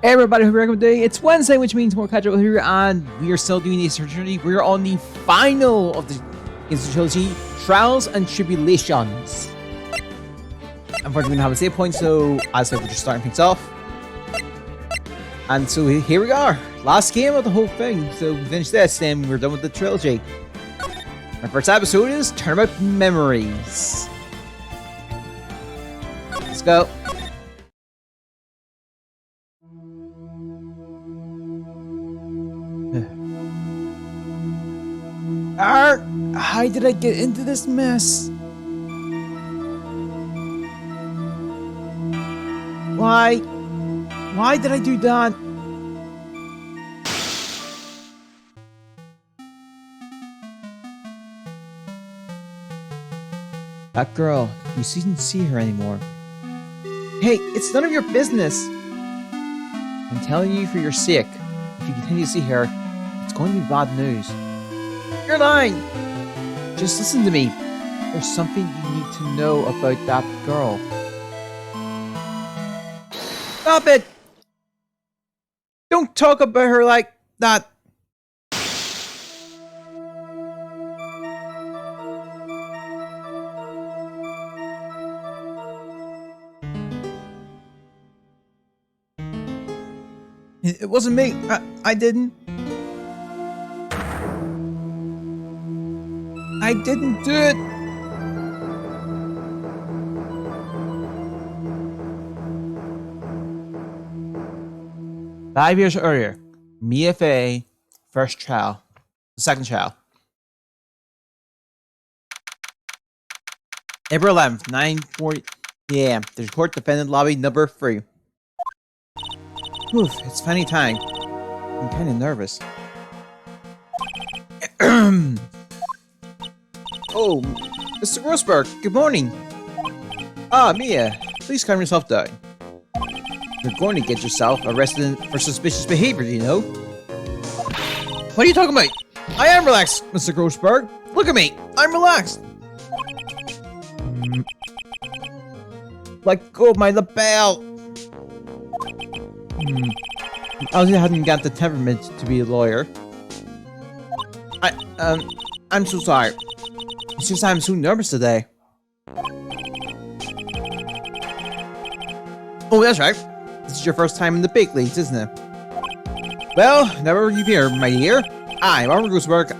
Hey everybody, hope you're having a good day. It's Wednesday, which means more catch up here, and we are still doing the Attorney Trilogy. We're on the final of the Attorney Trilogy, Trials and Tribulations. Unfortunately, we don't have a save point, so as I said, we're just starting things off. And so here we are, last game of the whole thing. So we finished this, and we're done with the trilogy. Our first episode is Turnabout Memories. Let's go. How did I get into this mess? Why? Why did I do that? That girl, you didn't see her anymore. Hey, it's none of your business. I'm telling you for your sake. If you continue to see her, it's going to be bad news. You're lying! Just listen to me. There's something you need to know about that girl. Stop it! Don't talk about her like that. It wasn't me. I didn't. I didn't do it! Five years earlier, Mia Fey, first trial, second trial. April 11th, 9:40 p.m. The court defendant lobby number 3. Oof, it's funny time. I'm kind of nervous. Oh, Mr. Grossberg, good morning. Ah, Mia, please calm yourself down. You're going to get yourself arrested for suspicious behavior, you know? What are you talking about? I am relaxed, Mr. Grossberg. Look at me, I'm relaxed. Let go of my lapel. I hadn't got the temperament to be a lawyer. I'm so sorry. It's just I'm so nervous today. Oh, that's right. This is your first time in the big leagues, isn't it? Well, never you fear, my dear. I'm Robert Grossberg.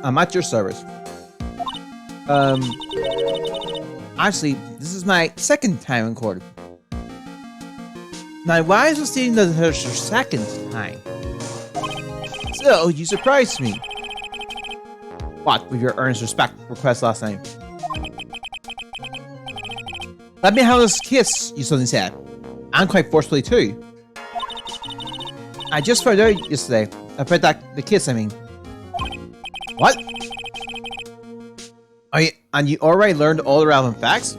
I'm at your service. Actually, this is my second time in court. Now, why is it stating that it's your second time? So, you surprised me. What, with your earnest respect request last night? Let me have this kiss, you suddenly said. And quite forcefully too. I just found out yesterday about the kiss, I mean. What? And you already learned all the relevant facts?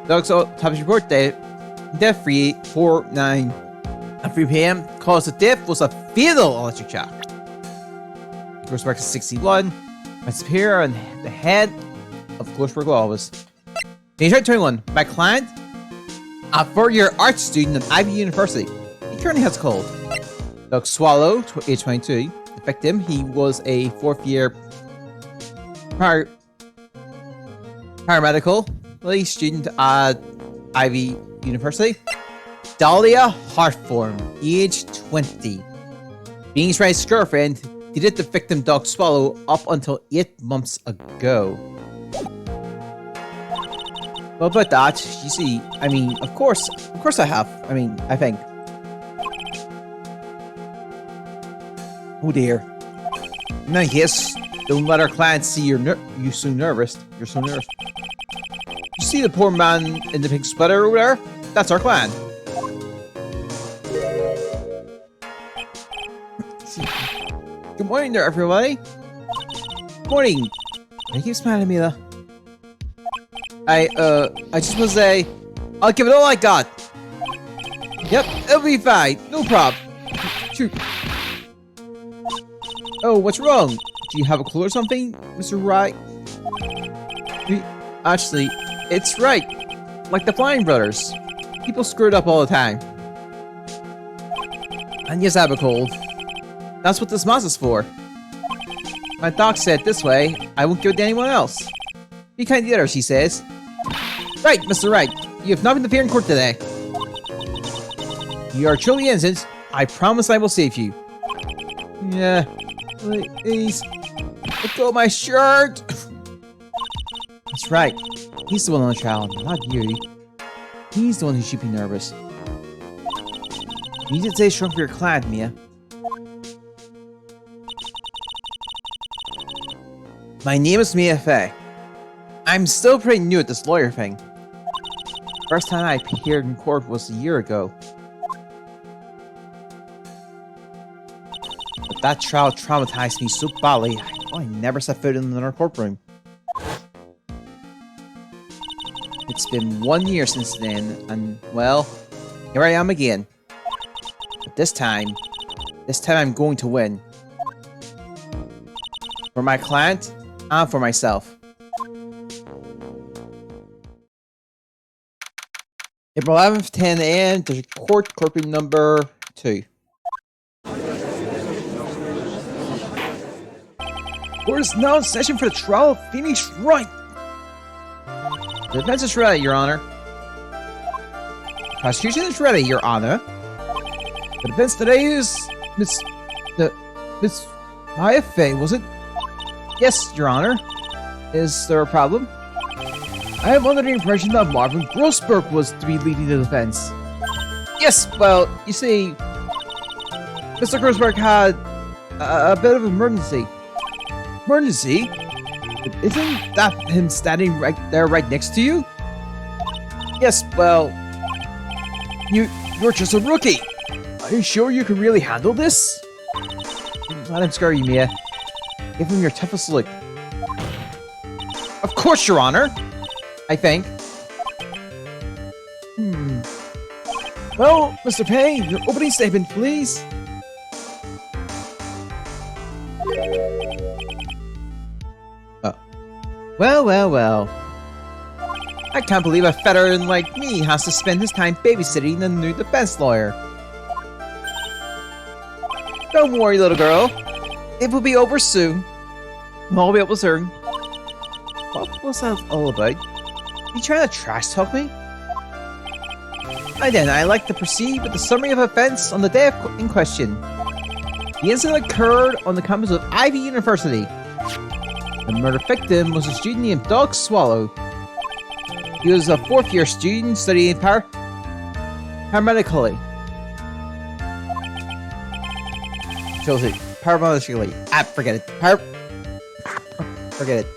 Doug's top report date, death 349 at 3 p.m. Cause of death was a fatal electric shock. Grossberg is 61. My superior and the head of Grossberg Law was. Page 21. My client, a 4-year art student at Ivy University. He currently has a cold. Doug Swallow, age 22. The victim, he was a 4th-year paramedical student at Ivy University. Dahlia Hartform, age 20. Being his wife's girlfriend, dated the victim Doug Swallow up until 8 months ago. Well, about that, you see, I mean, of course I have. I mean, I think. Oh dear. In any case, don't let our clients see you so nervous. You're so nervous. You see the poor man in the pink sweater over there? That's our client. Good morning there, everybody. Good morning. I keep smiling, Mila. I just want to say, I'll give it all I got. Yep, it'll be fine. No problem. Shoot. Oh, what's wrong? Do you have a clue or something, Mr. Wright? Actually, it's right. Like the Flying Brothers. People screw it up all the time. And yes, I have a cold. That's what this mask is for. My doc said this way, I won't give it to anyone else. Be kind to the others, he says. Right, Mr. Wright. You have not been appearing in court today. You are truly innocent. I promise I will save you. Yeah. Please. Let go of my shirt. That's right. He's the one on the trial, not you. He's the one who should be nervous. You need to stay strong for your client, Mia. My name is Mia Fey. I'm still pretty new at this lawyer thing. First time I appeared in court was a year ago. But that trial traumatized me so badly, I never set foot in another courtroom. It's been 1 year since then, and well, here I am again. But this time I'm going to win. For my client, and for myself. April 11th, 10 a.m. to courtroom number 2. Court is now in session for the trial of Phoenix Wright. The defense is ready, Your Honor. The prosecution is ready, Your Honor. The defense today is Miss Maya Fey, was it? Yes, Your Honor. Is there a problem? I am under the impression that Marvin Grossberg was to be leading the defense. Yes, well, you see, Mr. Grossberg had a bit of an emergency. Emergency? Isn't that him standing right there, right next to you? Yes, well, you're just a rookie. Are you sure you can really handle this? Let him scare you, Mia. Give him your toughest look. Of course, Your Honor. I think. Well, Mr. Payne, your opening statement, please. Oh. Well. I can't believe a veteran like me has to spend his time babysitting a new defense lawyer. Don't worry, little girl. It will be over soon. I'll be able to learn. What was that all about? You trying to trash talk me? I'd like to proceed with the summary of events on the day in question. The incident occurred on the campus of Ivy University. The murder victim was a student named Doug Swallow. He was a 4th-year student studying paramedically. Paramedically. Forget it. Forget it.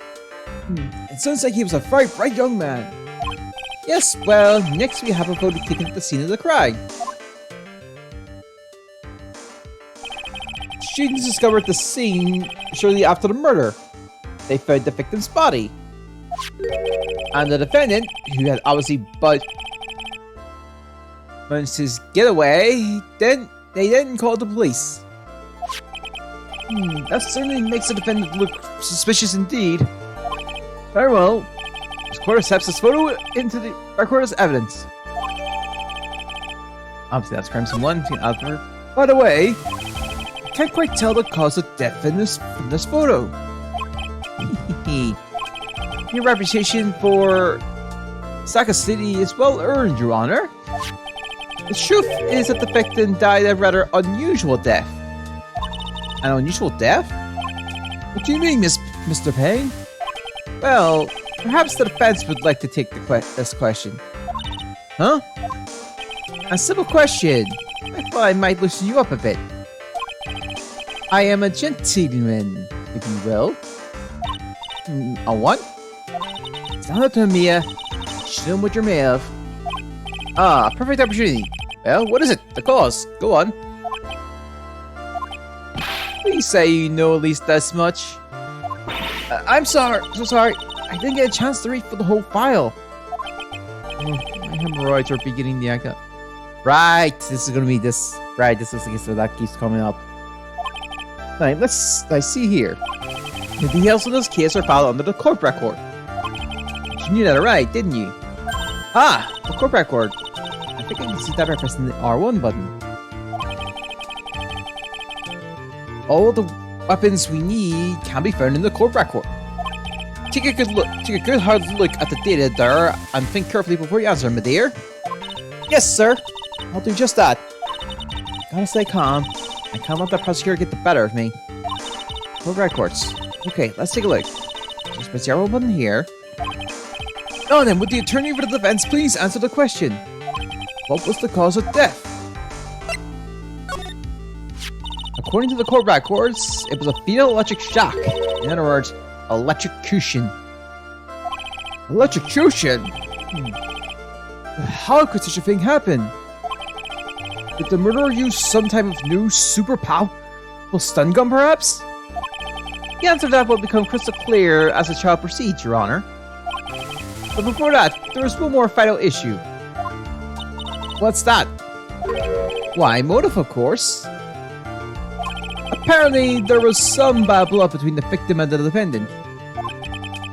It sounds like he was a very bright young man. Yes, well, next we have a photo taken at the scene of the crime. Students discovered the scene shortly after the murder. They found the victim's body. And the defendant, who had obviously managed his getaway, they then called the police. That certainly makes the defendant look suspicious indeed. Very well. This court accepts this photo into the record as evidence. Obviously, that's Crimson 1. By the way, I can't quite tell the cause of death from this photo. Your reputation for Saka City is well earned, Your Honor. The truth is that the victim died a rather unusual death. An unusual death? What do you mean, Mr. Payne? Well, perhaps the defense would like to take this question. Huh? A simple question. I thought I might loosen you up a bit. I am a gentleman, if you will. A what? Stand up to Mia. Show him what you're made of. Ah, perfect opportunity. Well, what is it? The cause. Go on. Please say you know at least this much. I'm so sorry. I didn't get a chance to read for the whole file. Oh, my hemorrhoids are beginning to act up. Right, this is gonna be this. Right, this is the case that keeps coming up. Right, let's see here. The details of this case are filed under the court record. You knew that right, didn't you? Ah, the court record. I think I can see that by pressing the R1 button. All the weapons we need can be found in the court record. Take a good hard look at the data there and think carefully before you answer, my dear. Yes, sir. I'll do just that. Gotta stay calm. I can't let the prosecutor get the better of me. Court records. Okay, let's take a look. Just press the arrow button here. Now then, would the attorney for the defense please answer the question? What was the cause of death? According to the court records, it was a fatal electric shock. In other words, electrocution. Electrocution? How could such a thing happen? Did the murderer use some type of new super powerful stun gun, perhaps? The answer to that will become crystal clear as the trial proceeds, Your Honor. But before that, there is one more vital issue. What's that? Why, motive, of course. Apparently, there was some bad blood between the victim and the defendant.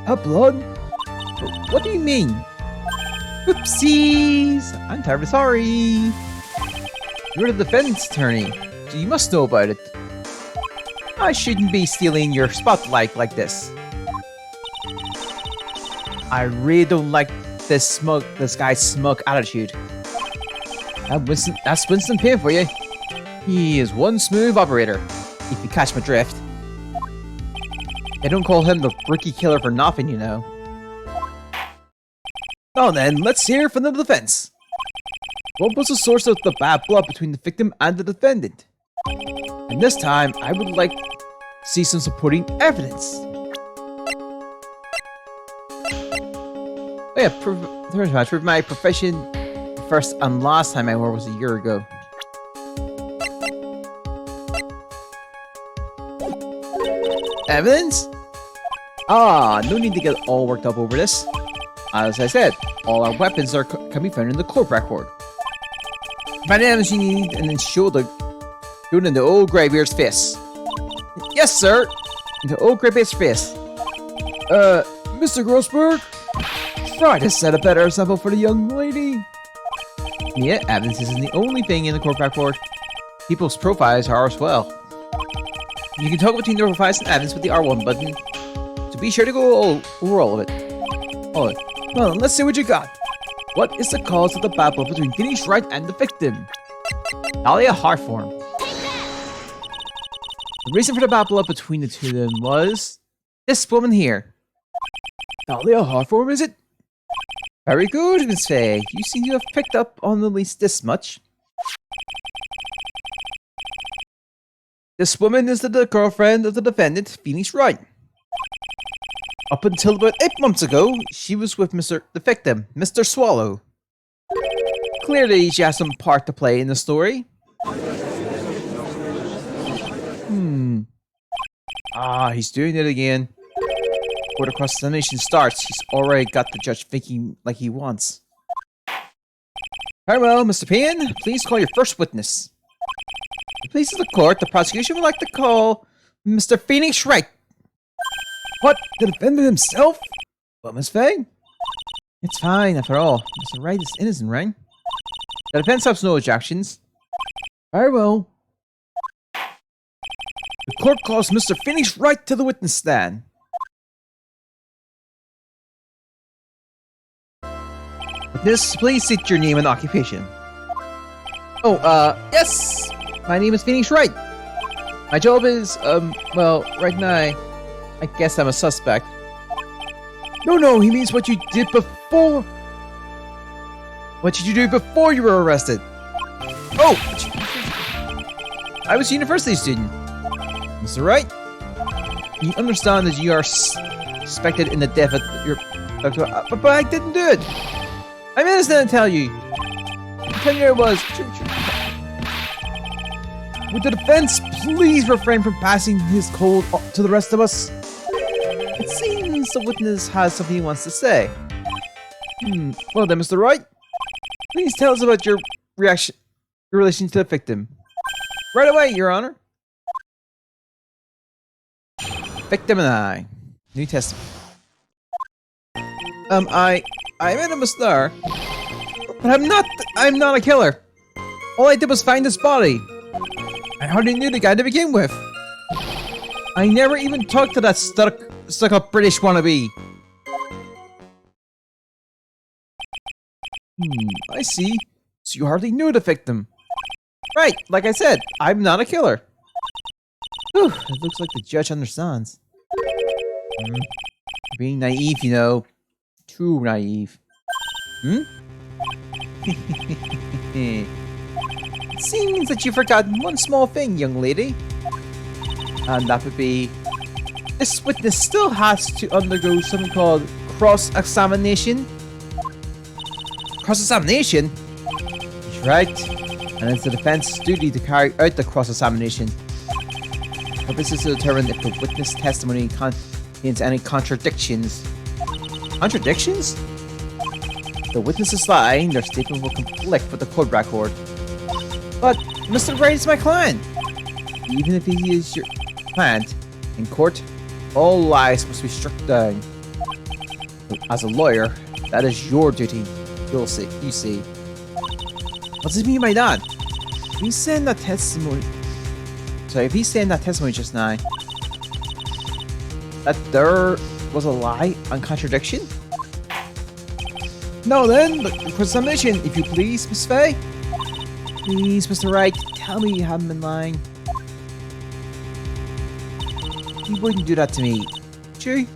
Bad blood? What do you mean? Oopsies! I'm terribly sorry. You're the defense attorney, so you must know about it. I shouldn't be stealing your spotlight like this. I really don't like this guy's smug attitude. That's Winston Payne for you. He is one smooth operator, if you catch my drift. They don't call him the rookie killer for nothing, you know. Now then, let's hear from the defense. What was the source of the bad blood between the victim and the defendant? And this time, I would like to see some supporting evidence. Oh yeah, prove my profession. First and last time I wore was a year ago. Evidence? Ah, no need to get all worked up over this. As I said, all our weapons can be found in the court record. Find evidence you need and then show it in the old graybeard's face. Yes, sir! In the old graybeard's face. Mr. Grossberg? Try to set a better example for the young lady. Yeah, evidence isn't the only thing in the court record. People's profiles are as well. You can toggle between the profiles and evidence with the R1 button. So be sure to go over all of it. Well, let's see what you got. What is the cause of the bad blood between Denise Wright and the victim? Dahlia Hawthorne. The reason for the bad blood between the two of them was this woman here. Dahlia Hawthorne, is it? Very good, Miss Faye. You seem to have picked up on at least this much. This woman is the girlfriend of the defendant, Phoenix Wright. Up until about 8 months ago, she was with the victim, Mr. Swallow. Clearly, she has some part to play in the story. He's doing it again. Before the cross-examination starts, he's already got the judge thinking like he wants. Very well, Mr. Payne, please call your first witness. Please to the court, the prosecution would like to call Mr. Phoenix Wright. What? The defendant himself? Well, Miss Faye? It's fine, after all. Mr. Wright is innocent, right? The defense has no objections. Very well. The court calls Mr. Phoenix Wright to the witness stand. Witness, please state your name and occupation. Yes! My name is Phoenix Wright. My job is, well, right now, I guess I'm a suspect. No, he means what you did before. What did you do before you were arrested? Oh! I was a university student. Mr. Wright, you understand that you are suspected in the death of your... But I didn't do it! I'm innocent, I tell you! The 10-year was... Would the defense please refrain from passing his code to the rest of us? It seems the witness has something he wants to say. Well then, Mr. Wright, please tell us about your relation to the victim. Right away, Your Honor. Victim and I. New Testament. I made a mistake, but I'm not a killer. All I did was find his body. I hardly knew the guy to begin with. I never even talked to that stuck-up British wannabe. I see. So you hardly knew the victim. Right, like I said, I'm not a killer. Whew, it looks like the judge understands. Being naive, you know. Too naive. It seems that you've forgotten one small thing, young lady. And that would be... this witness still has to undergo something called cross-examination. Cross-examination? That's right. And it's the defense's duty to carry out the cross-examination. The purpose is to determine if the witness testimony contains any contradictions. Contradictions? If the witness is lying, their statement will conflict with the court record. But Mr. Wright is my client. Even if he is your client, in court, all lies must be struck down. As a lawyer, that is your duty. You see. What does it mean by that? If he's saying that testimony... Sorry, if he's saying that testimony just now, that there was a lie and contradiction? No then, but cross-examination, if you please, Miss Faye. Please, Mr. Wright, tell me you haven't been lying. You wouldn't do that to me, would you?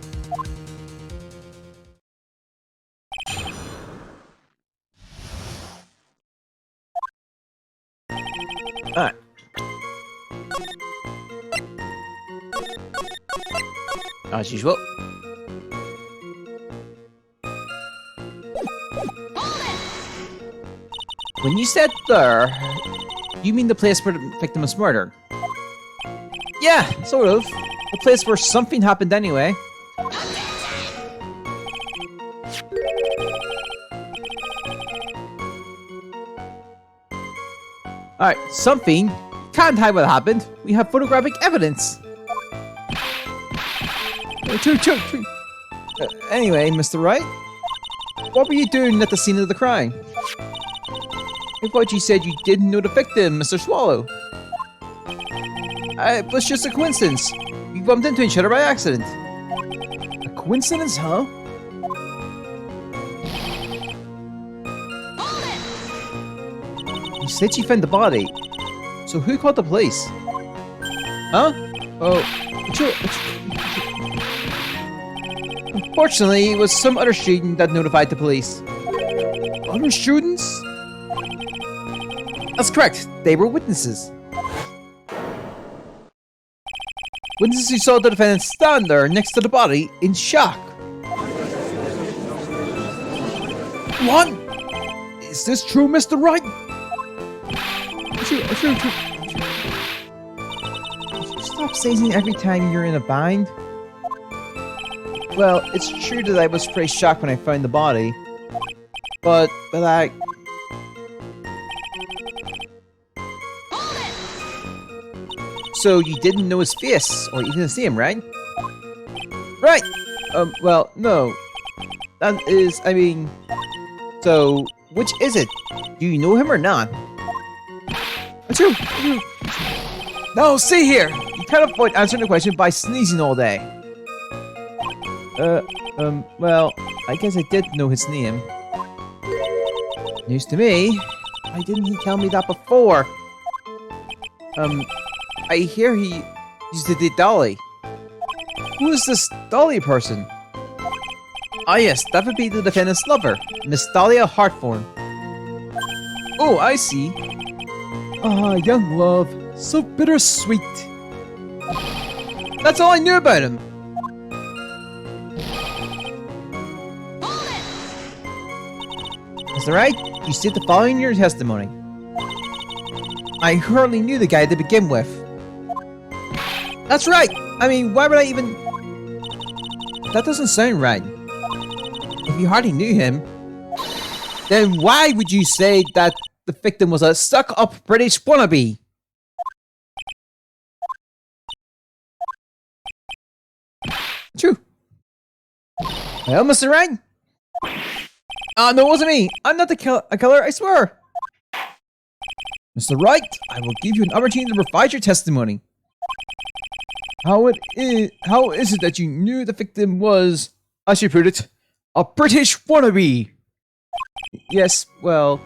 Alright. As usual. When you said there, you mean the place where the victim was murdered? Yeah, sort of. The place where something happened anyway. Alright, something. Can't hide what happened. We have photographic evidence. Anyway, Mr. Wright, what were you doing at the scene of the crime? I thought you said you didn't know the victim, Mr. Swallow. It was just a coincidence. We bumped into each other by accident. A coincidence, huh? You said you found the body. So who called the police? Huh? Oh, unfortunately, it was some other student that notified the police. Other students? That's correct. They were witnesses. Witnesses who saw the defendant stand there next to the body in shock. What? Is this true, Mr. Wright? True. Would you stop saying every time you're in a bind? Well, it's true that I was pretty shocked when I found the body. But I... So you didn't know his face, or even his name, right? Right! Well, no. That is, I mean... So, which is it? Do you know him or not? No, see here! You can't avoid answering the question by sneezing all day. Well, I guess I did know his name. News to me. Why didn't he tell me that before? I hear he used to date Dolly. Who is this Dolly person? Ah yes, that would be the defendant's lover, Miss Dahlia Hartform. Oh, I see. Ah, young love, so bittersweet. That's all I knew about him. Is that right? You state the following in your testimony. I hardly knew the guy to begin with. That's right! I mean, why would I even... That doesn't sound right. If you hardly knew him, then why would you say that the victim was a stuck-up British wannabe? True. Well, Mr. Wright? No, it wasn't me. I'm not a killer, I swear. Mr. Wright, I will give you an opportunity to provide your testimony. How is it that you knew the victim was, as you put it, a British wannabe? Yes, well,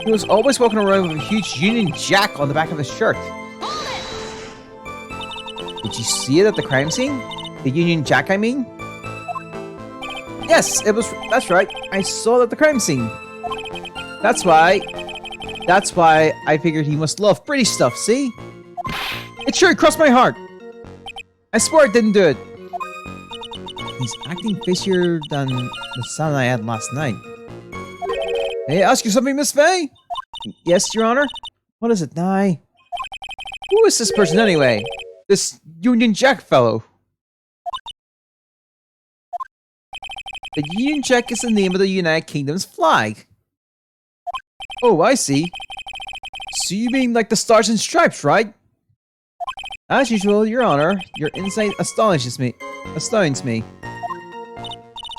he was always walking around with a huge Union Jack on the back of his shirt. Did you see it at the crime scene? The Union Jack, I mean? Yes, that's right. I saw it at the crime scene. That's why I figured he must love British stuff, see? It sure crossed my heart. I swear I didn't do it. He's acting fishier than the sound I had last night. May I ask you something, Miss Faye? Yes, Your Honor? What is it, Nye? Who is this person anyway? This Union Jack fellow? The Union Jack is the name of the United Kingdom's flag. Oh, I see. So you mean like the Stars and Stripes, right? As usual, Your Honor, your insight astounds me.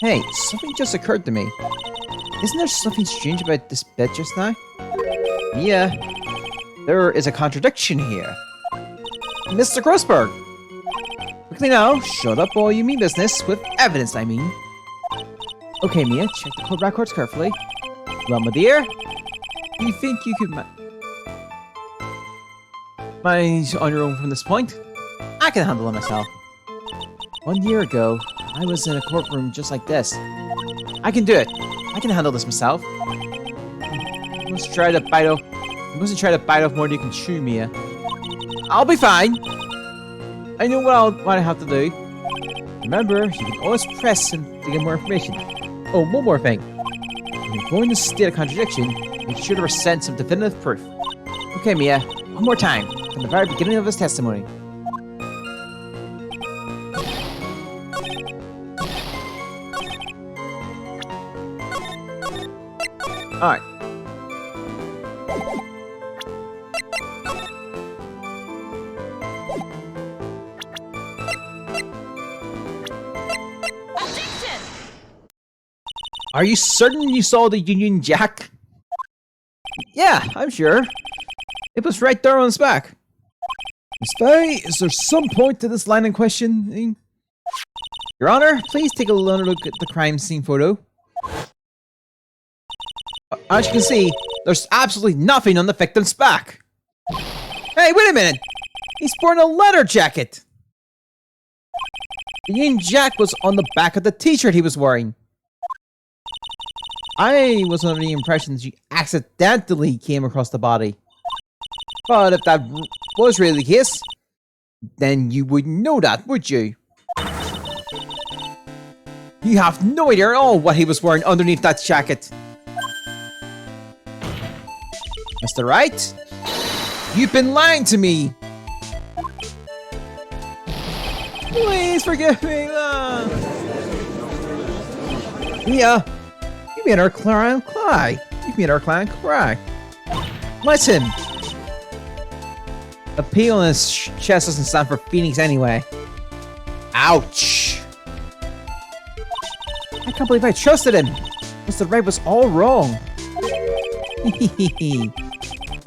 Hey, something just occurred to me. Isn't there something strange about this bed just now? Yeah, there is a contradiction here. Mr. Grossberg! Quickly now, shut up while you mean business, with evidence, I mean. Okay, Mia, check the court records carefully. Well, my dear, do you think you could manage on your own from this point? I can handle it myself. 1 year ago, I was in a courtroom just like this. I can do it. I can handle this myself. You mustn't try to bite off more than you can chew, Mia. I'll be fine. I know what I have to do. Remember, you can always press him to get more information. Oh, one more thing. If you're going to state a contradiction, make sure to present some definitive proof. Okay, Mia. One more time, from the very beginning of his testimony. Alright. Are you certain you saw the Union Jack? Yeah, I'm sure. It was right there on his back. Miss Faye, is there some point to this line in question? Your Honor, please take a look at the crime scene photo. As you can see, there's absolutely nothing on the victim's back. Hey, wait a minute! He's wearing a leather jacket! The Union Jack was on the back of the t-shirt he was wearing. I was under the impression that you accidentally came across the body. But if that was really the case, then you wouldn't know that, would you? You have no idea at all what he was wearing underneath that jacket. Mr. Wright? You've been lying to me! Please forgive me! Mia! You made our clown cry! You made our clown cry! Let him! A pea on his chest doesn't stand for Phoenix anyway. Ouch! I can't believe I trusted him! Mr. Wright was all wrong!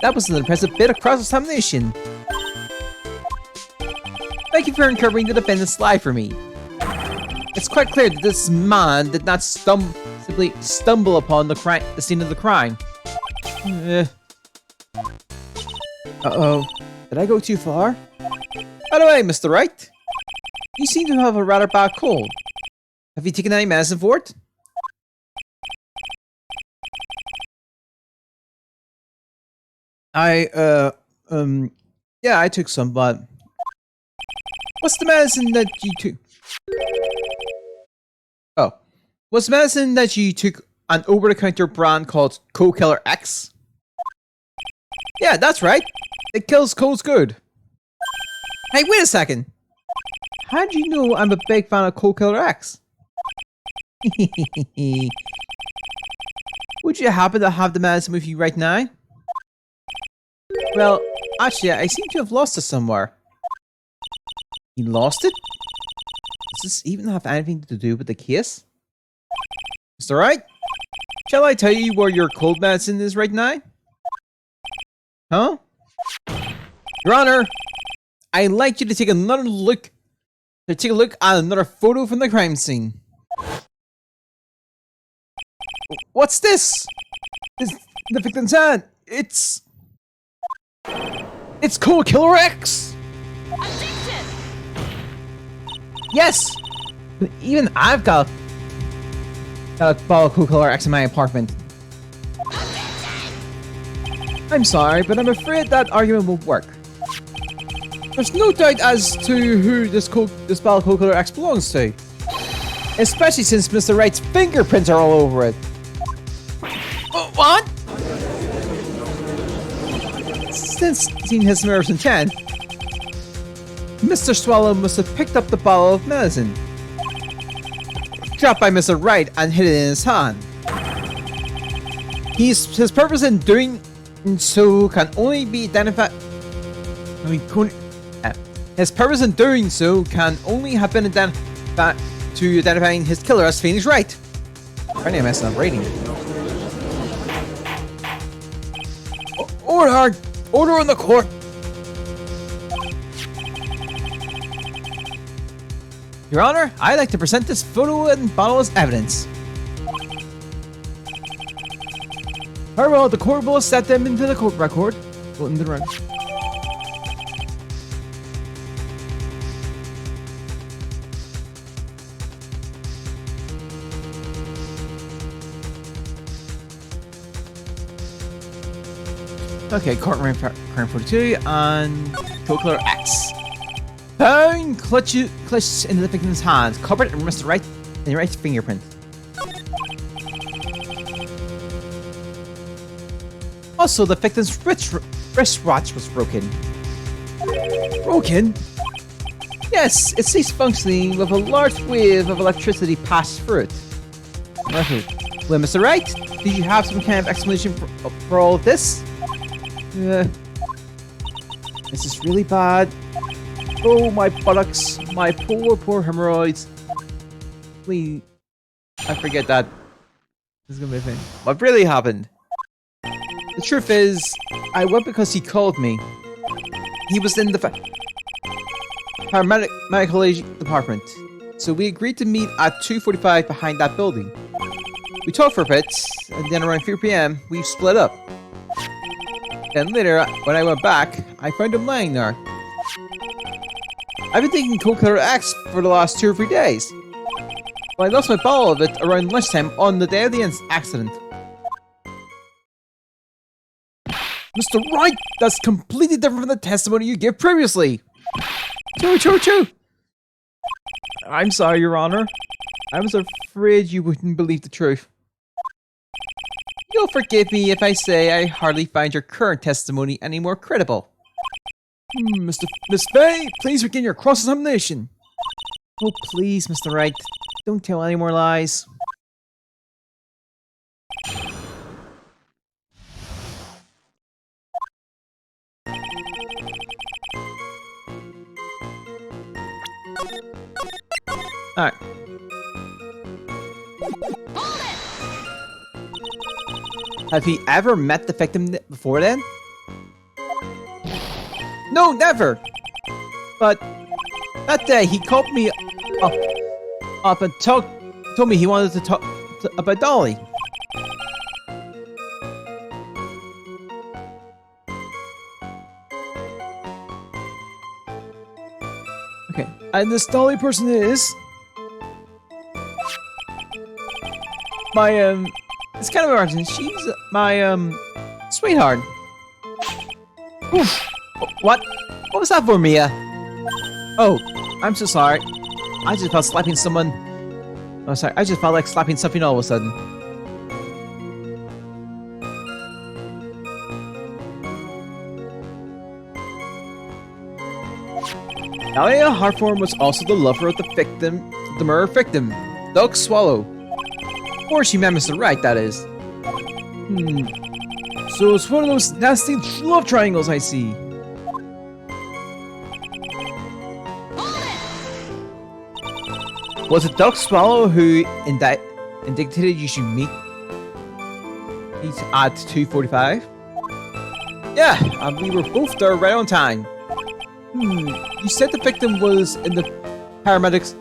That was an impressive bit of cross-examination. Thank you for uncovering the defendant's lie for me. It's quite clear that this man did not simply stumble upon the scene of the crime. Uh-oh. Did I go too far? By the way, Mr. Wright, you seem to have a rather bad cold. Have you taken any medicine for it? Yeah, I took some, but... What's the medicine that you took? Oh. Was the medicine that you took an over-the-counter brand called Cold Killer X? Yeah, that's right. It kills colds good. Hey, wait a second. How do you know I'm a big fan of Cold Killer X? Would you happen to have the medicine with you right now? Well, actually, I seem to have lost it somewhere. You lost it? Does this even have anything to do with the case? Mr. Wright? Shall I tell you where your cold medicine is right now? Huh? Your Honor, I'd like you to take another look. Take a look at another photo from the crime scene. What's this? It's the victim's hand. It's Cold Killer X. Objection! Yes. But even I've got a bottle of Cold Killer X in my apartment. Objection! I'm sorry, but I'm afraid that argument won't work. There's no doubt as to who this bottle of Cold Killer X belongs to. Especially since Mr. Wright's fingerprints are all over it. What? Since seeing his mirrors in 10, Mr. Swallow must have picked up the bottle of medicine dropped by Mr. Wright and hid it in his hand. His purpose in doing so can only be identified. His purpose in doing so can only have been identifying his killer as Phoenix Wright. Apparently, I'm messing up rating. Order in the court. Your Honor, I'd like to present this photo and bottle as evidence. Very well, the court will set them into the court record. Well, into the record. Okay, courtroom crime 42 and Cold Killer X. Found clutches into the victim's hands, covered in Mr. Wright's fingerprint. Also, the victim's wristwatch was broken. Broken? Yes, it ceased functioning with a large wave of electricity passed through it. Well, Mr. Wright, did you have some kind of explanation for all of this? This is really bad. Oh, my buttocks, my poor hemorrhoids. Please, I forget that. This is gonna be a thing. What really happened? The truth is, I went because he called me. He was in the paramedical department, so we agreed to meet at 2:45 behind that building. We talked for a bit, and then around 3 p.m. we split up. Then later, when I went back, I found him lying there. I've been taking Cold Killer X for the last 2 or 3 days. But I lost my bottle of it around lunchtime on the day of the accident. Mr. Wright, that's completely different from the testimony you gave previously. Choo. I'm sorry, Your Honor. I was afraid you wouldn't believe the truth. You'll forgive me if I say I hardly find your current testimony any more credible. Miss Faye, please begin your cross-examination. Oh, please, Mr. Wright. Don't tell any more lies. Alright. Have you ever met the victim before then? No, never! But that day he called me up and told me he wanted to talk about Dolly. Okay, and this Dolly person is my it's kind of embarrassing. She's my sweetheart. Oof. What was that for, Mia? Oh, I'm so sorry. I just felt slapping someone. Oh, sorry. I just felt like slapping something all of a sudden. Alia Hartform was also the lover of the murder victim, Doug Swallow. Or she met Mr. Wright, that is. So it's one of those nasty love triangles I see. Was it Doug Swallow who indicated you should meet at 2:45? Yeah, we were both there right on time. You said the victim was in the paramedics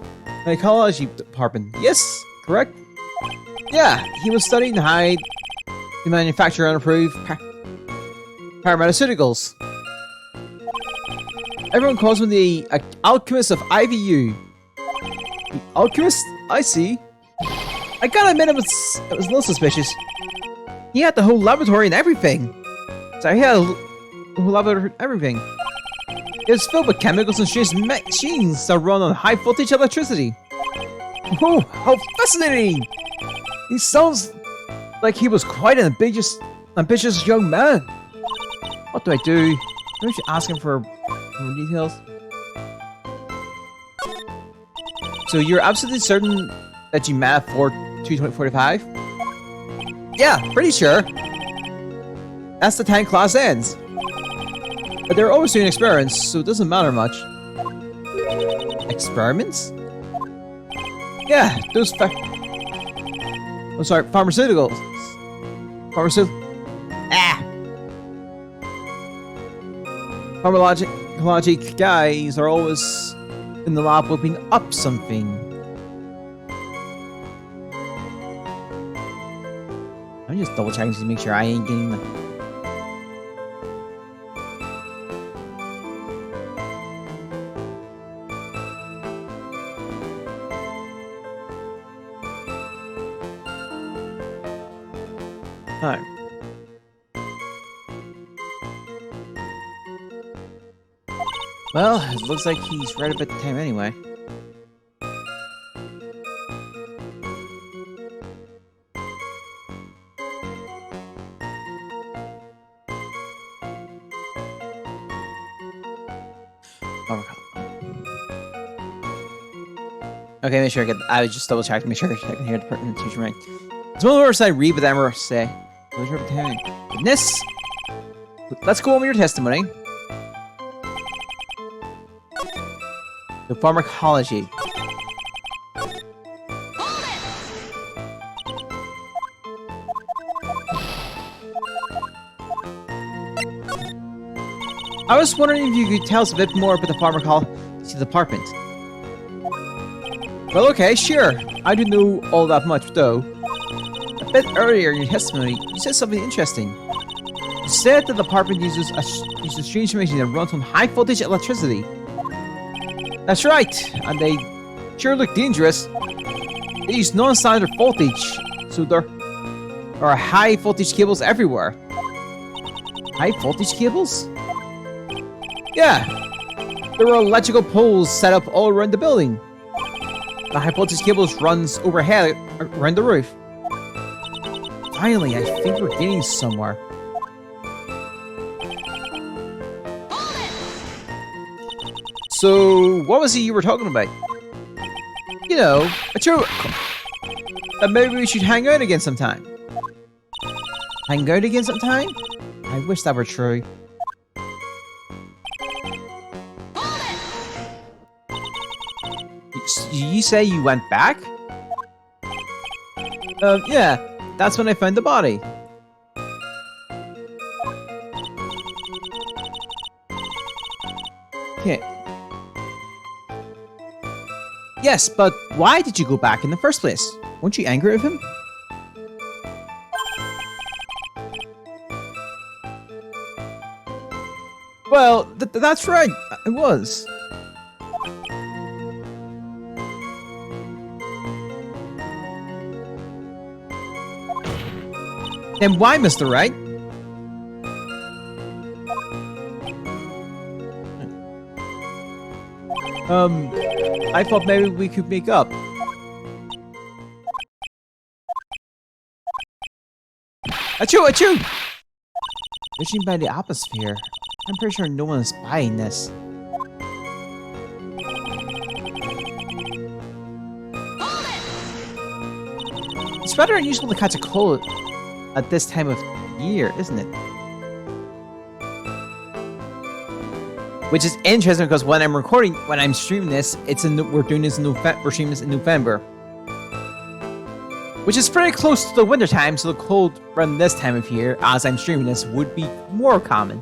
psychology department. Yes, correct? Yeah, he was studying how to manufacture and improve paramediceuticals. Everyone calls him the alchemist of IVU. The alchemist? I see. I gotta admit it was a little suspicious. He had the whole laboratory and everything. So he had the whole laboratory and everything. It was filled with chemicals and strange machines that run on high voltage electricity. Oh, how fascinating! He sounds like he was quite an ambitious young man. What do I do? Maybe I should ask him for more details. So you're absolutely certain that you met for 2:45? Yeah, pretty sure. That's the time class ends. But they're always doing experiments, so it doesn't matter much. Experiments? Yeah, those I'm sorry, pharmaceuticals. Pharmacology guys are always in the lab whipping up something. I'm just double checking to make sure I ain't getting the... Alright. Well, it looks like he's right about the time anyway. Okay, make sure I get. I was just double checking, make sure I can hear the pertinent teacher right. It's one of the words I read, but then we're say. Goodness. Let's go over your testimony. The pharmacology. I was wondering if you could tell us a bit more about the pharmacology department. Well, okay, sure. I don't know all that much, though. A bit earlier in your testimony, you said something interesting. You said that the department uses a strange machine that runs on high voltage electricity. That's right, and they sure look dangerous. They use non-standard voltage, so there are high voltage cables everywhere. High voltage cables? Yeah, there are electrical poles set up all around the building. The high voltage cables runs overhead around the roof. Finally, I think we're getting somewhere. So, what was it you were talking about? You know, a joke. That maybe we should hang out again sometime. Hang out again sometime? I wish that were true. You say you went back? Yeah. That's when I found the body. Okay. Yes, but why did you go back in the first place? Weren't you angry with him? Well, that's right. I was. Then why, Mr. Wright? I thought maybe we could make up. Achoo, achoo! Judging by the atmosphere, I'm pretty sure no one is buying this. It's rather unusual to catch a cold at this time of year, isn't it? Which is interesting because when I'm streaming this, we're doing this in November. We're streaming this in November, which is pretty close to the winter time. So the cold around this time of year, as I'm streaming this, would be more common.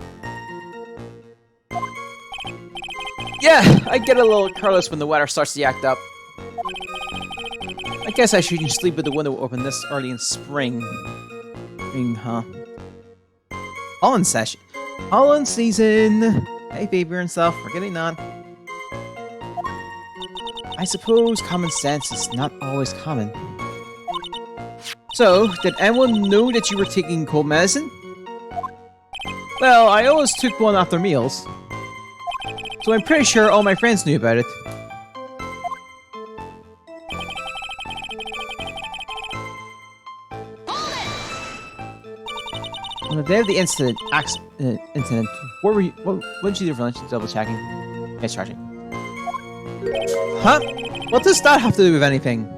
Yeah, I get a little careless when the weather starts to act up. I guess I shouldn't sleep with the window open this early in spring. Huh? Pollen session. Pollen season! Hey, baby and stuff, we're getting on. I suppose common sense is not always common. So, did anyone know that you were taking cold medicine? Well, I always took one after meals. So I'm pretty sure all my friends knew about it. On the day of the incident, what did you do for lunch? Double checking. It's charging. Huh? What does that have to do with anything?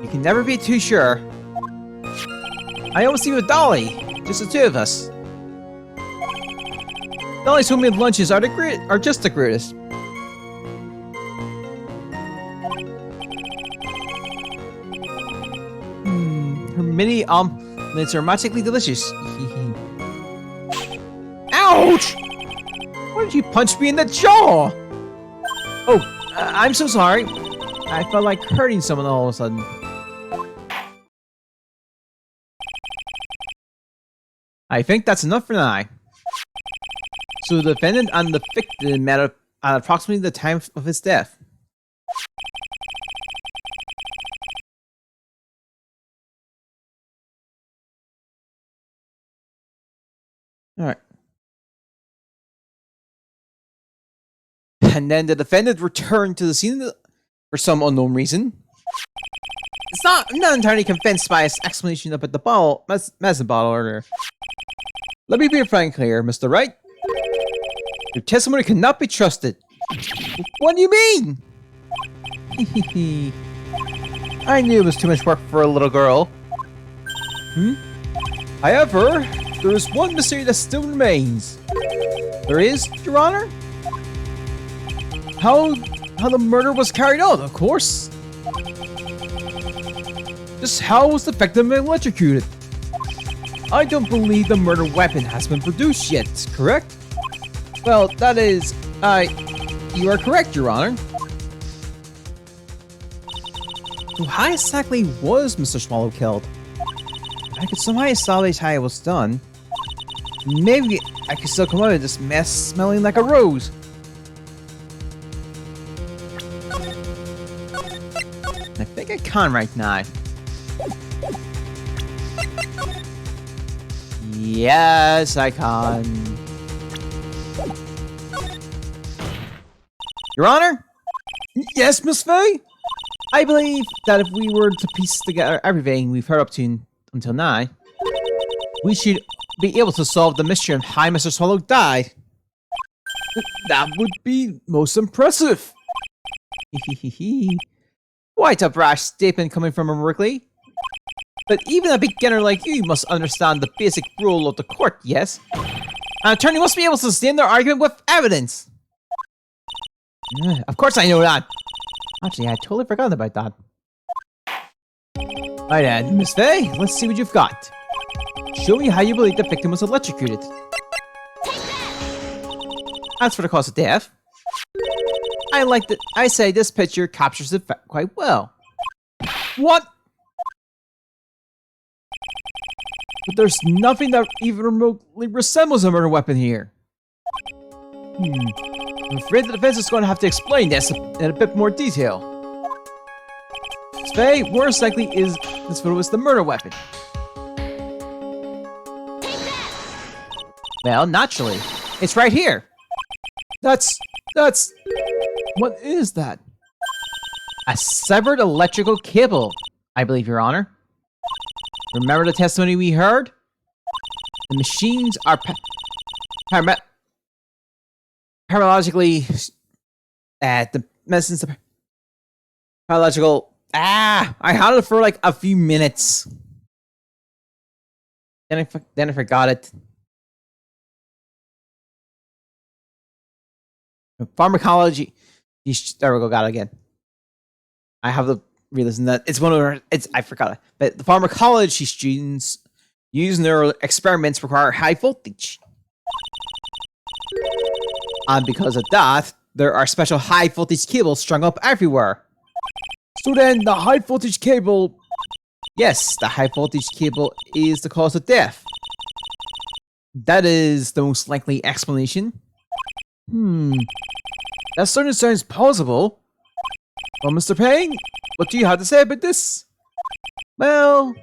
You can never be too sure. I always see with Dolly, just the two of us. Dolly's homemade lunches are just the greatest. Her mini omelets are magically delicious. Ouch! Why did you punch me in the jaw? Oh, I'm so sorry. I felt like hurting someone all of a sudden. I think that's enough for now. So the defendant and the victim met at approximately the time of his death. Alright. And then the defendant returned to the scene for some unknown reason. I'm not entirely convinced by his explanation about the medicine bottle earlier. Let me be frank here, Mr. Wright. Your testimony cannot be trusted. What do you mean? I knew it was too much work for a little girl. However, there is one mystery that still remains. There is, Your Honor? How the murder was carried out, of course. Just how was the victim electrocuted? I don't believe the murder weapon has been produced yet, correct? Well, that is... you are correct, Your Honor. So how exactly was Mr. Swallow killed? I could somehow establish how it was done. Maybe I could still come out of this mess smelling like a rose. I think I can right now. Yes, I can. Your Honor? Yes, Miss Faye? I believe that if we were to piece together everything we've heard up to until now, we should be able to solve the mystery of how Mr. Swallow died. That would be most impressive. Quite a brash statement coming from a Wrigley. But even a beginner like you must understand the basic rule of the court, yes? An attorney must be able to sustain their argument with evidence. Of course I know that. Actually, I totally forgot about that. Alright then, Miss Faye, let's see what you've got. Show me how you believe the victim was electrocuted. As for the cause of death, I say this picture captures it quite well. What? But there's nothing that even remotely resembles a murder weapon here. I'm afraid the defense is going to have to explain this in a bit more detail. Faye, worst likely is this photo was the murder weapon. Well, naturally. It's right here. That's... What is that? A severed electrical cable, I believe, Your Honor. Remember the testimony we heard? The machines are paralogically... the medicines are paralogical... I had it for like a few minutes. Then I forgot it. Pharmacology. There we go, got it again. I have the realism that it's one of our, I forgot it. But the pharmacology students use neural experiments require high voltage. And because of that, there are special high voltage cables strung up everywhere. So then, the high voltage cable... Yes, the high voltage cable is the cause of death. That is the most likely explanation. That certainly sounds plausible. Well, Mr. Payne, what do you have to say about this? Well,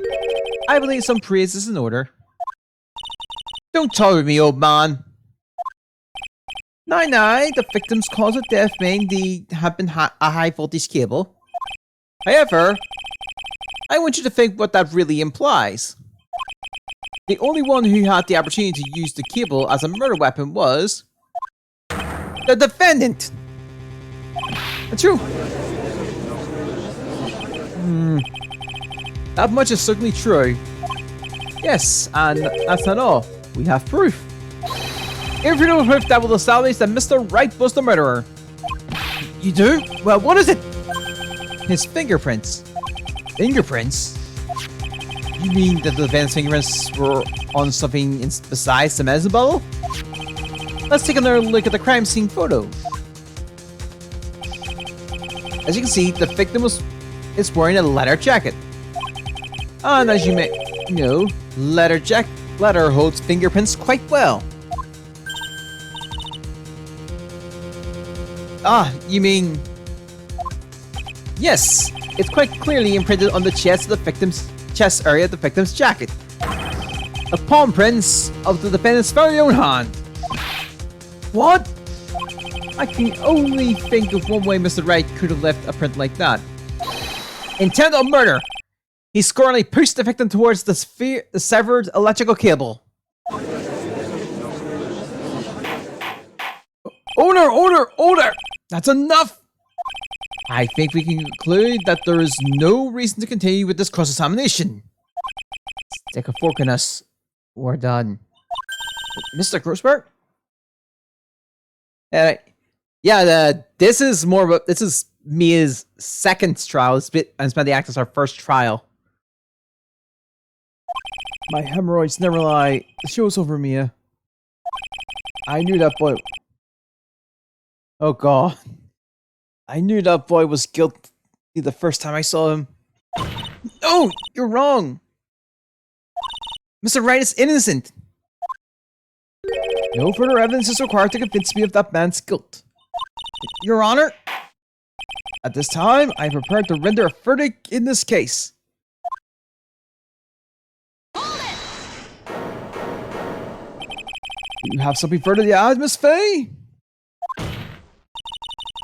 I believe some praise is in order. Don't talk with me, old man. The victim's cause of death may indeed have been a high voltage cable. However, I want you to think what that really implies. The only one who had the opportunity to use the cable as a murder weapon was... the defendant! True. That much is certainly true. Yes, and that's not all. We have proof. Irrefutable proof that will establish that Mr. Wright was the murderer. You do? Well, what is it? His fingerprints. Fingerprints? You mean that the defendant's fingerprints were on something besides the medicine bottle? Let's take another look at the crime scene photo. As you can see, the victim is wearing a leather jacket. And as you may know, leather holds fingerprints quite well. You mean... Yes, it's quite clearly imprinted on the chest of the victim's chest area of the victim's jacket. The palm prints of the defendant's very own hand. What? I can only think of one way Mr. Wright could have left a print like that. Intent of murder! He scornfully pushed the victim towards the severed electrical cable. Order! That's enough! I think we can conclude that there is no reason to continue with this cross-examination. Stick a fork in us. We're done. Mr. Grossberg? This is Mia's second trial. It's been the actor's our first trial. My hemorrhoids never lie. The show's over, Mia. I knew that boy... Oh god. I knew that boy was guilty the first time I saw him. No! You're wrong! Mr. Wright is innocent! No further evidence is required to convince me of that man's guilt. Your Honor, at this time, I am prepared to render a verdict in this case. Do you have something further to add, Miss Faye?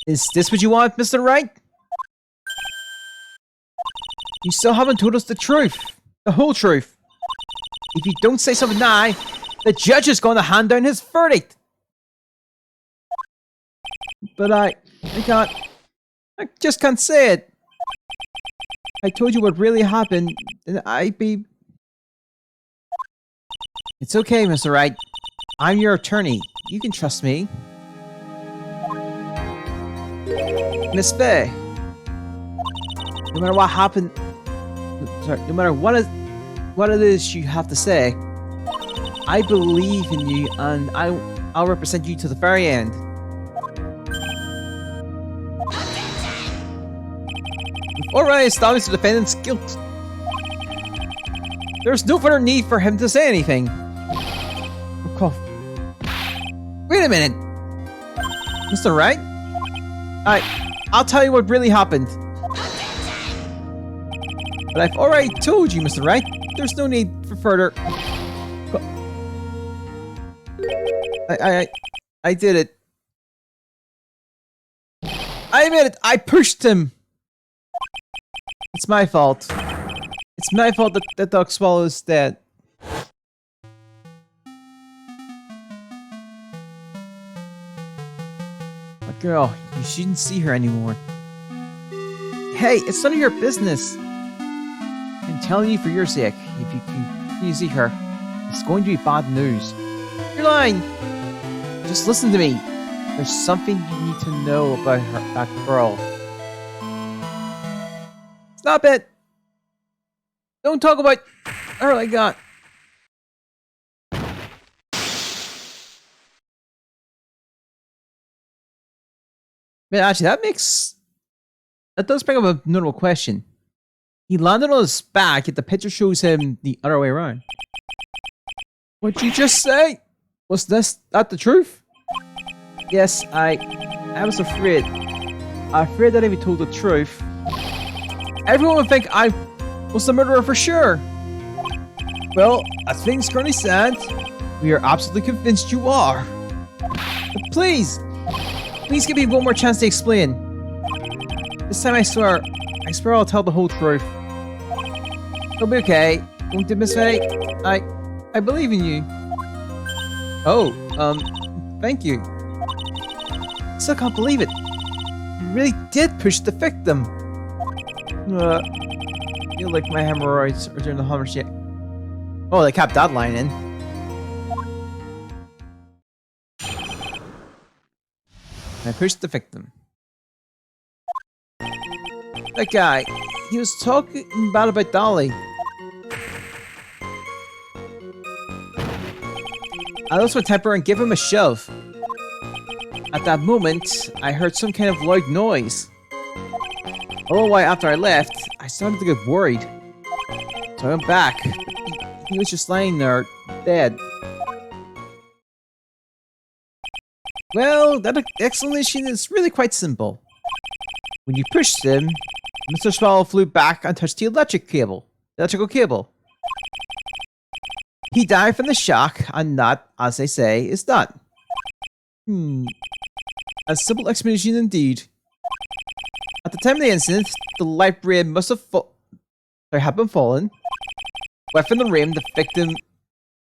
Is this what you want, Mr. Wright? You still haven't told us the truth. The whole truth. If you don't say something now, the judge is going to hand down his verdict. But I just can't say it. I told you what really happened, and It's okay, Mr. Wright. I'm your attorney. You can trust me. Miss Faye, no matter what happened, no matter what it is you have to say, I believe in you, and I'll represent you to the very end. We've already established the defendant's guilt. There's no further need for him to say anything. Wait a minute, Mr. Wright. I'll tell you what really happened. But I've already told you, Mr. Wright. There's no need for further. I did it. I admit it. I pushed him. It's my fault. It's my fault that Dog Swallow is dead. But girl, you shouldn't see her anymore. Hey, it's none of your business. I'm telling you for your sake, if you continue to see her, it's going to be bad news. You're lying! Just listen to me. There's something you need to know about that girl. Stop it! Don't talk about her like that. Man, actually, that does bring up a notable question. He landed on his back, yet the picture shows him the other way around. What'd you just say? Was that the truth? Yes, I was afraid. I'm afraid that if he told the truth, everyone would think I was the murderer for sure. Well, as things currently stand, we are absolutely convinced you are. But please give me one more chance to explain. This time I swear I'll tell the whole truth. It'll be okay, won't it, Miss Faye? I believe in you. Oh, thank you. I still can't believe it. You really did push the victim. Feel like my hemorrhoids are during the hummer shit. Oh, they kept that line in. I pushed the victim. That guy, he was talking bad about Dolly. I lost my temper and gave him a shove. At that moment, I heard some kind of loud noise. A little while after I left, I started to get worried. So I went back. He was just lying there, dead. Well, that explanation is really quite simple. When you pushed him, Mr. Swallow flew back and touched the electrical cable. He died from the shock, and that, as they say, is that. A simple explanation indeed. At the time of the incident, the light ray must have been fallen. Away from the rim, the victim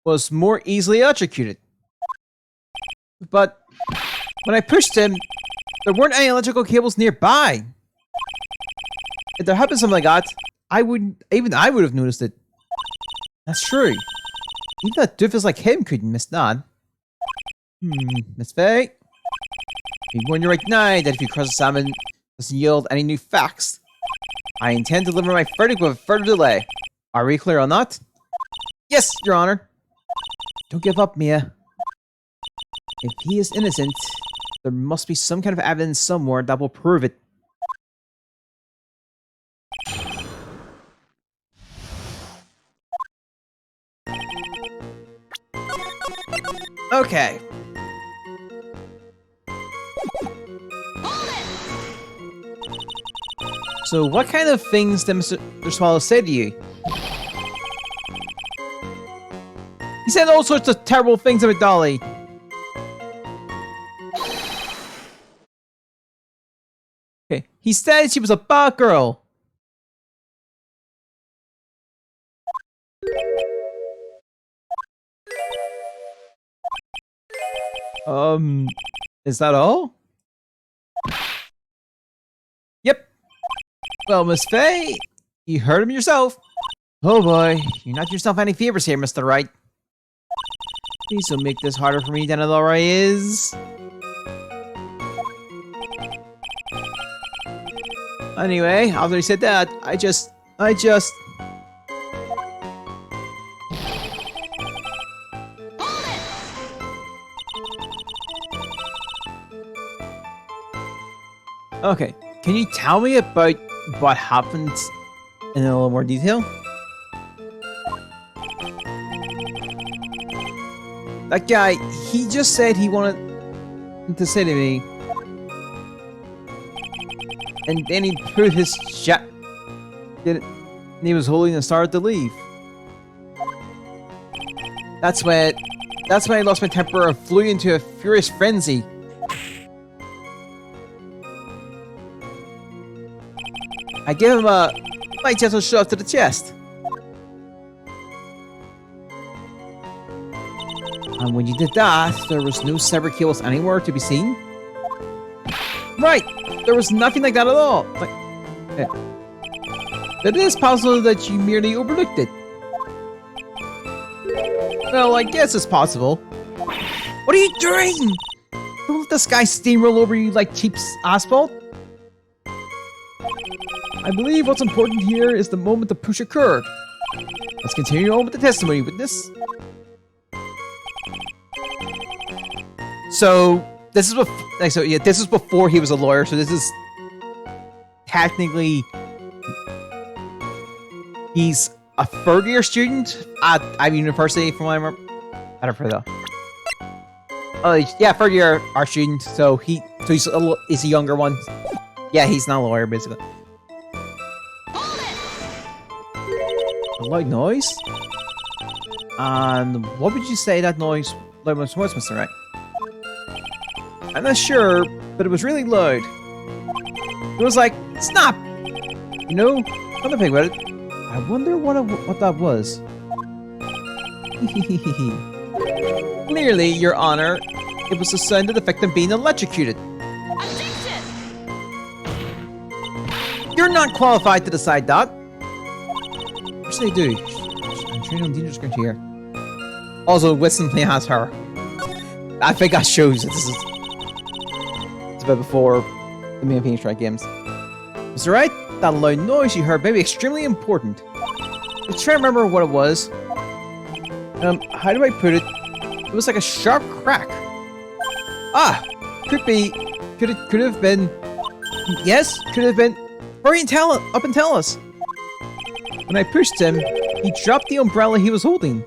was more easily electrocuted. But when I pushed him, there weren't any electrical cables nearby. If there had been something like that, I would have noticed it. That's true. Even a doofus like him couldn't miss that. Miss Faye? I warn you right now that if you cross examine doesn't yield any new facts, I intend to deliver my verdict with further delay. Are we clear on that? Yes, Your Honor. Don't give up, Mia. If he is innocent, there must be some kind of evidence somewhere that will prove it. Okay. So what kind of things did Mr. Swallow say to you? He said all sorts of terrible things about Dolly. Okay, he said she was a bad girl. Is that all? Yep. Well, Miss Faye, you heard him yourself. Oh boy, you're not yourself any favors here, Mr. Wright. Please don't make this harder for me than it already is. Anyway, after he said that, I just... Okay, can you tell me about what happened in a little more detail? That guy, he just said he wanted to say to me, and then he put his shot, and he was holding and started to leave. That's when I lost my temper and flew into a furious frenzy. I gave him a light gentle shove to the chest. And when you did that, there was no severed cables anywhere to be seen? Right! There was nothing like that at all! Like, yeah. It is possible that you merely overlooked it. Well, I guess it's possible. What are you doing? Don't let this guy steamroll over you like cheap asphalt. I believe what's important here is the moment the push occurred. Let's continue on with the testimony, witness. So, this is before, like, so yeah, this is before he was a lawyer, so this is technically he's a third-year student at Ivy University, from what I remember. I don't know though. Oh, yeah, third-year art student. So he's a younger one. Yeah, he's not a lawyer, basically. A loud noise. And what would you say that noise was, Mr. Wright? I'm not sure, but it was really loud. It was like, snap! You know, come to think about it, I wonder what that was. Clearly, Your Honor, it was the sound of the victim being electrocuted. Objection! You're not qualified to decide that. Which they do. I'm trained on dangerous ground here. Also, Winston Play has her. I think that shows that this is... It's a bit before the main Phoenix Wright games. Mr. Wright, that loud noise you heard may be extremely important. I'm trying to remember what it was. How do I put it? It was like a sharp crack. Ah! Could have been... Yes, could have been... Hurry and up and tell us! When I pushed him, he dropped the umbrella he was holding.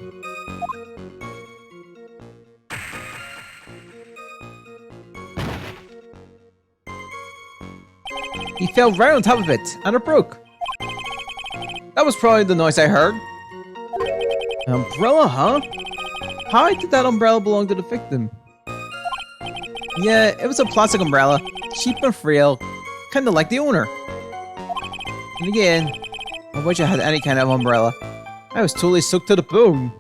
He fell right on top of it, and it broke. That was probably the noise I heard. An umbrella, huh? How did that umbrella belong to the victim? Yeah, it was a plastic umbrella, cheap and frail, kinda like the owner. And again, I wish I had any kind of umbrella. I was totally soaked to the bone.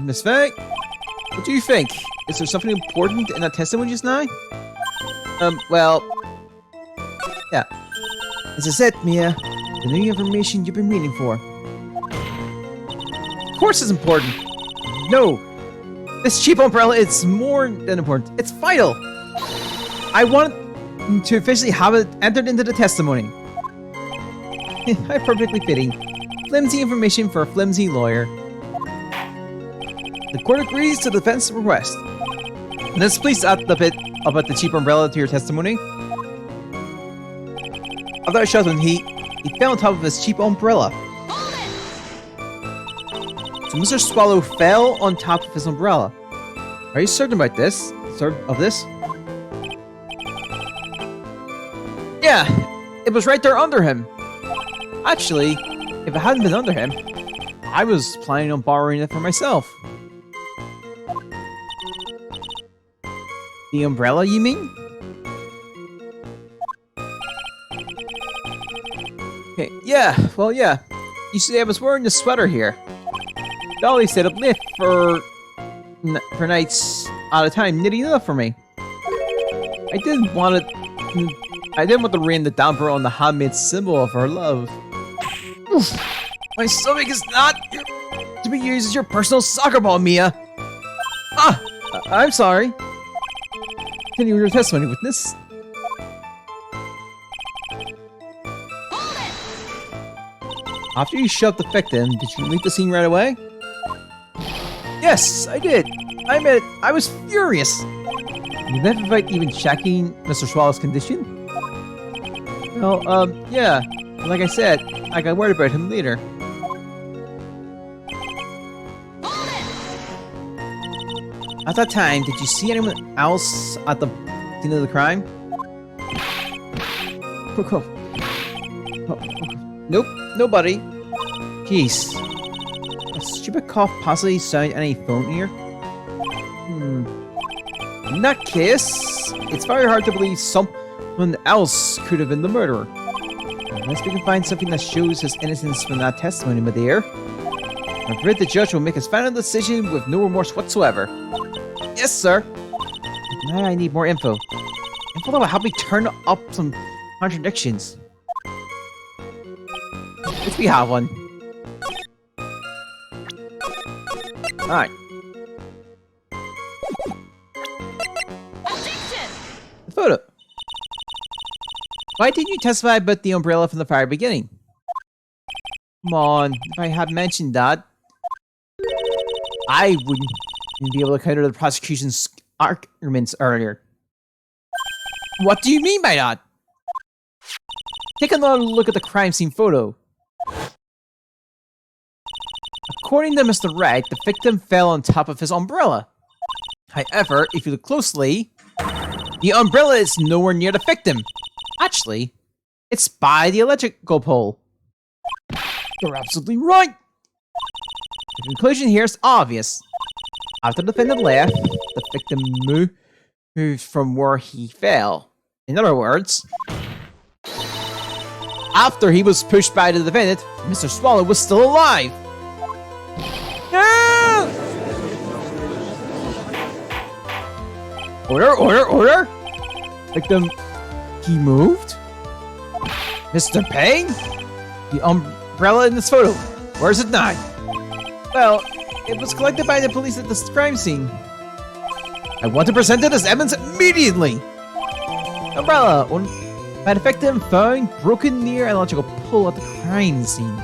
Miss Faye? What do you think? Is there something important in that testimony just now? Well... Yeah. This is it, Mia. The new information you've been waiting for. Of course it's important! No! This cheap umbrella is more than important. It's vital! I want to officially have it entered into the testimony. Perfectly fitting. Flimsy information for a flimsy lawyer. The court agrees to the defense request. Let's please add the bit about the cheap umbrella to your testimony. After I shot him, he fell on top of his cheap umbrella. So Mr. Swallow fell on top of his umbrella. Are you certain about this? Certain of this? Yeah, it was right there under him. Actually, if it hadn't been under him, I was planning on borrowing it for myself. The umbrella, you mean? Okay, yeah, well, yeah. You see, I was wearing the sweater here. Dolly stayed up late for nights at a time, knitting it up for me. I didn't want the rain to damper on the handmade symbol of her love. Oof. My stomach is not to be used as your personal soccer ball, Mia. I'm sorry. Continue your testimony, witness. After you shoved the victim, did you leave the scene right away? Yes, I did. I admit it, I was furious. You never without even checking Mr. Swallow's condition? Well, yeah. Like I said, I got worried about him later. At that time, did you see anyone else at the scene of the crime? Nope, nobody. Jeez. A stupid cough possibly sound any phone here? In that case, it's very hard to believe someone else could have been the murderer. Unless we can find something that shows his innocence from that testimony, my dear. I'm afraid the judge will make his final decision with no remorse whatsoever. Yes, sir. Now I need more info. Info that will help me turn up some contradictions. If we have one. Alright. Objection! The photo. Why didn't you testify about the umbrella from the very beginning? Come on, if I had mentioned that, I wouldn't be able to counter the prosecution's arguments earlier. What do you mean by that? Take another look at the crime scene photo. According to Mr. Wright, the victim fell on top of his umbrella. However, if you look closely, the umbrella is nowhere near the victim. Actually, it's by the electrical pole. You're absolutely right. The conclusion here is obvious. After the defendant left, the victim moved from where he fell. In other words, after he was pushed by the defendant, Mr. Swallow was still alive. Ah! Order, order, order! Victim, he moved? Mr. Payne? The umbrella in this photo, where is it now? Well, it was collected by the police at this crime scene. I want to present it as evidence immediately! Umbrella owned by the victim found broken near an electrical pole at the crime scene.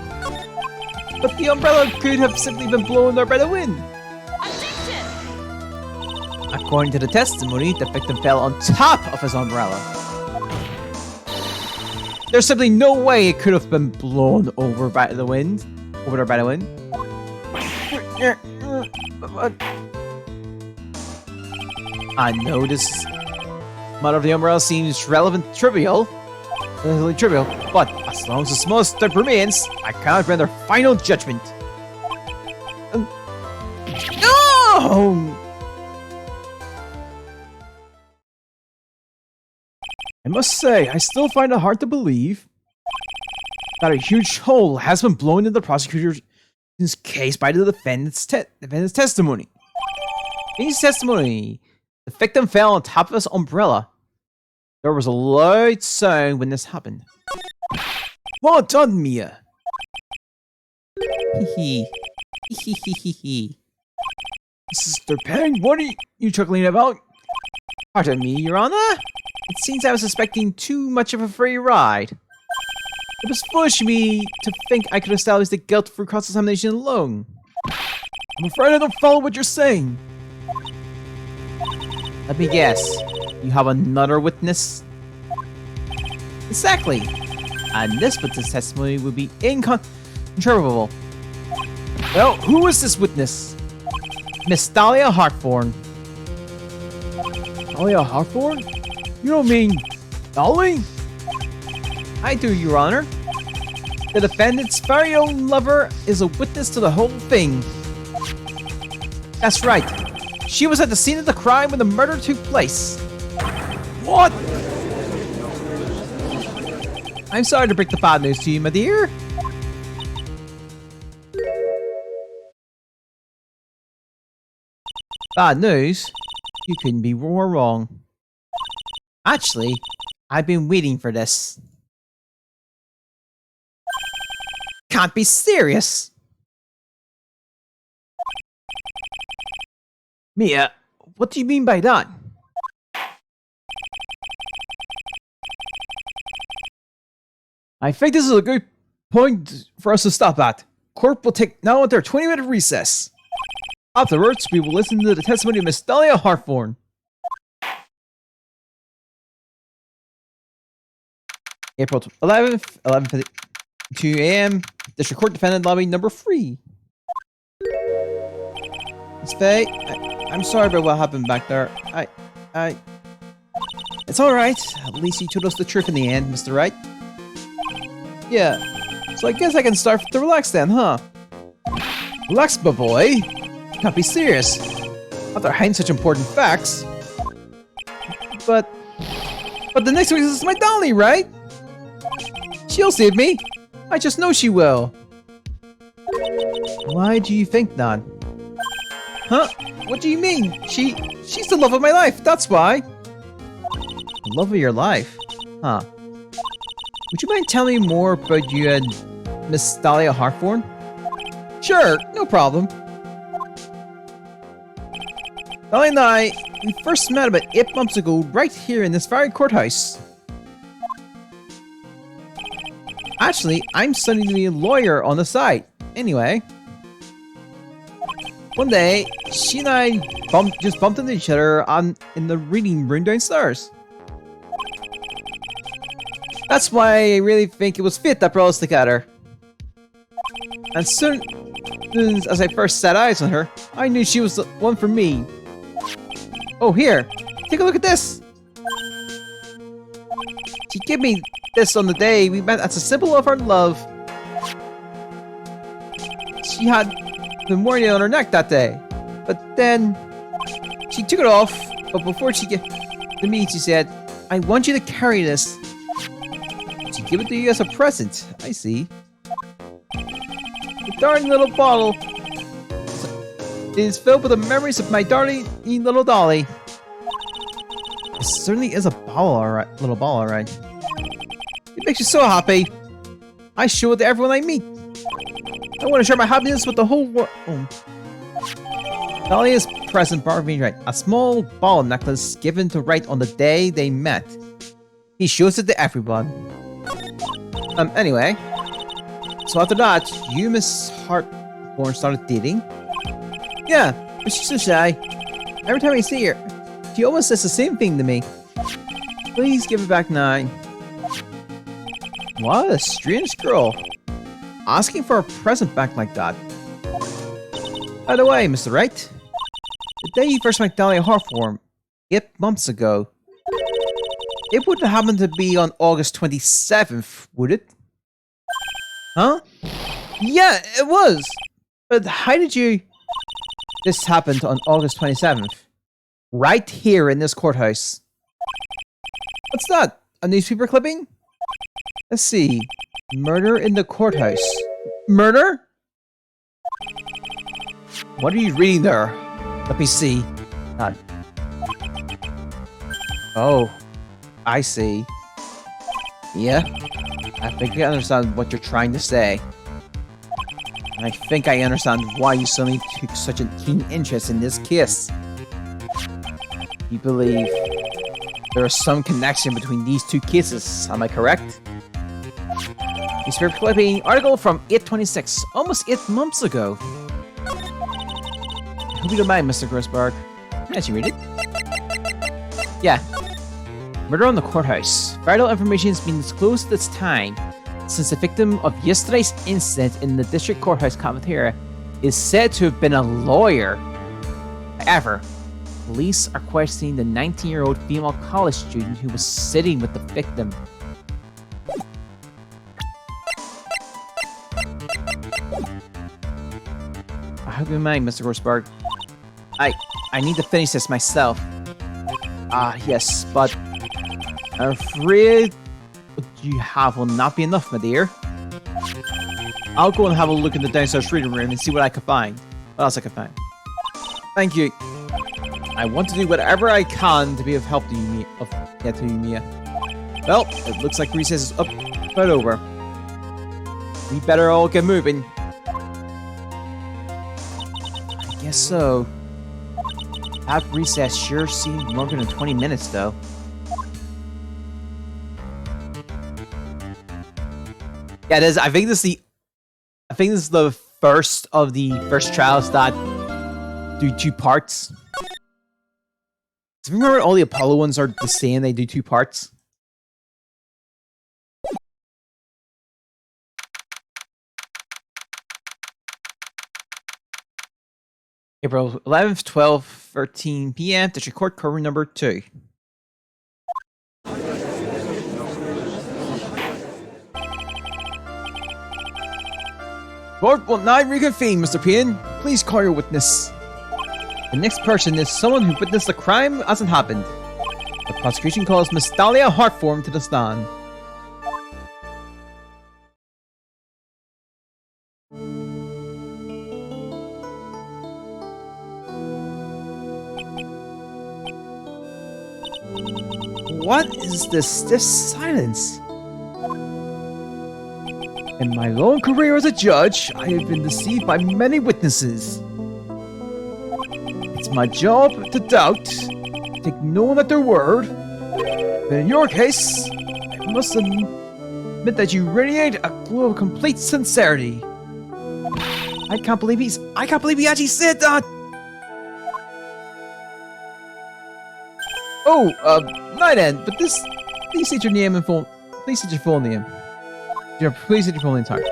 But the umbrella could have simply been blown there by the wind. Objection! According to the testimony, the victim fell on top of his umbrella. There's simply no way it could have been blown over by the wind. Over there by the wind. I know this matter of the umbrella seems relatively trivial, but as long as the smallest step remains, I cannot render final judgment. No! I must say, I still find it hard to believe that a huge hole has been blown into the prosecutor's case by the defendant's testimony. In his testimony, the victim fell on top of his umbrella. There was a loud sound when this happened. Well done, Mia. Hee hee. Hee. Mr. Payne, what are you chuckling about? Pardon me, Your Honor. It seems I was expecting too much of a free ride. It was foolish of me to think I could establish the guilt through cross-examination alone. I'm afraid I don't follow what you're saying. Let me guess. You have another witness? Exactly. And this witness testimony would be incontrovertible. Well, who is this witness? Miss Dahlia Hartthorne. Dahlia Hartthorne? You don't mean Dolly? I do, Your Honor. The defendant's very own lover is a witness to the whole thing. That's right. She was at the scene of the crime when the murder took place. What? I'm sorry to break the bad news to you, my dear. Bad news? You couldn't be more wrong. Actually, I've been waiting for this. Can't be serious! Mia, what do you mean by that? I think this is a good point for us to stop at. Court will take now their 20-minute recess. Afterwards, we will listen to the testimony of Miss Dahlia Hartthorne. April 11th, 11:52 a.m. District Court Defendant Lobby number 3. Miss Faye, I'm sorry about what happened back there. It's alright. At least you told us the truth in the end, Mr. Wright. Yeah. So I guess I can start to relax then, huh? Relax, my boy. Can't be serious. After hiding such important facts. But the next week is my Dolly, right? She'll save me. I just know she will. Why do you think that? Huh? What do you mean? She's the love of my life, that's why. The love of your life? Huh. Would you mind telling me more about you and Miss Dahlia Hartthorne? Sure, no problem. Dahlia and I, we first met about 8 months ago right here in this very courthouse. Actually, I'm studying to be a lawyer on the side. Anyway. One day, she and I just bumped into each other in the reading room downstairs. That's why I really think it was fit that brought us together. And soon as I first set eyes on her, I knew she was the one for me. Oh, here, take a look at this. She gave me this on the day we met as a symbol of our love. She had been wearing it on her neck that day, but then she took it off. But before she gave it to me, she said, "I want you to carry this." She gave it to you as a present. I see. The darling little bottle is filled with the memories of my darling little dolly. It certainly is a bottle, alright, little bottle, alright. It makes you so happy. I show it to everyone I meet. I want to share my happiness with the whole world. Dahlia's present brought me Wright a small ball necklace given to Wright on the day they met. He shows it to everyone. Anyway. So after that, you Miss Hartborn started dating? Yeah, but she's so shy. Every time I see her, she almost says the same thing to me. Please give it back 9. What a strange girl. Asking for a present back like that. By the way, Mr. Wright, the day you first met Dahlia Hartform, 8 months ago, it wouldn't happen to be on August 27th, would it? Huh? Yeah, it was! But how did you... This happened on August 27th. Right here in this courthouse. What's that? A newspaper clipping? Let's see. Murder in the courthouse. Murder? What are you reading there? Let me see. Oh, I see. Yeah, I think I understand what you're trying to say. And I think I understand why you suddenly took such a keen interest in this case. You believe there is some connection between these two cases, am I correct? Newspaper clipping article from 8/26, almost 8 months ago. I hope you don't mind, Mr. Grossberg. Yes, you read it? Yeah. Murder on the courthouse. Vital information has been disclosed at this time, since the victim of yesterday's incident in the district courthouse cafeteria is said to have been a lawyer. However, police are questioning the 19-year-old female college student who was sitting with the victim. I hope you mind, Mr. Grossberg. I need to finish this myself. Yes, but I'm afraid what you have will not be enough, my dear. I'll go and have a look in the downstairs reading room and see what I can find. What else I can find. Thank you. I want to do whatever I can to be of help to you, Mia. Well, it looks like recess is up right over. We better all get moving. I guess so. That recess sure seemed longer than 20 minutes, though. Yeah, it is. I think this is the first of the first trials that do 2 parts. Do you remember all the Apollo ones are the same? They do 2 parts. April 11th, 12:13 p.m. District Court, courtroom number 2. Court will now reconvene, Mr. Payne. Please call your witness. The next person is someone who witnessed the crime as it happened. The prosecution calls Miss Dahlia Hartform to the stand. What is this silence? In my long career as a judge, I have been deceived by many witnesses. It's my job to doubt, take no one at their word. But in your case, I must admit that you radiate a glow of complete sincerity. I can't believe he actually said that! Oh, not then, but this, please state your name and full, please state your full name. Please state your full name, sorry.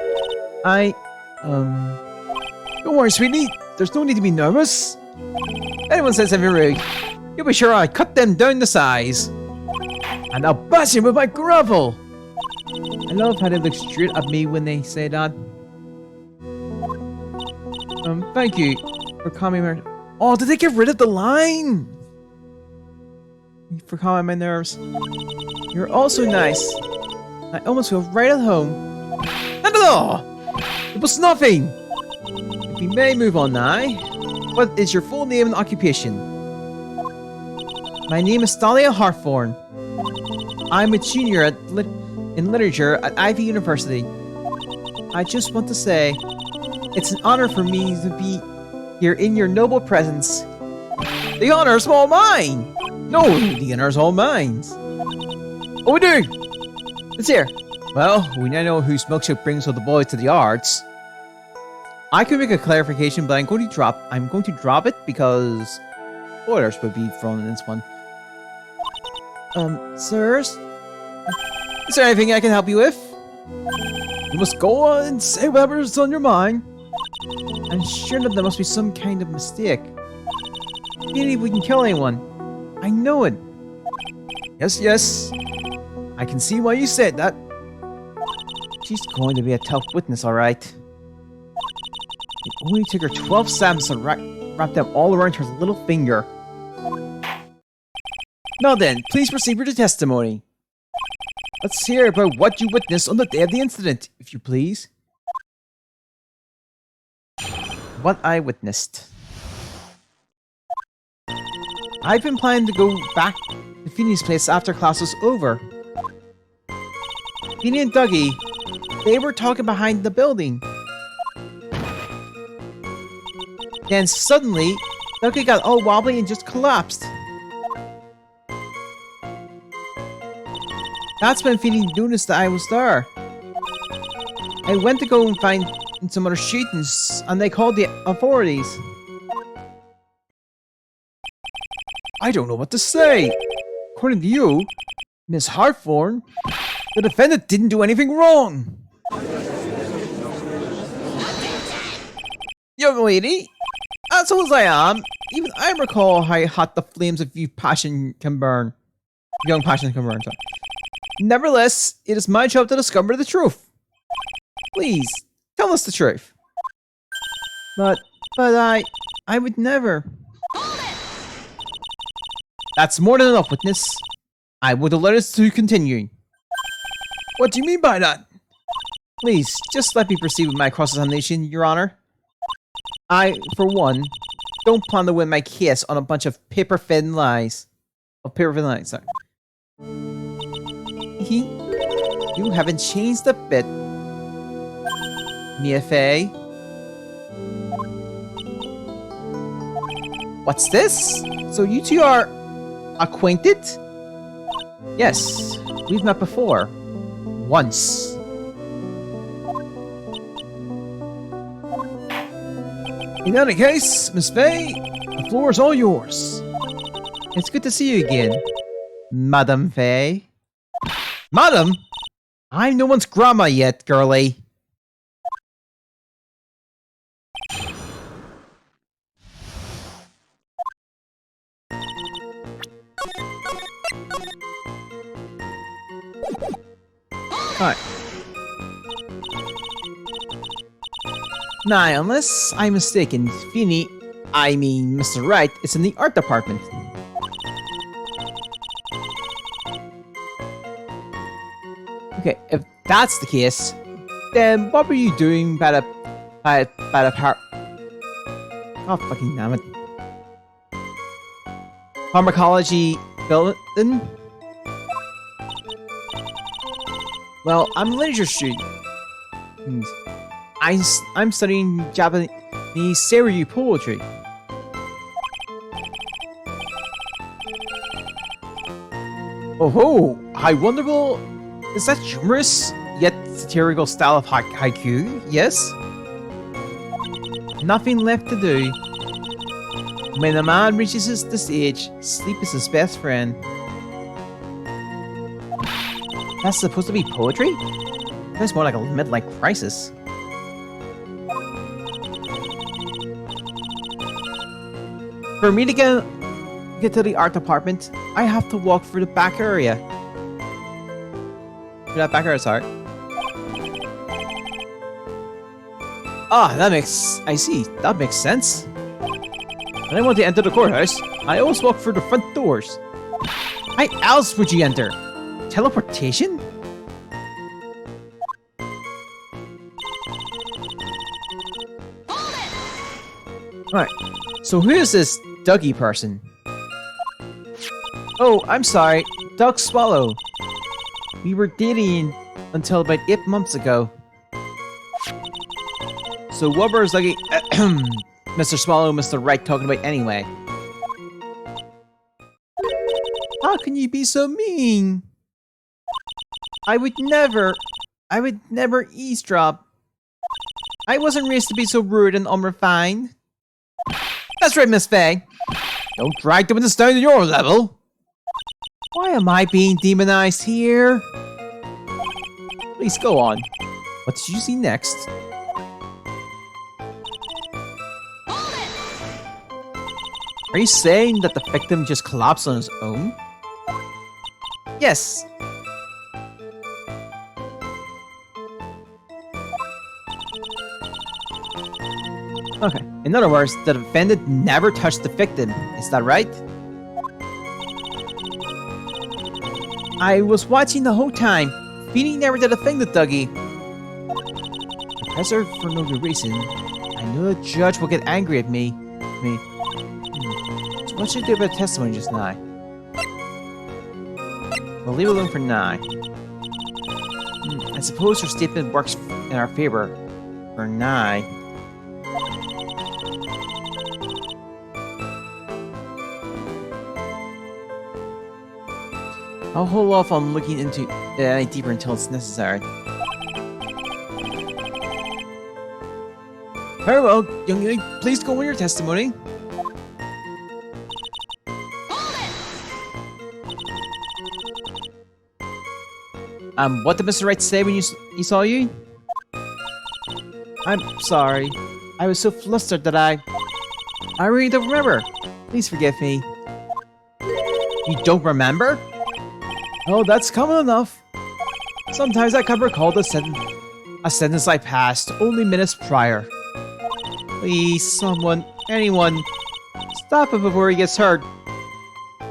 Don't worry, sweetie, there's no need to be nervous. If anyone says something rude, you'll be sure I cut them down to size. And I'll bash him with my gravel. I love how they look straight at me when they say that. Thank you for calming my... Oh, did they get rid of the line? For calming my nerves. You're also nice. I almost feel right at home. Not at all! It was nothing! If we may move on now. What is your full name and occupation? My name is Thalia Hartthorn. I'm a junior in literature at Ivy University. I just want to say, it's an honor for me to be here in your noble presence. The honor is all mine! No, the honor is all mine. What are we doing? Let's hear. Well, we now know whose milkshake brings all the boys to the arts. I could make a clarification, but I'm going to drop it because spoilers would be thrown in this one. Sirs? Is there anything I can help you with? You must go on and say whatever's on your mind. I'm sure that there must be some kind of mistake. Maybe we can kill anyone. I know it. Yes. I can see why you said that. She's going to be a tough witness, alright. It only took her 12 stabs to wrap them all around her little finger. Now then, please proceed with the testimony. Let's hear about what you witnessed on the day of the incident, if you please. What I witnessed. I've been planning to go back to Feeney's place after class was over. Feeny and Dougie, they were talking behind the building. Then suddenly, Dougie got all wobbly and just collapsed. That's when Feeny noticed that I was there. I went to go and find some other students, and they called the authorities. I don't know what to say. According to you, Miss Hartthorn, the defendant didn't do anything wrong. Young lady, as old as I am, even I recall how hot the flames of young passion can burn. Sorry. Nevertheless, it is my job to discover the truth. Please, tell us the truth. But I would never. That's more than enough, witness. I would allow us to continue. What do you mean by that? Please, just let me proceed with my cross-examination, Your Honor. I, for one, don't plan to win my case on a bunch of paper-thin lies. Sorry. You haven't changed a bit, Mia Fey. What's this? So you two are acquainted? Yes, we've met before. Once. In any case, Miss Fey, the floor is all yours. It's good to see you again, Madam Fey. Madam? I'm no one's grandma yet, girlie. Alright. Now, unless I'm mistaken, Feeny, I mean Mr. Wright, is in the art department. Okay, if that's the case, then what were you doing by the part? Oh, fucking damn it. Pharmacology building? Well, I'm a literature student. I'm studying Japanese Seiryu poetry. Oh ho! How wonderful! Is that humorous, yet satirical style of haiku? Yes? nothing left to do. When a man reaches this age, sleep is his best friend. That's supposed to be poetry? That's more like a midlife crisis. For me to get to the art department, I have to walk through the back area. Through that back area, sorry. Ah, I see. That makes sense. When I want to enter the courthouse, I always walk through the front doors. How else would you enter? Teleportation? Alright, so who is this Dougie person? Oh, I'm sorry, Doug Swallow. We were dating until about 8 months ago. So what was like Mr. Swallow, Mr. Wright talking about anyway? How can you be so mean? I would never eavesdrop. I wasn't raised to be so rude and unrefined. That's right, Miss Faye. Don't drag the witness down to your level. Why am I being demonized here? Please go on. What did you see next? Are you saying that the victim just collapsed on his own? Yes. Okay. In other words, the defendant never touched the victim. Is that right? I was watching the whole time. Feeny never did a thing to Dougie. Professor, for no good reason. I know the judge will get angry at me. So what should I do about testimony just now? We'll leave it alone for now. I suppose her statement works in our favor. For now. I'll hold off on looking into it any deeper until it's necessary. Very well, young lady, please go with your testimony. What did Mr. Wright say when he saw you? I'm sorry. I was so flustered that I really don't remember. Please forgive me. You don't remember? Oh, that's common enough. Sometimes I can't recall a sentence I passed only minutes prior. Please, someone, anyone, stop him before he gets hurt.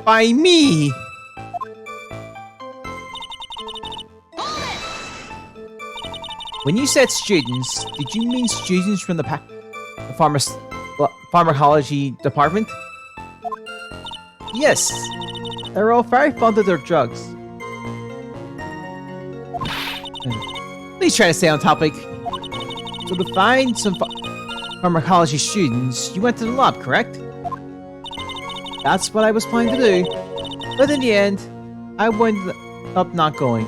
By me! When you said students, did you mean students from the pharmacology department? Yes, they're all very fond of their drugs. Please try to stay on topic. So to find some pharmacology students, you went to the lab, correct? That's what I was planning to do. But in the end, I wound up not going.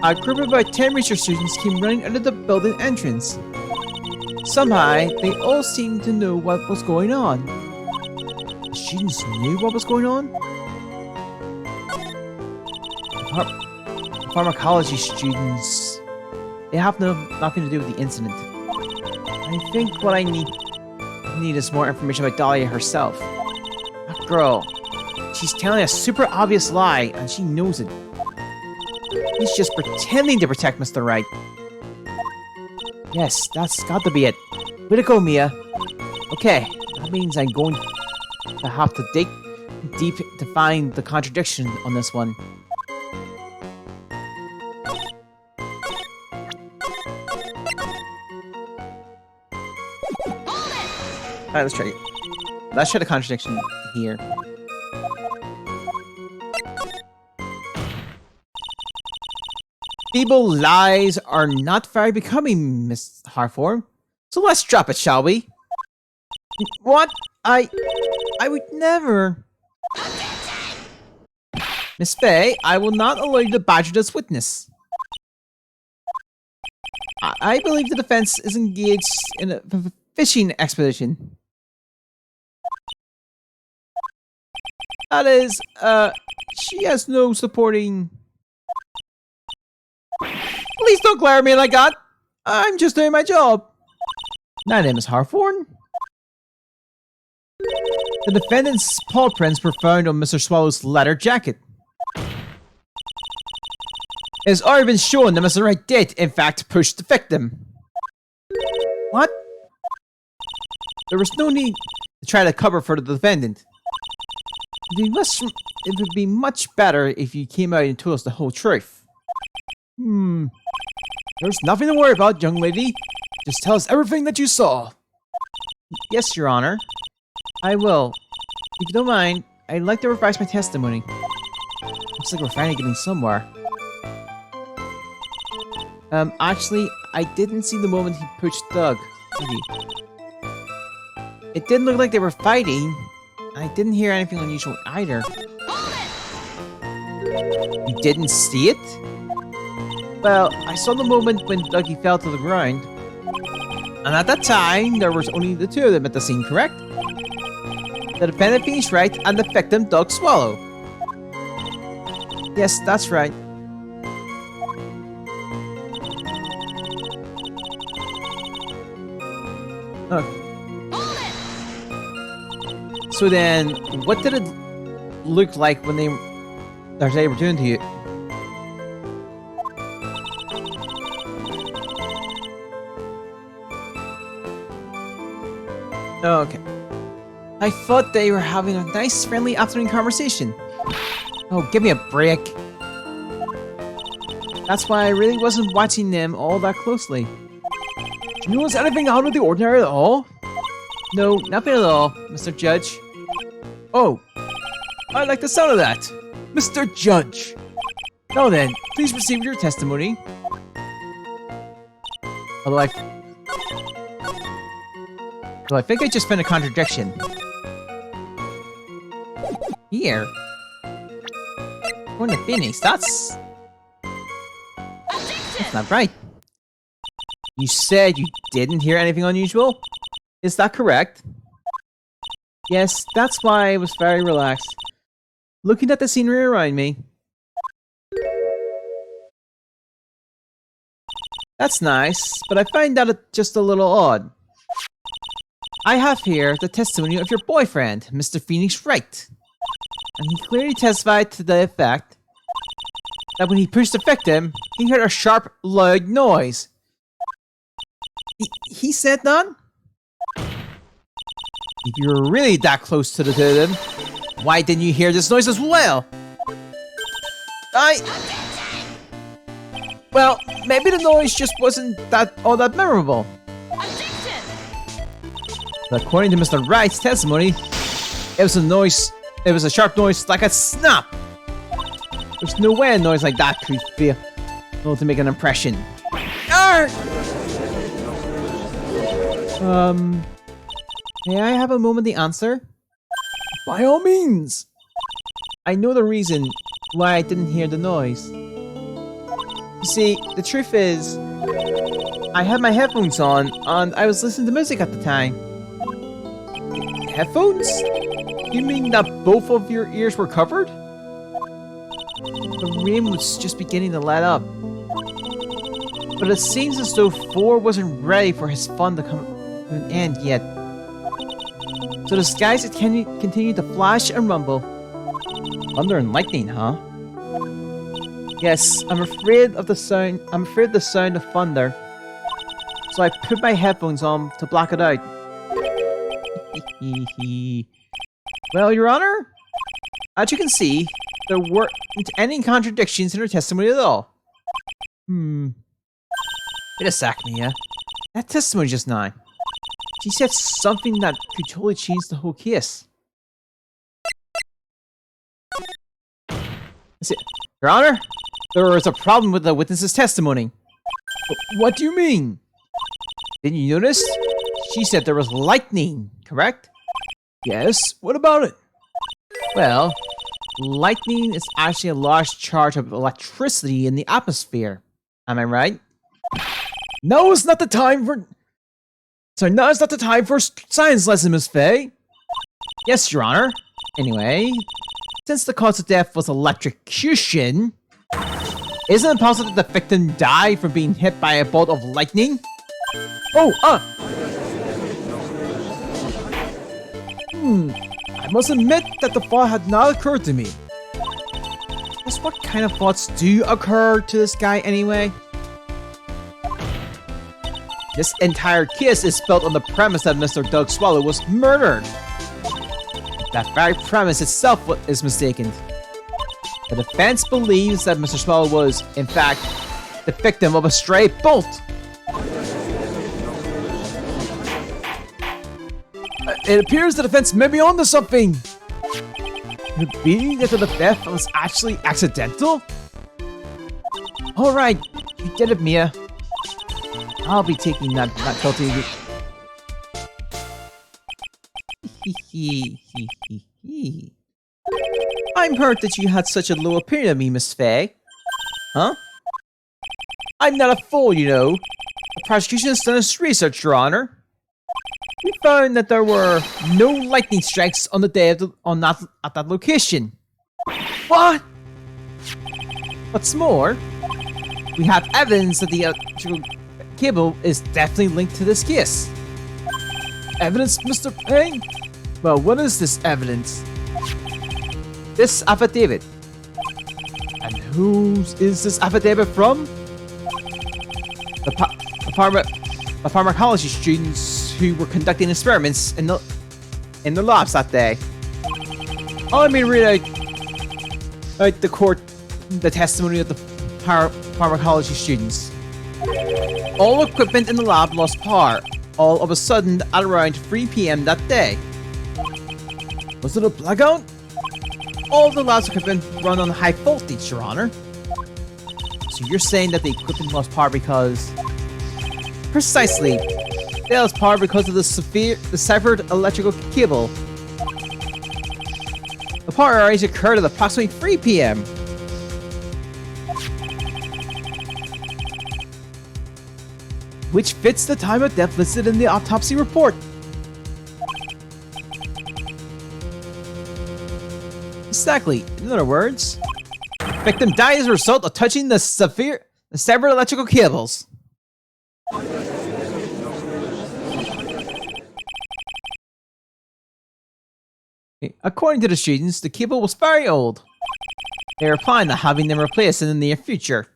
A group of about 10 research students came running out of the building entrance. Somehow, they all seemed to know what was going on. The students knew what was going on? Pharmacology students, they have nothing to do with the incident. I think what I need is more information about Dahlia herself. That girl, she's telling a super obvious lie, and she knows it. He's just pretending to protect Mr. Wright. Yes, that's got to be it. Way to go, Mia. Okay, that means I'm going to have to dig deep to find the contradiction on this one. Alright, let's try it. Let's try the contradiction here. Feeble lies are not very becoming, Miss Harform. So let's drop it, shall we? What? I would never. Miss Faye, I will not allow you to badger this witness. I believe the defense is engaged in a fishing expedition. That is, she has no supporting... Please don't glare at me like that! I'm just doing my job. My name is Harthorn. The defendant's paw prints were found on Mr. Swallow's leather jacket. It has already been shown that Mr. Wright did, in fact, push the victim. What? There was no need to try to cover for the defendant. It would be much better if you came out and told us the whole truth. There's nothing to worry about, young lady. Just tell us everything that you saw. Yes, Your Honor. I will. If you don't mind, I'd like to revise my testimony. Looks like we're finally getting somewhere. Actually, I didn't see the moment he pushed Doug. It didn't look like they were fighting. I didn't hear anything unusual either. You didn't see it? Well, I saw the moment when Dougie fell to the ground. And at that time, there was only the two of them at the scene, correct? The defendant Phoenix Wright and the victim Doug Swallow. Yes, that's right. Oh. So then, what did it look like when they were doing to you? Okay. I thought they were having a nice, friendly afternoon conversation. Oh, give me a break. That's why I really wasn't watching them all that closely. Did you notice anything out of the ordinary at all? No, nothing at all, Mr. Judge. Oh, I like the sound of that. Mr. Judge. Now then, please receive your testimony. Although I think I just found a contradiction. Here? Going to Phoenix, that's not right. You said you didn't hear anything unusual? Is that correct? Yes, that's why I was very relaxed. Looking at the scenery around me. That's nice, but I find that just a little odd. I have here the testimony of your boyfriend, Mr. Phoenix Wright. And he clearly testified to the effect that when he pushed the victim, he heard a sharp, loud noise. He said that? If you were really that close to the two of them, why didn't you hear this noise as well? Well, maybe the noise just wasn't all that memorable. But according to Mr. Wright's testimony, it was a sharp noise like a snap. There's no way a noise like that could be able to make an impression. May I have a moment to answer? By all means! I know the reason why I didn't hear the noise. You see, the truth is, I had my headphones on and I was listening to music at the time. Headphones? You mean that both of your ears were covered? The rain was just beginning to let up. But it seems as though 4 wasn't ready for his fun to come to an end yet. So the skies continued to flash and rumble. Thunder and lightning, huh? Yes, I'm afraid of the sound of thunder. So I put my headphones on to block it out. Well, Your Honor, as you can see, there weren't any contradictions in her testimony at all. Wait a sec, Mia. That testimony just now. She said something that could totally change the whole case. Your Honor, there was a problem with the witness's testimony. What do you mean? Didn't you notice? She said there was lightning, correct? Yes, what about it? Well, lightning is actually a large charge of electricity in the atmosphere. Am I right? No, it's not the time So now is not the time for science lesson, Miss Faye. Yes, Your Honor. Anyway, since the cause of death was electrocution, isn't it possible that the victim died from being hit by a bolt of lightning? Oh, I must admit that the thought had not occurred to me. Just what kind of thoughts do occur to this guy anyway? This entire case is built on the premise that Mr. Doug Swallow was murdered. That very premise itself is mistaken. The defense believes that Mr. Swallow was, in fact, the victim of a stray bolt. It appears the defense may be onto something. Could it be that the death was actually accidental? Alright, you did it, Mia. I'll be taking that guilty. I'm hurt that you had such a low opinion of me, Miss Faye. Huh? I'm not a fool, you know. The prosecution has done its research, Your Honor. We found that there were no lightning strikes on the day of at that location. What? What's more, we have evidence that the electrical cable is definitely linked to this case. Evidence, Mr. Payne? Well, what is this evidence? This affidavit. And whose is this affidavit from? The pharmacology students who were conducting experiments in the labs that day. Let me read out the testimony of the pharmacology students. All equipment in the lab lost power all of a sudden at around 3 p.m. that day. Was it a blackout? All the lab's equipment run on high voltage, Your Honor. So you're saying that the equipment lost power because... Precisely. They lost power because of the severed electrical cable. The power outage occurred at approximately 3 p.m. Which fits the time of death listed in the autopsy report. Exactly. In other words, the victim died as a result of touching the severed electrical cables. According to the students, the cable was very old. They are planning on having them replaced in the near future.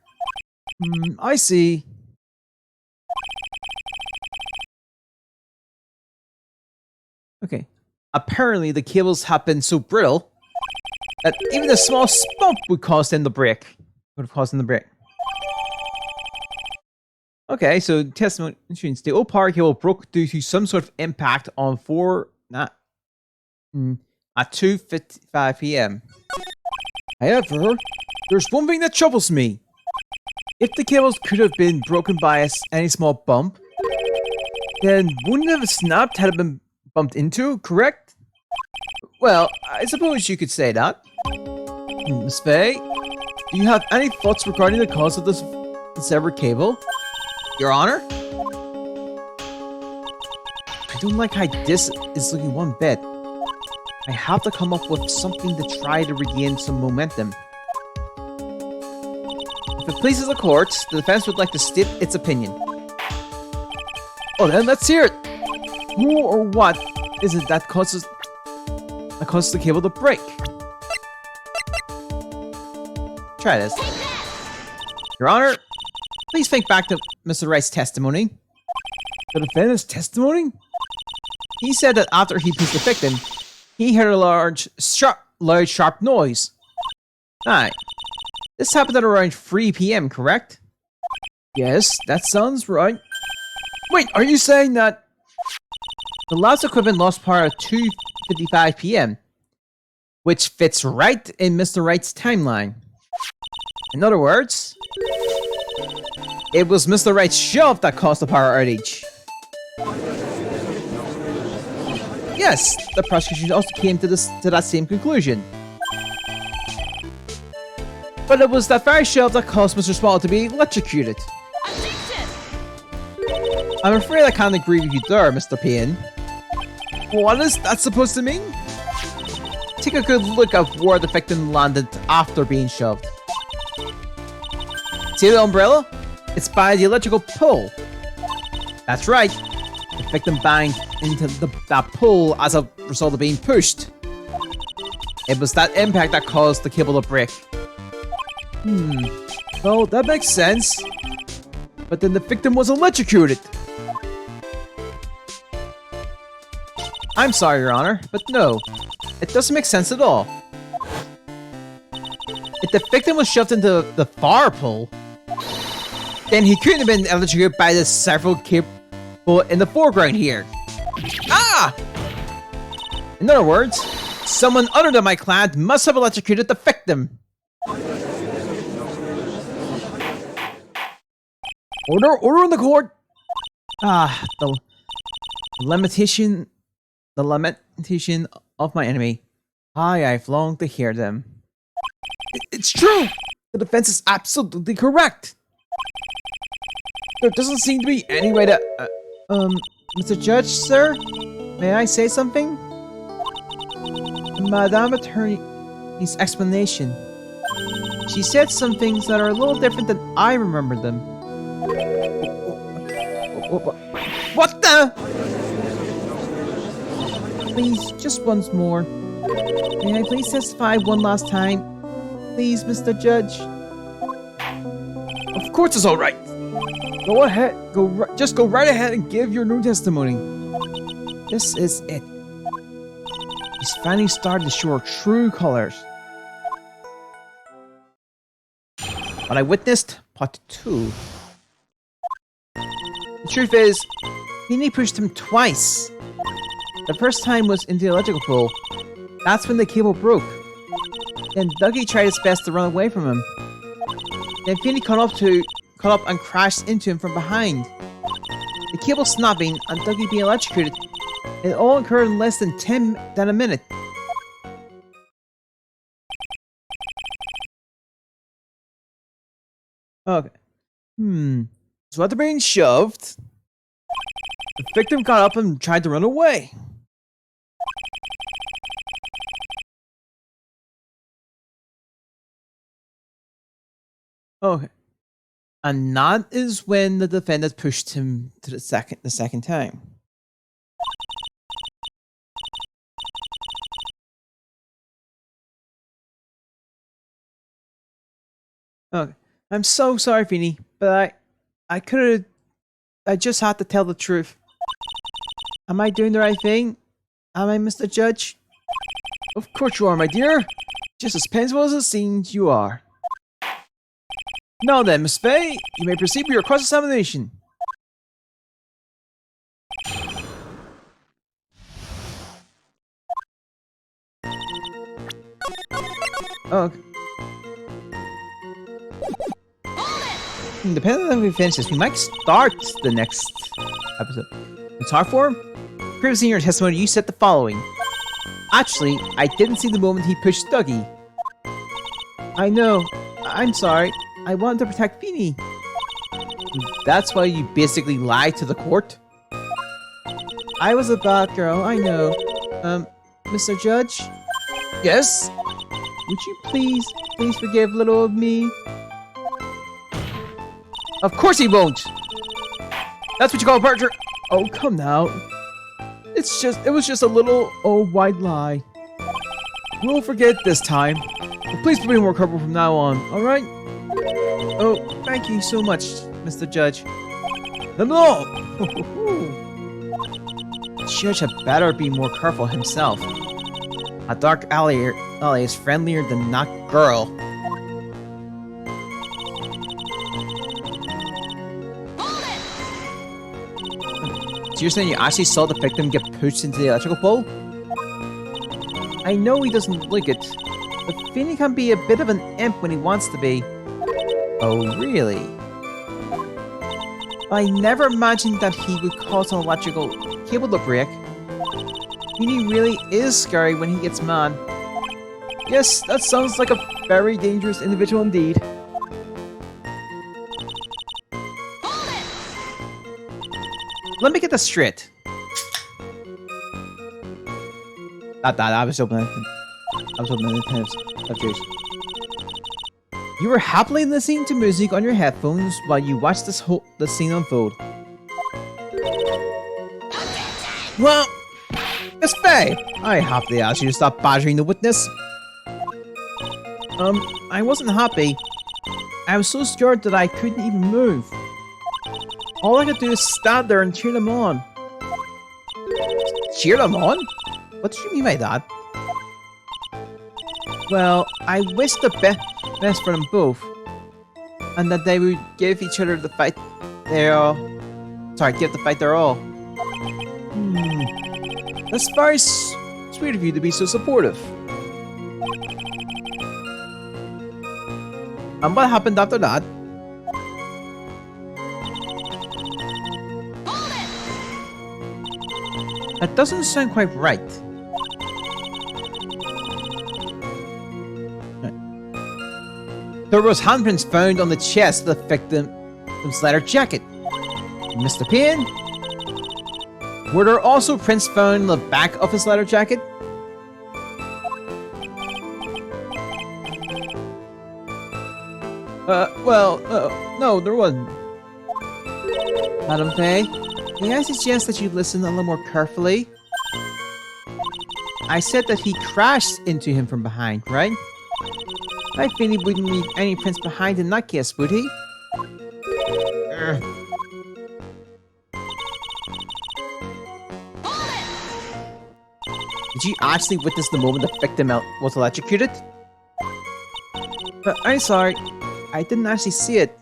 I see. Okay. Apparently, the cables have been so brittle that even a small bump would cause them to break. Would have caused them to break. Okay, so testimony students, the old power cable broke due to some sort of impact on at 2:55 p.m. However, there's one thing that troubles me. If the cables could have been broken by any small bump, then wouldn't it have snapped had it been bumped into, correct? Well, I suppose you could say that. Miss Faye, do you have any thoughts regarding the cause of this severed cable? Your Honor? I don't like how this is looking one bit. I have to come up with something to try to regain some momentum. If it pleases the court, the defense would like to state its opinion. Oh, then let's hear it! Who or what is it that causes the cable to break? Try this. Your Honor, please think back to Mr. Wright's testimony. The defendant's testimony? He said that after he pieced the victim, he heard a loud, sharp noise. Aye. This happened at around 3 p.m., correct? Yes, that sounds right. Wait, are you saying that the lab's equipment lost power at 2:55 p.m., which fits right in Mr. Wright's timeline? In other words, it was Mr. Wright's shelf that caused the power outage. Yes, the prosecution also came to that same conclusion. But it was that very shelf that caused Mr. Swallow to be electrocuted. Objection! I'm afraid I can't agree with you there, Mr. Payne. What is that supposed to mean? Take a good look at where the victim landed after being shoved. See the umbrella? It's by the electrical pole. That's right. The victim banged into that pole as a result of being pushed. It was that impact that caused the cable to break. Well, that makes sense. But then the victim was electrocuted. I'm sorry, Your Honor, but no. It doesn't make sense at all. If the victim was shoved into the far pole, then he couldn't have been electrocuted by the several cable in the foreground here. Ah! In other words, someone other than my clan must have electrocuted the victim. Order in the court! Ah, the lamentation of my enemy. I've longed to hear them. It's true! The defense is absolutely correct! There doesn't seem to be any way to... Mr. Judge, sir? May I say something? Madame Attorney's explanation. She said some things that are a little different than I remember them. What the? Please, just once more. May I please testify one last time? Please, Mr. Judge. Of course it's alright. Go ahead. Just go right ahead and give your new testimony. This is it. He's finally started to show our true colors. What I witnessed, part 2. The truth is, Feeny pushed him twice. The first time was into the electrical pole. That's when the cable broke. Then Dougie tried his best to run away from him. Then Feeny caught up and crashed into him from behind. The cable snapping and Dougie being electrocuted. It all occurred in less than a minute. Okay. So after being shoved, the victim got up and tried to run away. Okay. And that is when the defendant pushed him to the second time. Okay. I'm so sorry, Feeny, but I just had to tell the truth. Am I doing the right thing? Am I, Mr. Judge? Of course you are, my dear. Just as painful as it seems you are. Now then, Miss Faye, you may proceed with your cross-examination. Okay. Depending on if we finish this, we might start the next episode. In tar form, previously in your testimony, you said the following. Actually, I didn't see the moment he pushed Dougie. I know. I'm sorry. I wanted to protect Feeny. That's why you basically lied to the court? I was a bad girl, I know. Mr. Judge? Yes? Would you please forgive little of me? Of course he won't! That's what you call a partner. Oh, come now. It was just a little old white lie. We'll forget this time. But please be more careful from now on, alright? Oh, thank you so much, Mr. Judge. No! The judge had better be more careful himself. A dark alley is friendlier than that girl. So you're saying you actually saw the victim get pushed into the electrical pole? I know he doesn't like it, but Feeny can be a bit of an imp when he wants to be. Oh, really? I never imagined that he would cause an electrical cable to break. Feeny really is scary when he gets mad. Yes, that sounds like a very dangerous individual indeed. let me get this straight. Not that, I was opening the You were happily listening to music on your headphones while you watched the scene unfold. Well, Miss Faye, I happily asked you to stop badgering the witness. I wasn't happy. I was so scared that I couldn't even move. All I could do is stand there and cheer them on. Cheer them on? What do you mean by that? Well, I wish the best for them both. And that they would give each other the fight give the fight their all. That's very sweet of you to be so supportive. And what happened after that? That doesn't sound quite right. There was handprints found on the chest of the victim's leather jacket. Mr. Payne? Were there also prints found on the back of his leather jacket? No, there wasn't. Madam Faye, may I suggest that you listen a little more carefully? I said that he crashed into him from behind, right? I think he wouldn't leave any prints behind in that case, would he? Did you actually witness the moment the victim was electrocuted? I'm sorry, I didn't actually see it.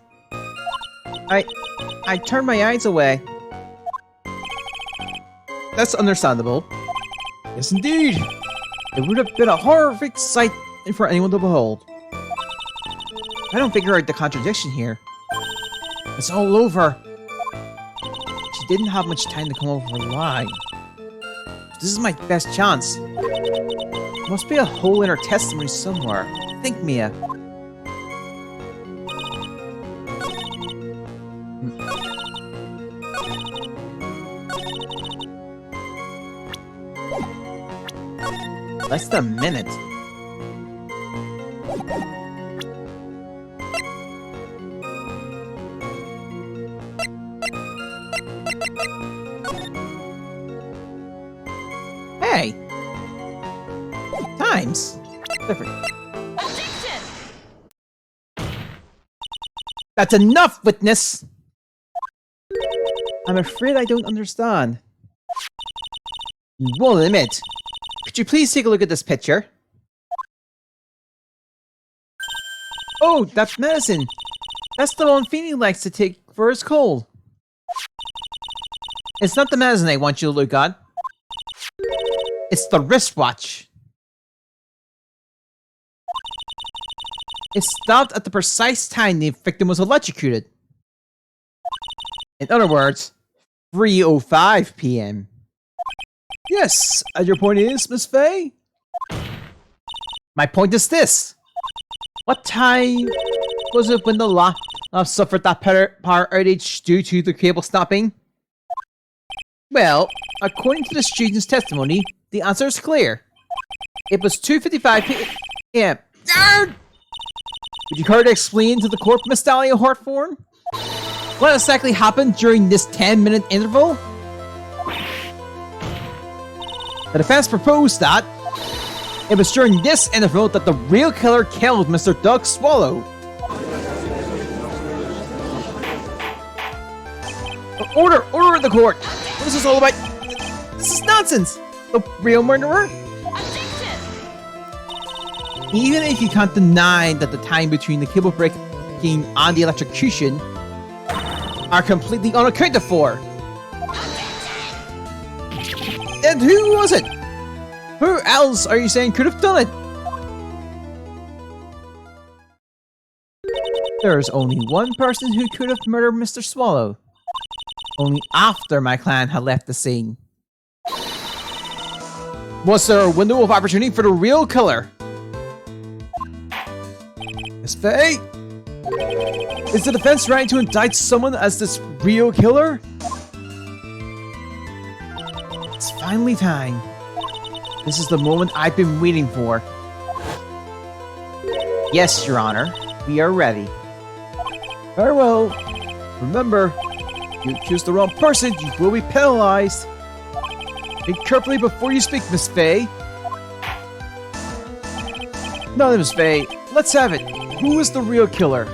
I turned my eyes away. That's understandable. Yes, indeed. It would have been a horrific sight for anyone to behold. I don't figure out the contradiction here. It's all over. She didn't have much time to come over her line. This is my best chance. There must be a hole in her testimony somewhere. Think, Mia. Less than a minute. Hey! Times. Different. Objection! That's enough, witness! I'm afraid I don't understand. You won't admit. Could you please take a look at this picture? Oh, that's medicine! That's the one Feeny likes to take for his cold. It's not the medicine I want you to look at. It's the wristwatch. It stopped at the precise time the victim was electrocuted. In other words, 3:05 p.m. Yes, and your point is, Miss Faye? My point is this. What time was it when the lab suffered that power outage due to the cable snapping? Well, according to the student's testimony, the answer is clear. It was 2:55 p.m. Would you care to explain to the court, Miss Dahlia Hartform? What exactly happened during this 10-minute interval? The defense proposed that it was during this interval that the real killer killed Mr. Doug Swallow. Order in the court! What is this all about? This is nonsense! The real murderer? Objection! Even if you can't deny that the time between the cable breaking and the electrocution are completely unaccounted for. Then who was it? Who else are you saying could have done it? There's only one person who could have murdered Mr. Swallow. Only after my clan had left the scene. Was there a window of opportunity for the real killer? Miss Faye? Is the defense trying to indict someone as this real killer? finally time. This is the moment I've been waiting for. Yes, Your Honor. We are ready. Very well. Remember, if you accuse the wrong person, you will be penalized. Think carefully before you speak, Miss Faye. Now then, Miss Faye, let's have it. Who is the real killer?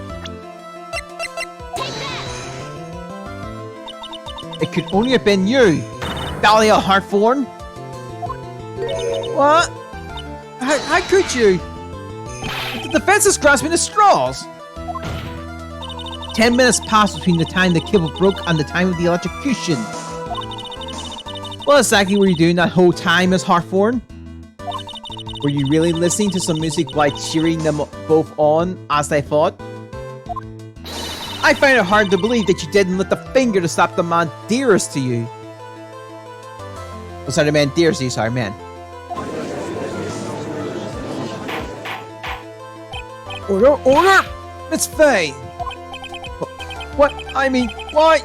It could only have been you, Dahlia Hartthorn. What? How could you? The defense is grasping the straws. 10 minutes passed between the time the cable broke and the time of the electrocution. What exactly were you doing that whole time, Miss Hartthorn? Were you really listening to some music while cheering them both on, as they fought? I find it hard to believe that you didn't lift a finger to stop the man dearest to you. Oh, sorry, the man dearest to you, sorry, man. Order! Miss Faye! What? I mean, why?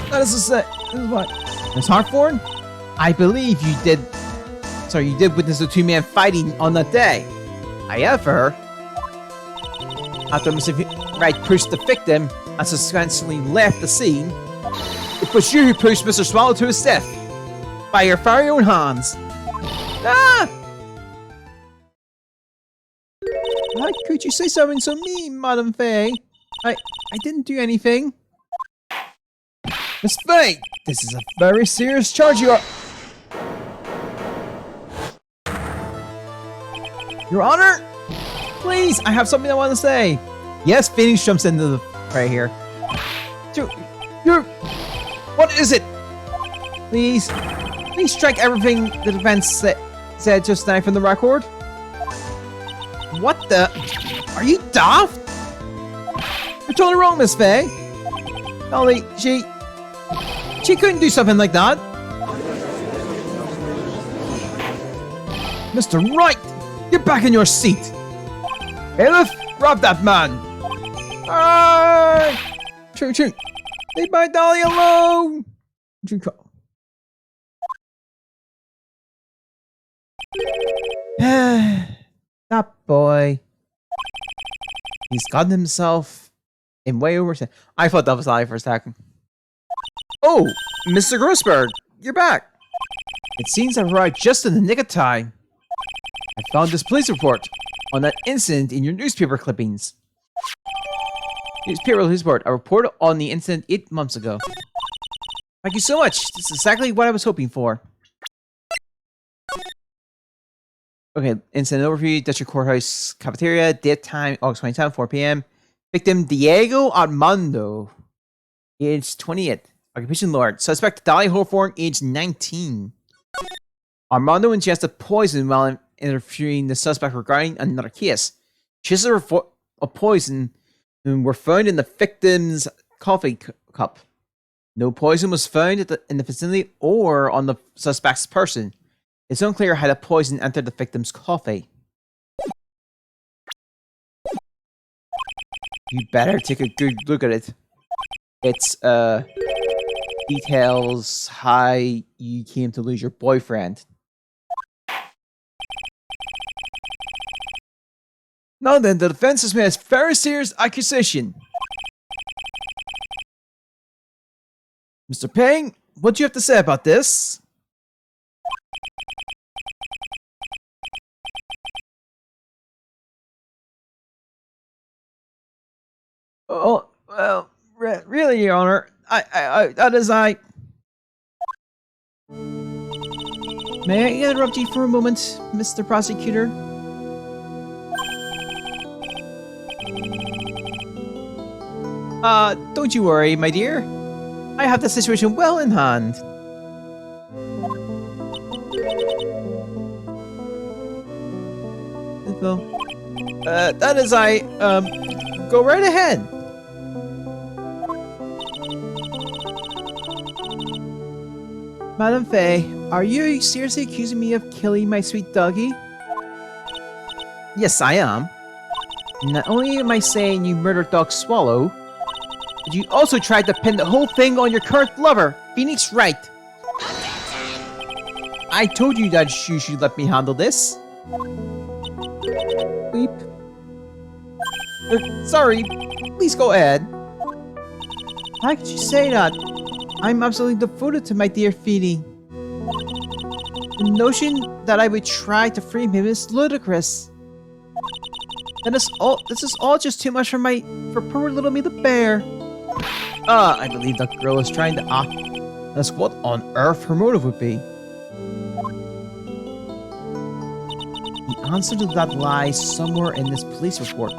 That is to say, this is what? Miss Hartthorn? I believe you did... Sorry, you did witness the two men fighting on that day. However, after Mr. Wright pushed the victim and subsequently left the scene, it was you who pushed Mr. Swallow to his death by your very own hands. Ah! How could you say something so mean, Madam Faye? I didn't do anything. Miss Faye, this is a very serious charge you are... Your Honor? Please, I have something I want to say. Yes, Phoenix jumps into the right here. You... What is it? Please strike everything the defense said just now from the record. What the? Are you daft? You're totally wrong, Miss Faye. Golly, she couldn't do something like that. Mr. Wright, get back in your seat. Bailiff, rob that man. Choo. Leave my dolly alone. That boy. He's gotten himself in way over... I thought that was I for a second. Oh, Mr. Grossberg, you're back. It seems I've arrived just in the nick of time. I found this police report on that incident in your newspaper clippings. Newspaper report. A report on the incident 8 months ago. Thank you so much. This is exactly what I was hoping for. Okay, incident overview, District Courthouse Cafeteria, date time, August 27, 4 p.m. Victim, Diego Armando, age 28, occupation Lord. Suspect, Dahlia Hartthorn, age 19. Armando ingested poison while interviewing the suspect regarding another case. Traces of poison were found in the victim's coffee cup. No poison was found in the vicinity or on the suspect's person. It's unclear how the poison entered the victim's coffee. You better take a good look at it. It's, details how you came to lose your boyfriend. Now then, the defense has made a very serious accusation. Mr. Payne, what do you have to say about this? Oh, well, really, Your Honor, I... May I interrupt you for a moment, Mr. Prosecutor? Don't you worry, my dear. I have the situation well in hand. That is, go right ahead. Madam Faye, are you seriously accusing me of killing my sweet doggy? Yes, I am. Not only am I saying you murdered Dog Swallow, but you also tried to pin the whole thing on your current lover, Phoenix Wright. I told you that you should let me handle this. Weep. Sorry, please go ahead. How could you say that? I'm absolutely devoted to my dear Feeny. The notion that I would try to free him is ludicrous. This is all just too much for poor little me the bear. I believe that girl is trying to act as what on earth her motive would be. The answer to that lies somewhere in this police report.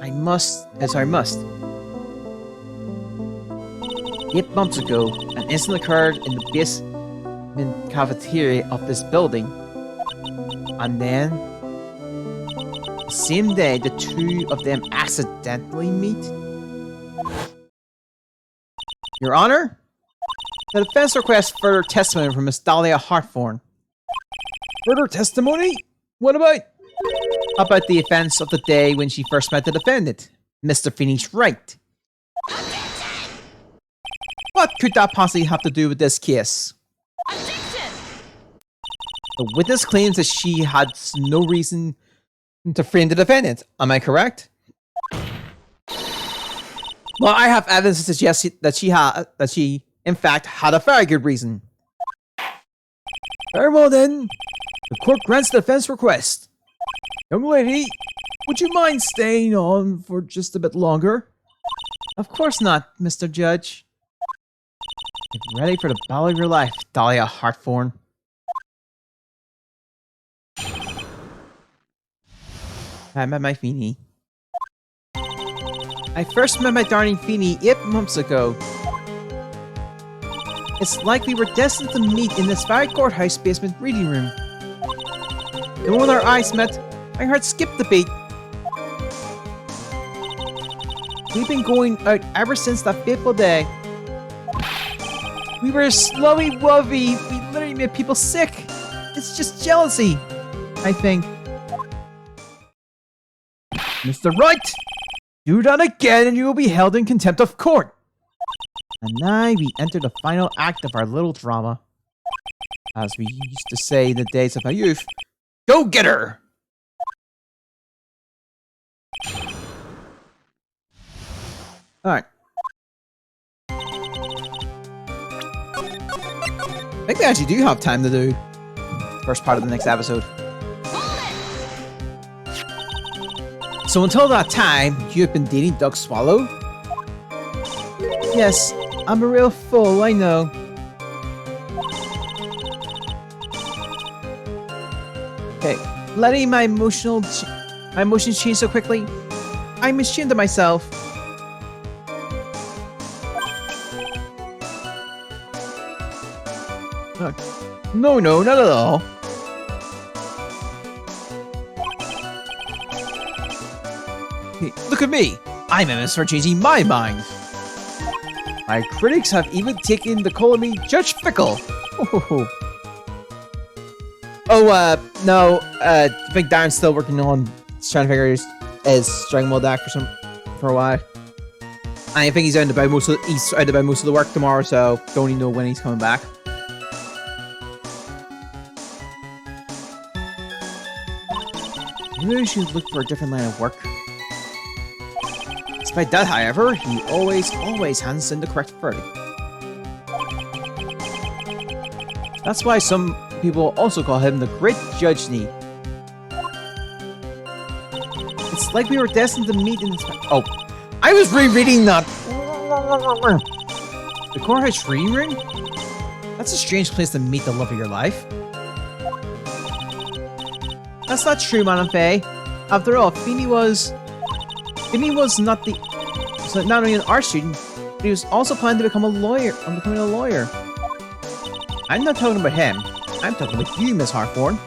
I must. 8 months ago, an incident occurred in the basement cafeteria of this building. And then, the same day, the two of them accidentally meet. Your Honor, the defense requests further testimony from Miss Dahlia Hartthorne. Further testimony? What about? About the events of the day when she first met the defendant, Mr. Phoenix Wright. What could that possibly have to do with this case? Objection! The witness claims that she had no reason to frame the defendant. Am I correct? Well, I have evidence to suggest that she, in fact, had a very good reason. Very well then. The court grants the defense request. Young lady, would you mind staying on for just a bit longer? Of course not, Mr. Judge. Get ready for the battle of your life, Dahlia Hartthorne. I met my Feeny. I first met my darling Feeny 8 months ago. It's like we were destined to meet in this very courthouse basement reading room. And when our eyes met, my heart skipped a beat. We've been going out ever since that fateful day. We were slowy-wovey. We literally made people sick. It's just jealousy, I think. Mr. Wright, do that again and you will be held in contempt of court. And now we enter the final act of our little drama. As we used to say in the days of my youth, go get her! Alright. I think we actually do have time to do the first part of the next episode. So until that time, you have been dating Doug Swallow? Yes, I'm a real fool, I know. Okay, letting my emotions change so quickly. I'm ashamed of myself. No, not at all. Hey, look at me! I'm famous for changing my mind. My critics have even taken to calling me Judge Fickle. No. I think Darren's still working on trying to figure out his Dragon Ball deck for a while. I think he's out about most of the work tomorrow, so don't even know when he's coming back. Maybe we should look for a different line of work. Despite that, however, he always hands in the correct verdict. That's why some people also call him the Great Judge Nee. It's like we were destined to meet in this... Oh, I was rereading that! The courthouse reading room? That's a strange place to meet the love of your life. That's not true, Madame Faye. After all, Feeny was not only an art student, but he was also planning to become a lawyer. Becoming a lawyer. I'm not talking about him. I'm talking about you, Miss Hartthorne.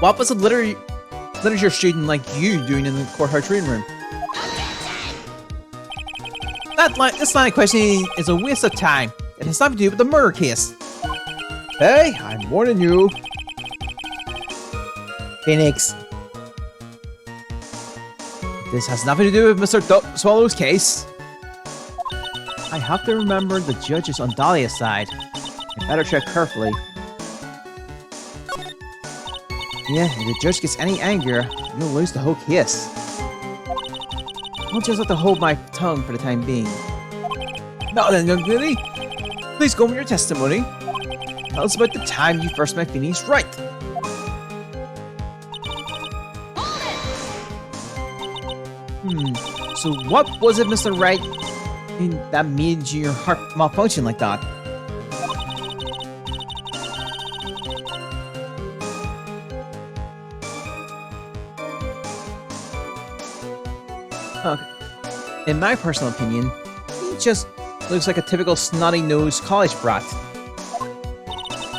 What was a literature student like you doing in the courthouse reading room? This line of questioning is a waste of time. It has nothing to do with the murder case. Hey, I'm warning you. Phoenix. This has nothing to do with Mr. Swallow's case. I have to remember the judge is on Dahlia's side. Better check carefully. Yeah, if the judge gets any angrier, you'll lose the whole case. I'll just have to hold my tongue for the time being. Now then, young lady, please go with your testimony. Tell us about the time you first met Phineas Wright. So what was it, Mr. Wright, that made your heart malfunction like that? In my personal opinion, he just looks like a typical snotty-nosed college brat.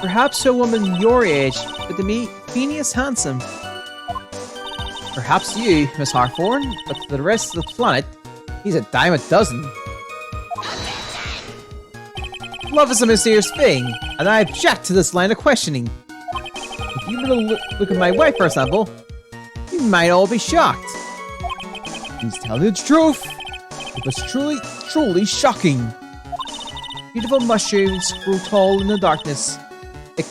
Perhaps a woman your age, but to me, Phineas handsome. Perhaps you, Miss Harthorn, but to the rest of the planet, he's a dime a dozen. Love is a mysterious thing, and I object to this line of questioning. If you were to look at my wife, for example, you might all be shocked. Please tell me the truth. It was truly shocking. Beautiful mushrooms grow tall in the darkness. It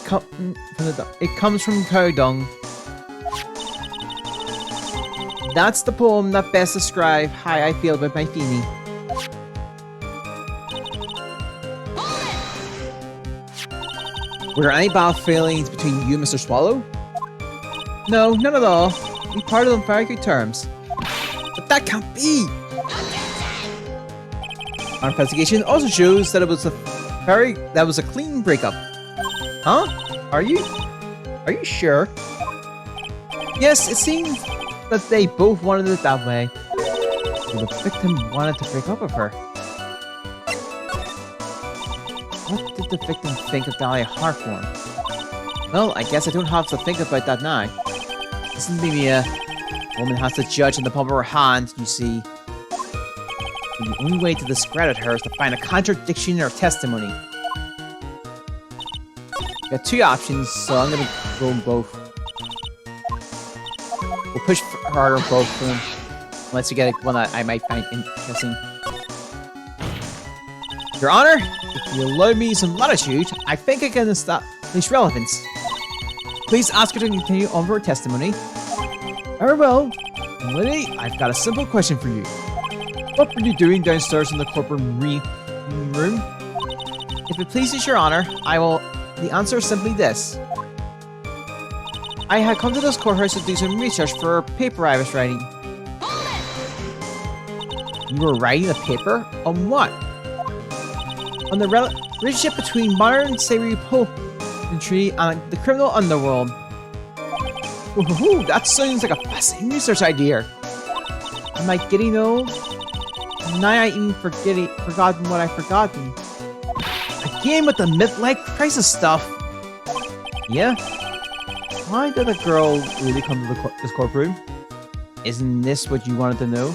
comes from cow dung. That's the poem that best describes how I feel about my Feeny. Were there any bad feelings between you and Mr. Swallow? No, none at all. We parted on very good terms. But that can't be! Our investigation also shows that it was a clean breakup. Huh? Are you sure? Yes, it seems that they both wanted it that way. So the victim wanted to break up with her. What did the victim think of Dahlia Hartform? Well, I guess I don't have to think about that now. Listen to me, a woman has to judge in the palm of her hand, you see. The only way to discredit her is to find a contradiction in her testimony. We got two options, so I'm gonna go with both. We'll push harder on both of them, unless you get one that I might find interesting. Your Honor, if you allow me some latitude, I think I can establish relevance. Please ask her to continue on her testimony. Very well. Lady, I've got a simple question for you. What were you doing downstairs in the courtroom room? If it pleases your Honor, the answer is simply this. I had come to this courthouse to do some research for a paper I was writing. You were writing a paper? On what? On the relationship between modern slavery poetry and the criminal underworld. Ooh, that sounds like a fascinating research idea. Am I getting old? Now I even forgotten what I've forgotten. Again with the midlife crisis stuff. Yeah? Why did a girl really come to this courtroom? Isn't this what you wanted to know?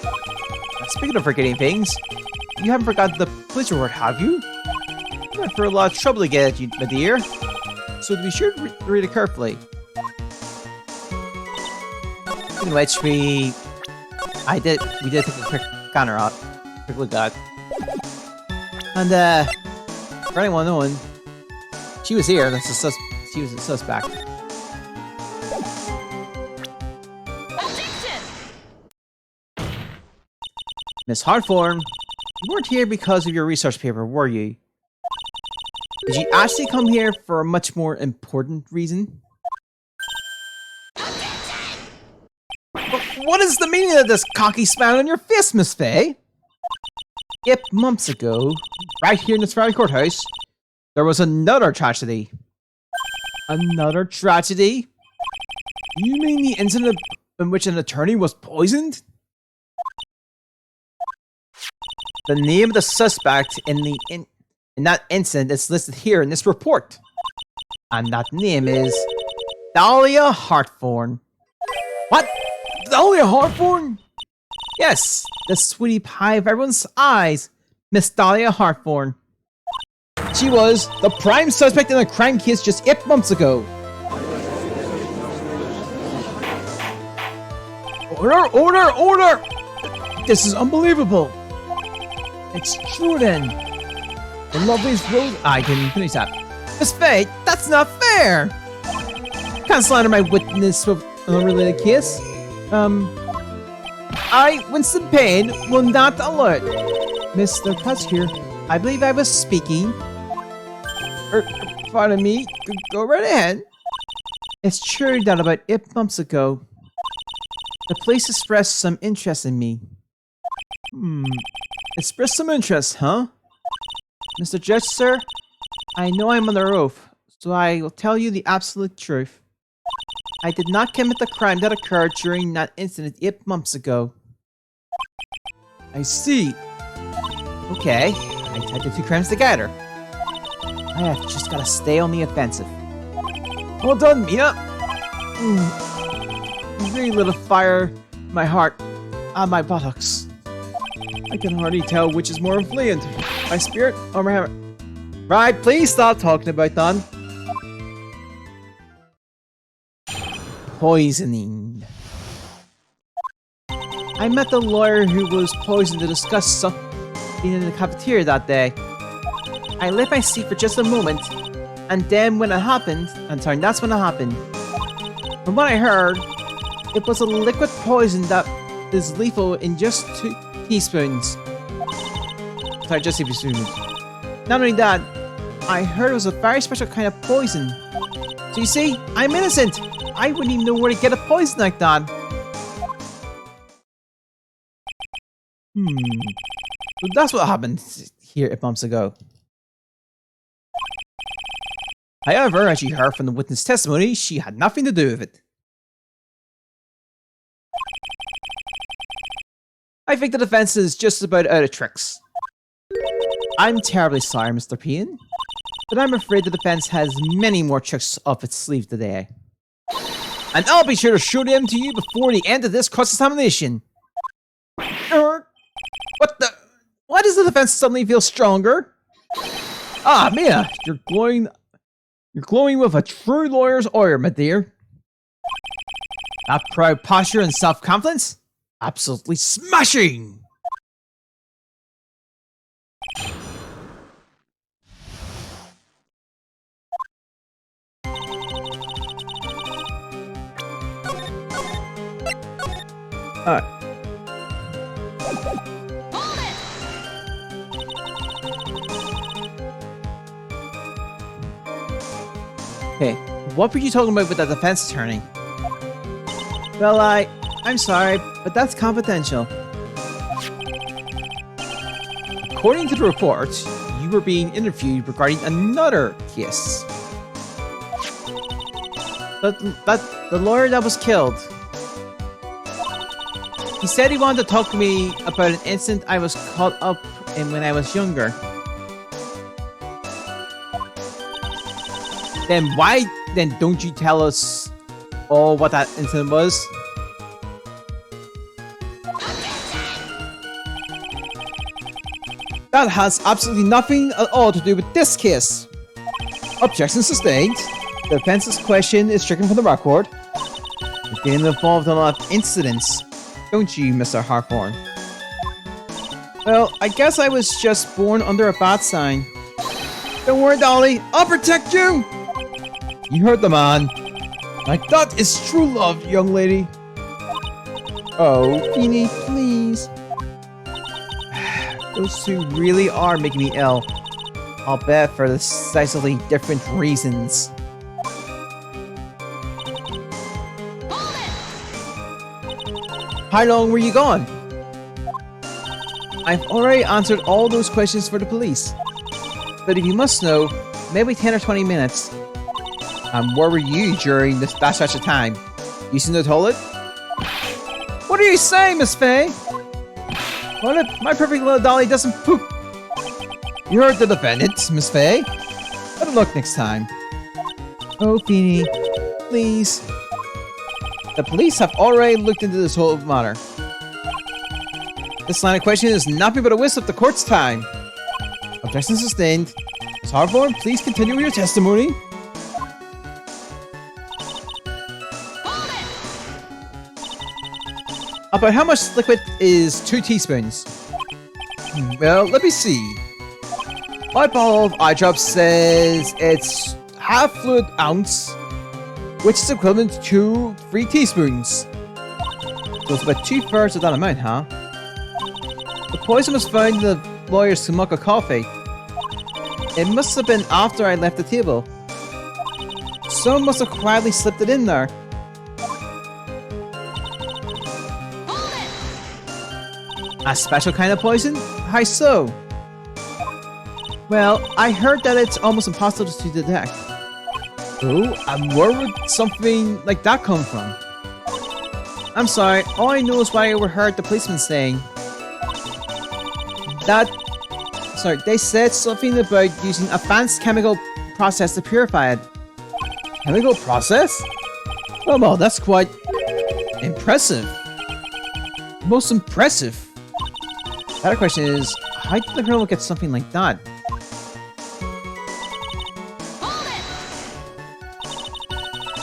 Speaking of forgetting things, you haven't forgotten the police report, have you? You went for a lot of trouble to get it, my dear. So be sure to read it carefully. In which we did take a quick counter out. Quick look at. And for anyone knowing, she was here. She was a suspect. Objection! Miss Hartform, you weren't here because of your research paper, were you? Did you actually come here for a much more important reason? What is the meaning of this cocky smile on your face, Miss Faye? Yep, months ago, right here in this very courthouse, there was another tragedy. Another tragedy? You mean the incident in which an attorney was poisoned? The name of the suspect in that incident is listed here in this report. And that name is Dahlia Hartforn. What? Dahlia Hartforn? Yes, the sweetie pie of everyone's eyes, Miss Dahlia Hartforn. She was the prime suspect in a crime case just 8 months ago. Order, order, order! This is unbelievable. It's true then. The loveliest rose... I can finish that. Miss Faye, that's not fair! You can't slander my witness with an unrelated case. I, Winston Payne, will not allow it. Mr. Prosecutor, I believe I was speaking. Pardon me, go right ahead. It's true that about 8 months ago, the police expressed some interest in me. Expressed some interest, huh? Mr. Judge, sir, I know I'm under oath, so I will tell you the absolute truth. I did not commit the crime that occurred during that incident 8 months ago. I see. Okay, I tied the 2 crimes together. I have just gotta stay on the offensive. Well done, Mina! You really lit a fire in my heart on my buttocks. I can hardly tell which is more inflamed, my spirit or my hammer. Right, please stop talking about that. Poisoning. I met the lawyer who was poisoned to discuss something in the cafeteria that day. I left my seat for just a moment, and then when it happened, that's when it happened. From what I heard, it was a liquid poison that is lethal in just 2 teaspoons. Sorry, just 2 teaspoons. Not only that, I heard it was a very special kind of poison. So you see, I'm innocent! I wouldn't even know where to get a poison like that. So that's what happened here 8 months ago. However, as you heard from the witness testimony, she had nothing to do with it. I think the defense is just about out of tricks. I'm terribly sorry, Mr. Payne, but I'm afraid the defense has many more tricks up its sleeve today. And I'll be sure to show them to you before the end of this cross-examination. What the? Why does the defense suddenly feel stronger? Ah, Mia, you're glowing with a true lawyer's aura, my dear. That proud posture and self-confidence? Absolutely smashing! Alright. Okay, what were you talking about with the defense attorney? Well, I'm sorry, but that's confidential. According to the report, you were being interviewed regarding another case. But the lawyer that was killed. He said he wanted to talk to me about an incident I was caught up in when I was younger. Then don't you tell us all what that incident was? That has absolutely nothing at all to do with this case. Objection sustained. The defense's question is stricken from the record. You've been involved in a lot of incidents, don't you, Mr. Harkhorn? Well, I guess I was just born under a bad sign. Don't worry, Dolly, I'll protect you! You heard the man. Like that is true love, young lady. Oh, Beanie, please. Those 2 really are making me ill. I'll bet for decisively different reasons. How long were you gone? I've already answered all those questions for the police. But if you must know, maybe 10 or 20 minutes. Where were you during that stretch of time? Using the toilet? What are you saying, Miss Faye? What if my perfect little dolly doesn't poop? You heard the defendant, Miss Faye. Better look next time. Oh, Feeny, please. The police have already looked into this whole matter. This line of questioning is nothing but a waste of the court's time. Objection sustained. Ms. Harborn, please continue with your testimony. About how much liquid is 2 teaspoons? Well, let me see. My bottle of eye drop says it's half fluid ounce, which is equivalent to 3 teaspoons. So it's about 2/3 of that amount, huh? The poison was found in the lawyer's Sumaka coffee. It must have been after I left the table. Someone must have quietly slipped it in there. A special kind of poison? How so? Well, I heard that it's almost impossible to detect. Oh, and where would something like that come from? I'm sorry, all I know is what I overheard the policeman saying. They said something about using a advanced chemical process to purify it. Chemical process? Oh, well, that's quite impressive. Most impressive. The other question is, how did the criminal get something like that?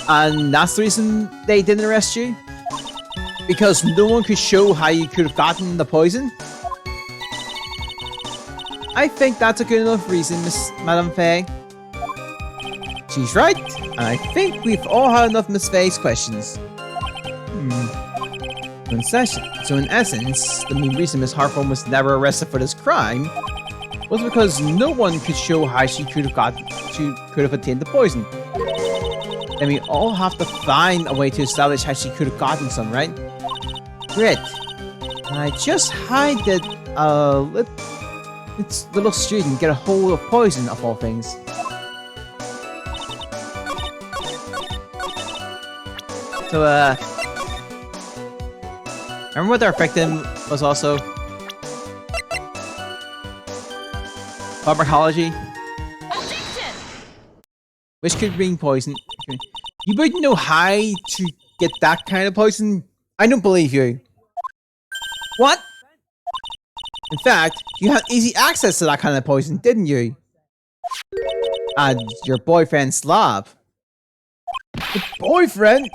And that's the reason they didn't arrest you? Because no one could show how you could have gotten the poison? I think that's a good enough reason, Madame Faye. She's right, and I think we've all had enough Miss Faye's questions. So in essence, the main reason Miss Hartform was never arrested for this crime was because no one could show how she could have obtained the poison. Then we all have to find a way to establish how she could have gotten some, right? Great. And just how did this little student get a hold of poison of all things? So, remember what our victim was also? Pharmacology? Objection! Which could bring poison. You wouldn't know how to get that kind of poison? I don't believe you. What? In fact, you had easy access to that kind of poison, didn't you? And your boyfriend's lab. The boyfriend?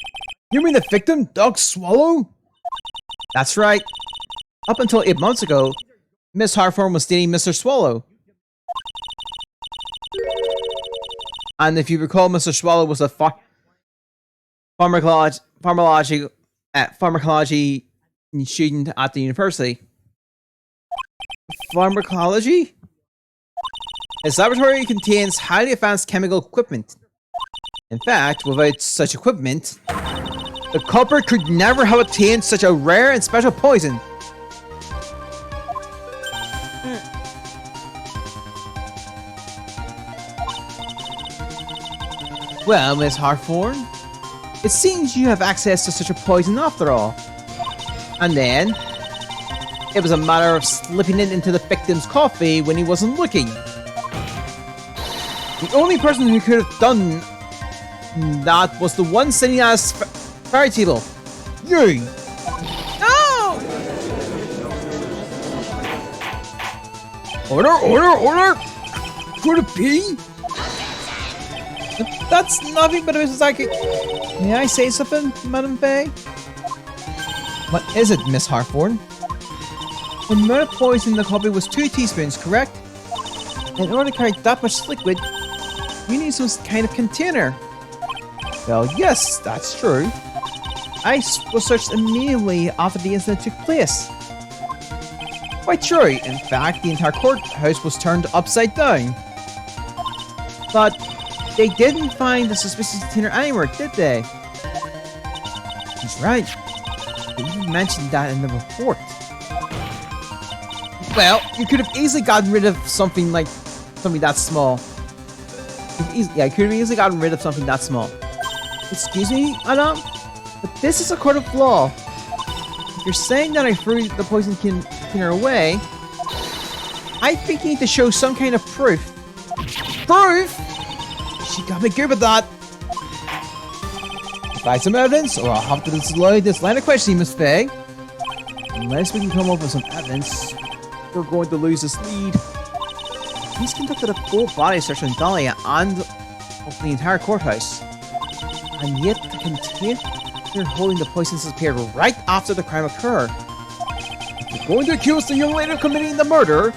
You mean the victim, Doug Swallow? That's right. Up until 8 months ago, Miss Hartform was dating Mr. Swallow. And if you recall, Mr. Swallow was a pharmacology student at the university. Pharmacology? His laboratory contains highly advanced chemical equipment. In fact, without such equipment, the culprit could never have obtained such a rare and special poison. Well, Miss Hartform, it seems you have access to such a poison after all. And then, it was a matter of slipping it into the victim's coffee when he wasn't looking. The only person who could have done that was the one sitting at his fire table. You! No! Order! Could it be? That's nothing but a psychic. May I say something, Madame Faye? What is it, Miss Hartform? The amount of poison in the coffee was 2 teaspoons, correct? In order to carry that much liquid, you need some kind of container. Well, yes, that's true. I was searched immediately after the incident took place. Quite true. In fact, the entire courthouse was turned upside down. But they didn't find the suspicious container anywhere, did they? He's right. They even mentioned that in the report. Well, you could have easily gotten rid of something that small. You could have easily gotten rid of something that small. Excuse me, madame? But this is a court of law. If you're saying that I threw the poison container away, I think you need to show some kind of proof. Proof? She got me good with that. Provide some evidence, or I'll have to disallow this line of questioning, Miss Faye. Unless we can come up with some evidence, we're going to lose this lead. He's conducted a full body search on Dahlia and of the entire courthouse. And yet the container holding the poison disappeared right after the crime occurred. If you're going to accuse the young lady of committing the murder,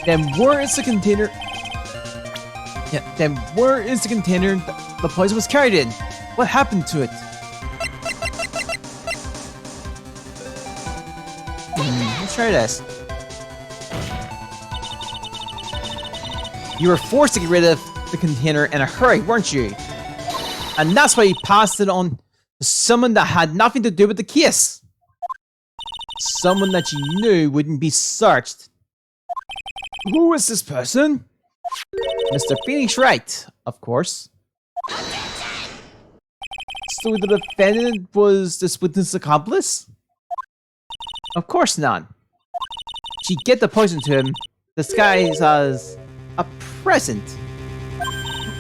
Then where is the container? Yeah, then where is the container the poison was carried in? What happened to it? Let's try this. You were forced to get rid of the container in a hurry, weren't you? And that's why you passed it on to someone that had nothing to do with the case. Someone that you knew wouldn't be searched. Who is this person? Mr. Phoenix Wright, of course. So the defendant was this witness accomplice? Of course not. She get the poison to him, disguised as a present.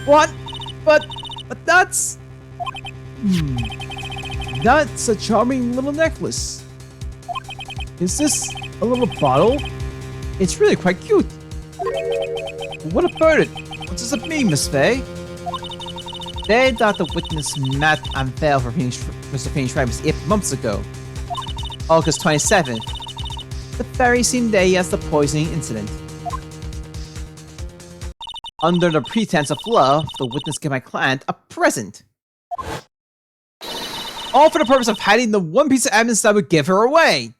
What? But that's... That's a charming little necklace. Is this a little bottle? It's really quite cute. What about it? What does it mean, Miss Faye? Day that the witness met and fell for Mr. Phoenix Wright was 8 months ago. August 27th. The very same day as the poisoning incident. Under the pretense of love, the witness gave my client a present. All for the purpose of hiding the one piece of evidence that would give her away.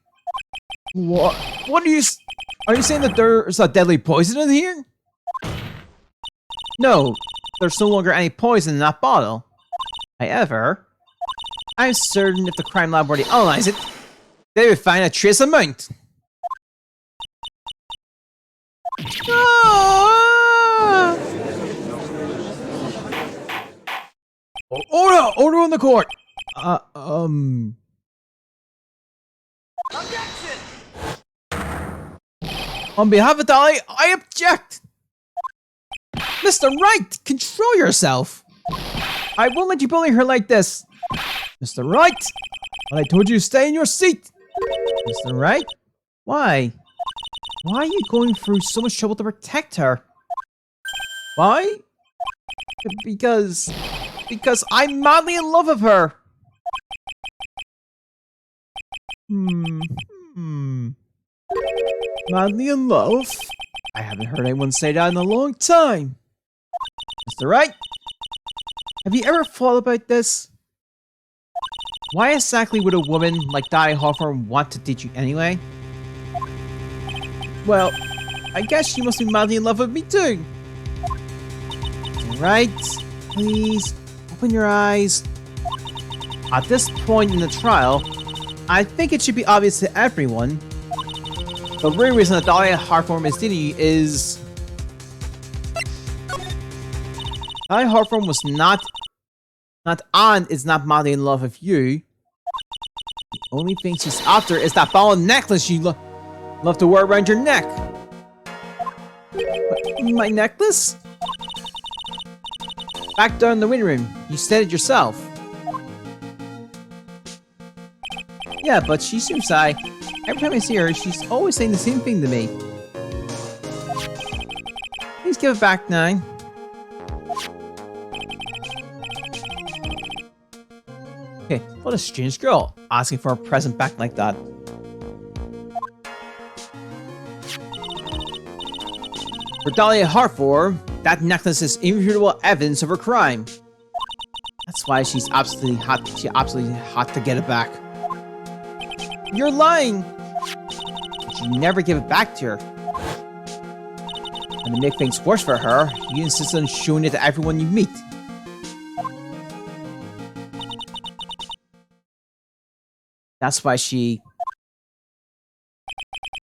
What? What are you saying that there's a deadly poison in here? No, there's no longer any poison in that bottle. However, I'm certain if the crime lab were to analyze it, they would find a trace amount. Ah! Order on the court. Objection! On behalf of Dolly, I object. Mr. Wright, control yourself. I won't let you bully her like this. Mr. Wright, but I told you to stay in your seat. Mr. Wright, why? Why are you going through so much trouble to protect her? Why? Because I'm madly in love with her. Madly in love? I haven't heard anyone say that in a long time. Mr. Wright, have you ever thought about this? Why exactly would a woman like Dolly Hawthorne want to date you anyway? Well, I guess you must be madly in love with me too. Alright, please, open your eyes. At this point in the trial, I think it should be obvious to everyone. The real reason that Dolly Hawthorne is dating you is... Dolly Hawthorne was not is not madly in love with you. The only thing she's after is that ball and necklace you love to wear around your neck. My necklace? Back down in the waiting room. You said it yourself. Yeah, but she seems shy. Every time I see her, she's always saying the same thing to me. Please give it back, 9. Okay, what a strange girl, asking for a present back like that. For Dolly Hawthorne, that necklace is irrefutable evidence of her crime. That's why she's absolutely hot. She absolutely hot to get it back. You're lying! But you never give it back to her. And to make things worse for her, you insist on showing it to everyone you meet. That's why she...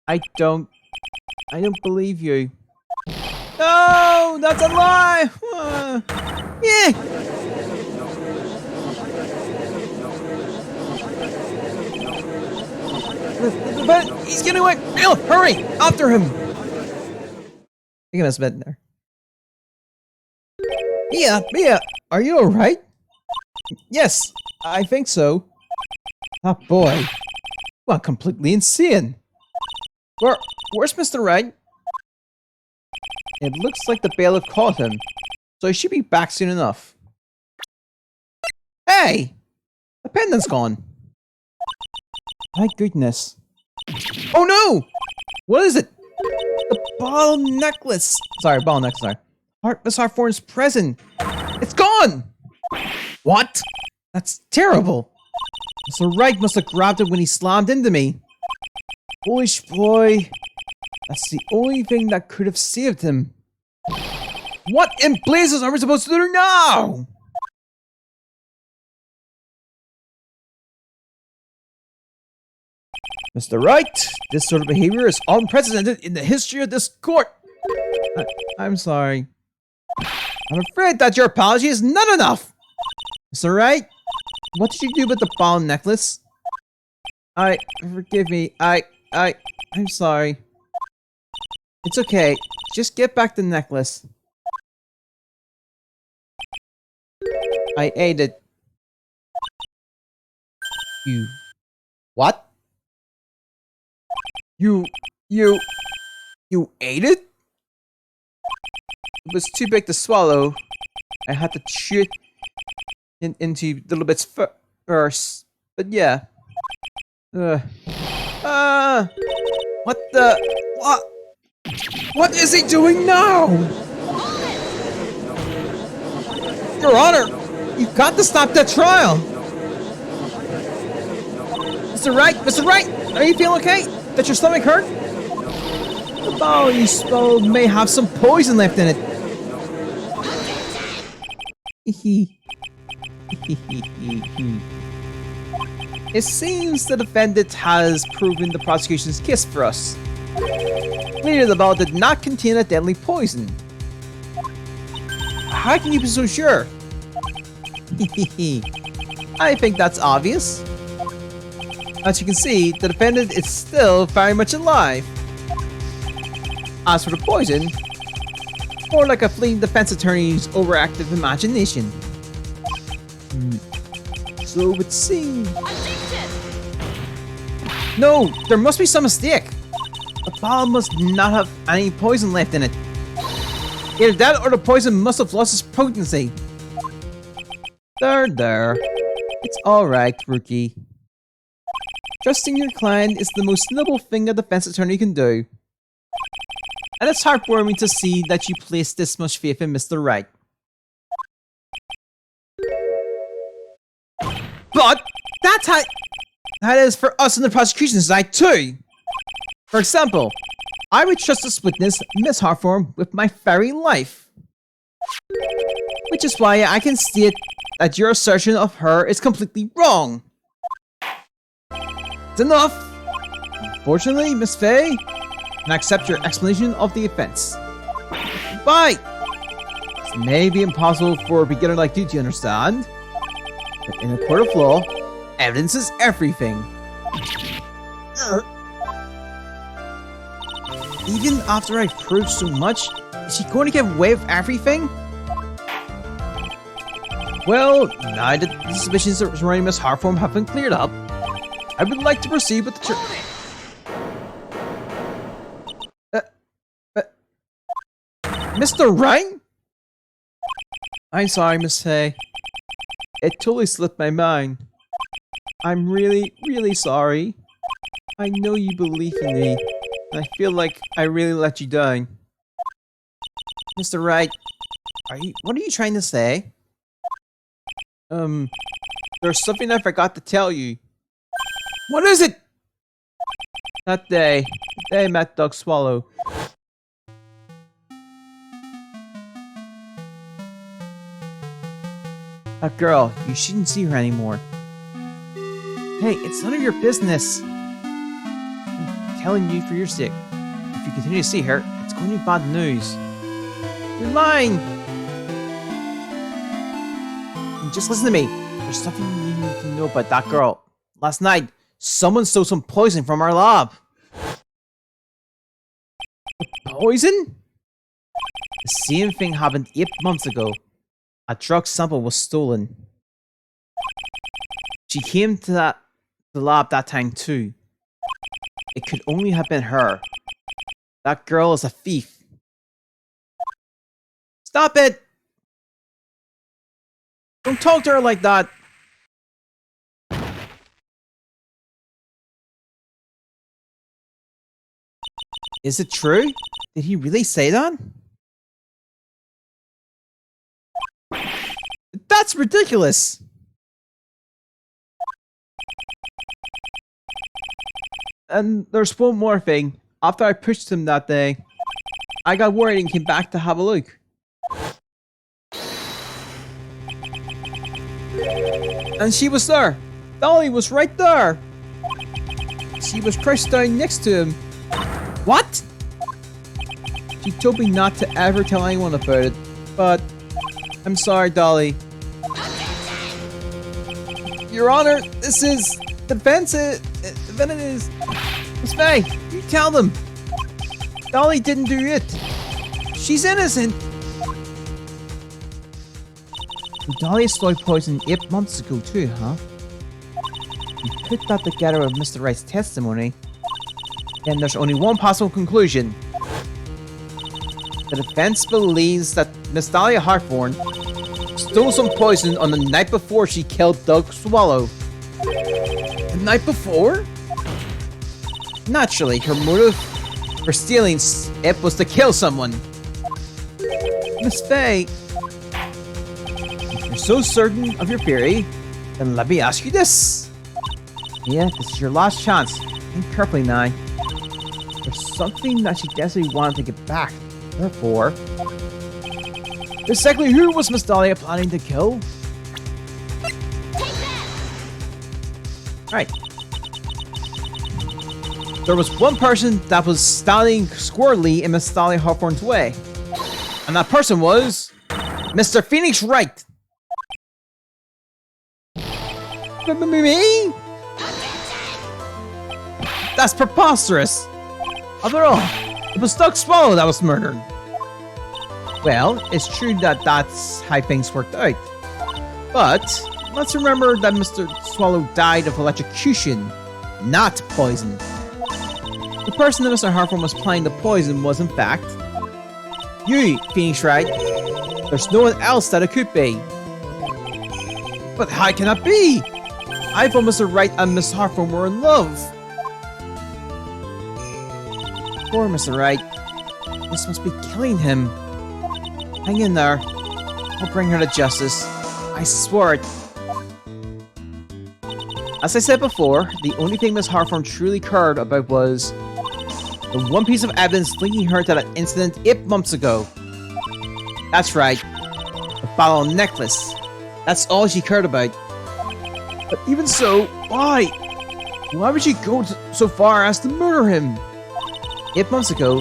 I don't believe you. No! That's a lie! Yeah! But he's getting away! Bill, hurry! After him! I think I must have been there. Mia, are you alright? Yes, I think so. Oh boy. Well, completely insane. Where's Mr. Wright? It looks like the bailiff caught him, so he should be back soon enough. Hey! The pendant's gone. My goodness. Oh no! What is it? The ball necklace. Sorry, ball necklace. Sorry. Miss Hartforn's present. It's gone. What? That's terrible. Mr. Wright must have grabbed it when he slammed into me. Foolish boy. That's the only thing that could have saved him. What in blazes are we supposed to do now? Mr. Wright, this sort of behavior is unprecedented in the history of this court. I'm sorry. I'm afraid that your apology is not enough. Mr. Wright, what did you do with the ball necklace? Forgive me. I'm sorry. It's okay. Just get back the necklace. I ate it. You. What? You ate it? It was too big to swallow. I had to chew it into little bits first. But yeah. What the? What? What is he doing now? Your Honor, you've got to stop that trial. Mr. Wright, are you feeling okay? Does your stomach hurt? The ball you swallowed may have some poison left in it. It seems the defendant has proven the prosecution's case for us. Clearly, the ball did not contain a deadly poison. How can you be so sure? I think that's obvious. As you can see, the defendant is still very much alive. As for the poison, more like a fleeing defense attorney's overactive imagination. So it would seem... No, there must be some mistake. The ball must not have any poison left in it. Either that or the poison must have lost its potency. There. It's alright, rookie. Trusting your client is the most noble thing a defense attorney can do. And it's heartwarming to see that you place this much faith in Mr. Wright. But that's how that is for us on the prosecution side too. For example, I would trust this witness, Miss Hartforn, with my very life. Which is why I can state that your assertion of her is completely wrong. It's enough! Unfortunately, Miss Faye, can accept your explanation of the offense. Bye! This may be impossible for a beginner like you to understand, but in a court of law, evidence is everything. Even after I've proved so much, is she going to give away with everything? Well, now that the suspicions surrounding Miss Hartforn have been cleared up, I would like to proceed with the Mr. Wright? I'm sorry, Miss Hay. It totally slipped my mind. I'm really sorry. I know you believe in me, and I feel like I really let you down. Mr. Wright, what are you trying to say? There's something I forgot to tell you. What is it? That day, the day I met Doug Swallow. That girl, you shouldn't see her anymore. Hey, it's none of your business. I'm telling you for your sake. If you continue to see her, it's going to be bad news. You're lying! And just listen to me. There's something you need to know about that girl. Last night, someone stole some poison from our lab. Poison? The same thing happened 8 months ago. A drug sample was stolen. She came to the lab that time too. It could only have been her. That girl is a thief. Stop it! Don't talk to her like that. Is it true? Did he really say that? That's ridiculous! And there's one more thing. After I pushed him that day, I got worried and came back to have a look. And she was there. Dolly was right there. She was crouched down next to him. What? She told me not to ever tell anyone about it, but I'm sorry, Dolly. Your Honor, this is defense. Defendant is Miss May. You tell them. Dolly didn't do it. She's innocent. Dolly stole poison 8 months ago too, huh? You put that together with Mr. Wright's testimony, then there's only one possible conclusion. The defense believes that Miss Dahlia Hartthorne stole some poison on the night before she killed Doug Swallow. The night before? Naturally, her motive for stealing it was to kill someone. Miss Faye, if you're so certain of your theory, then let me ask you this. Yeah, this is your last chance. Think carefully now. There's something that she desperately wanted to get back. Therefore, exactly who was Miss Dahlia planning to kill? Right. There was one person that was standing squarely in Miss Dahlia Hawthorne's way. And that person was Mr. Phoenix Wright. Me? That's preposterous. After all, it was Doug Swallow that was murdered. Well, it's true that that's how things worked out. But let's remember that Mr. Swallow died of electrocution, not poison. The person that Mr. Hartford was planning the poison was, in fact, you, Phoenix Wright. There's no one else that it could be. But how can that be? I thought Mr. Wright and Miss Hartford were in love. Poor Mr. Wright. This must be killing him. Hang in there. I'll bring her to justice. I swear it. As I said before, the only thing Miss Hartford truly cared about was the one piece of evidence linking her to that incident 8 months ago. That's right. The bottle necklace. That's all she cared about. But even so, why? Why would she go so far as to murder him? 8 months ago,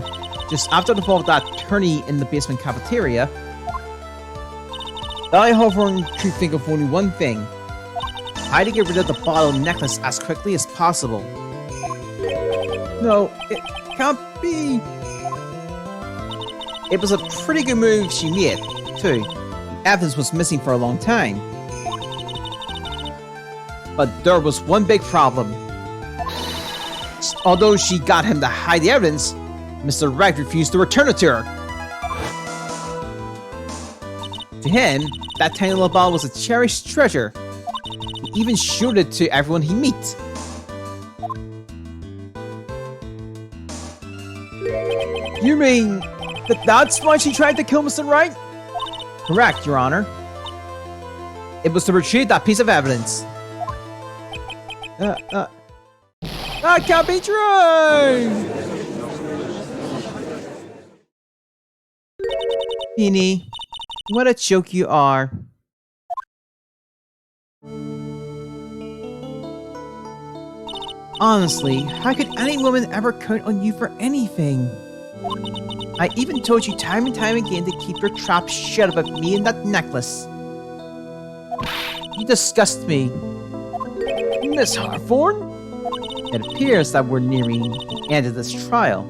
just after the fall of that attorney in the basement cafeteria, Dahlia Hawthorne could think of only one thing: how to get rid of the bottle necklace as quickly as possible. No, it can't be. It was a pretty good move she made, too. Evidence was missing for a long time. But there was one big problem. Although she got him to hide the evidence, Mr. Wright refused to return it to her. To him, that tiny little bottle was a cherished treasure. He even showed it to everyone he meets. You mean that that's why she tried to kill Mr. Wright? Correct, Your Honor. It was to retrieve that piece of evidence. That can't be true! Beanie, what a joke you are. Honestly, how could any woman ever count on you for anything? I even told you time and time again to keep your trap shut about me and that necklace. You disgust me. Miss Hartford? It appears that we're nearing the end of this trial.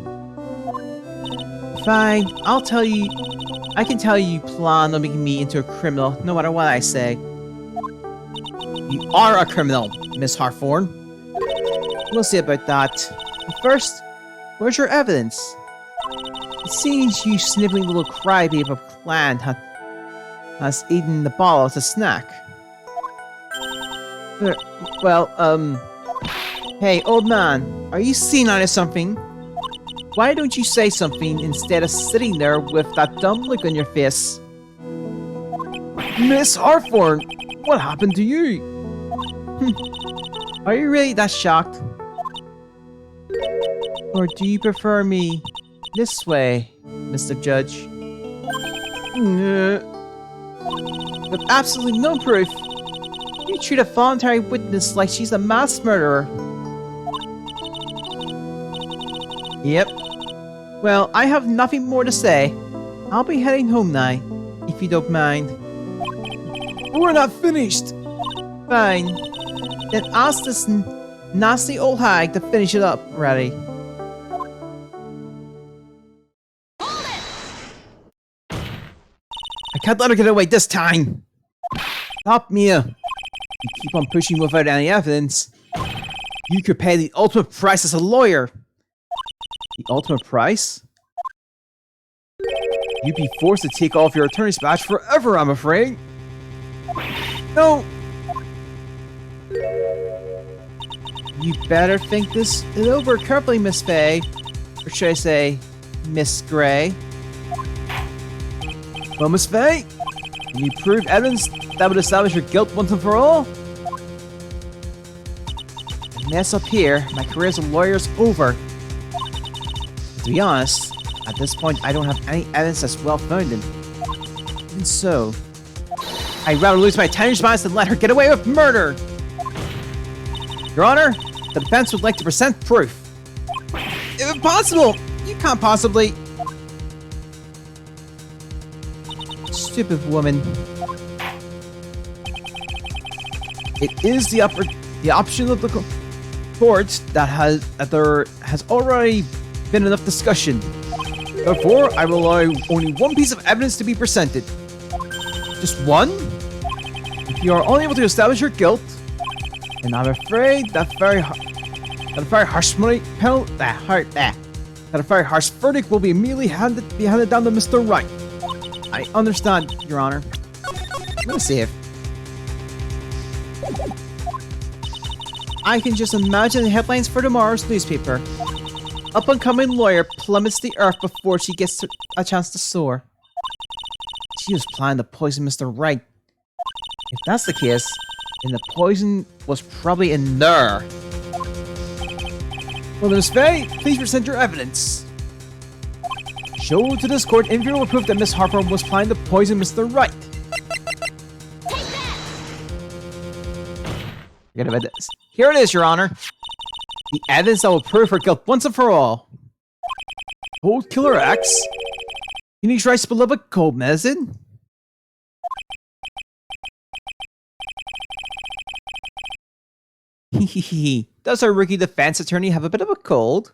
Fine, I'll tell you. I can tell you plan on making me into a criminal no matter what I say. You are a criminal, Miss Hartford. We'll see about that. But first, where's your evidence? It seems you sniveling little crybaby of a plant has eaten the ball as a snack. Well, hey, old man, are you senile or something? Why don't you say something instead of sitting there with that dumb look on your face? Miss Hartford, what happened to you? Are you really that shocked? Or do you prefer me this way, Mr. Judge? With absolutely no proof, you treat a voluntary witness like she's a mass murderer. Yep. Well, I have nothing more to say. I'll be heading home now, if you don't mind. We're not finished! Fine. Then ask this nasty old hag to finish it up, already. I can't let her get away this time! Stop, Mia! You keep on pushing without any evidence. You could pay the ultimate price as a lawyer. The ultimate price? You'd be forced to take off your attorney's badge forever, I'm afraid. No! You better think this over carefully, Miss Faye. Or should I say, Miss Gray? Well, Miss Faye, can you prove evidence that would establish your guilt once and for all? I mess up here, my career as a lawyer is over. To be honest, at this point I don't have any evidence that's well-founded. Even so, I'd rather lose my attorney's badge than let her get away with murder! Your Honor, the defense would like to present proof. If impossible! You can't possibly... Stupid woman. It is the option of the court that there has already been enough discussion. Therefore, I will allow only one piece of evidence to be presented. Just one? If you are unable to establish your guilt, then I'm afraid that a very harsh verdict will be immediately handed down to Mr. Wright. I understand, Your Honor. I'm gonna save. I can just imagine the headlines for tomorrow's newspaper. Up-and-coming lawyer plummets the earth before she gets a chance to soar. She was planning to poison Mr. Wright. If that's the case, then the poison was probably in there. Well, Miss Faye, please present your evidence. Show to this court invariable proof that Miss Harper was planning to poison Mr. Wright. Take that! Forget about this. Here it is, Your Honor. The evidence that will prove her guilt once and for all. Cold Killer X? Phoenix Wright's beloved cold medicine? Hehehe. Does our rookie defense attorney have a bit of a cold?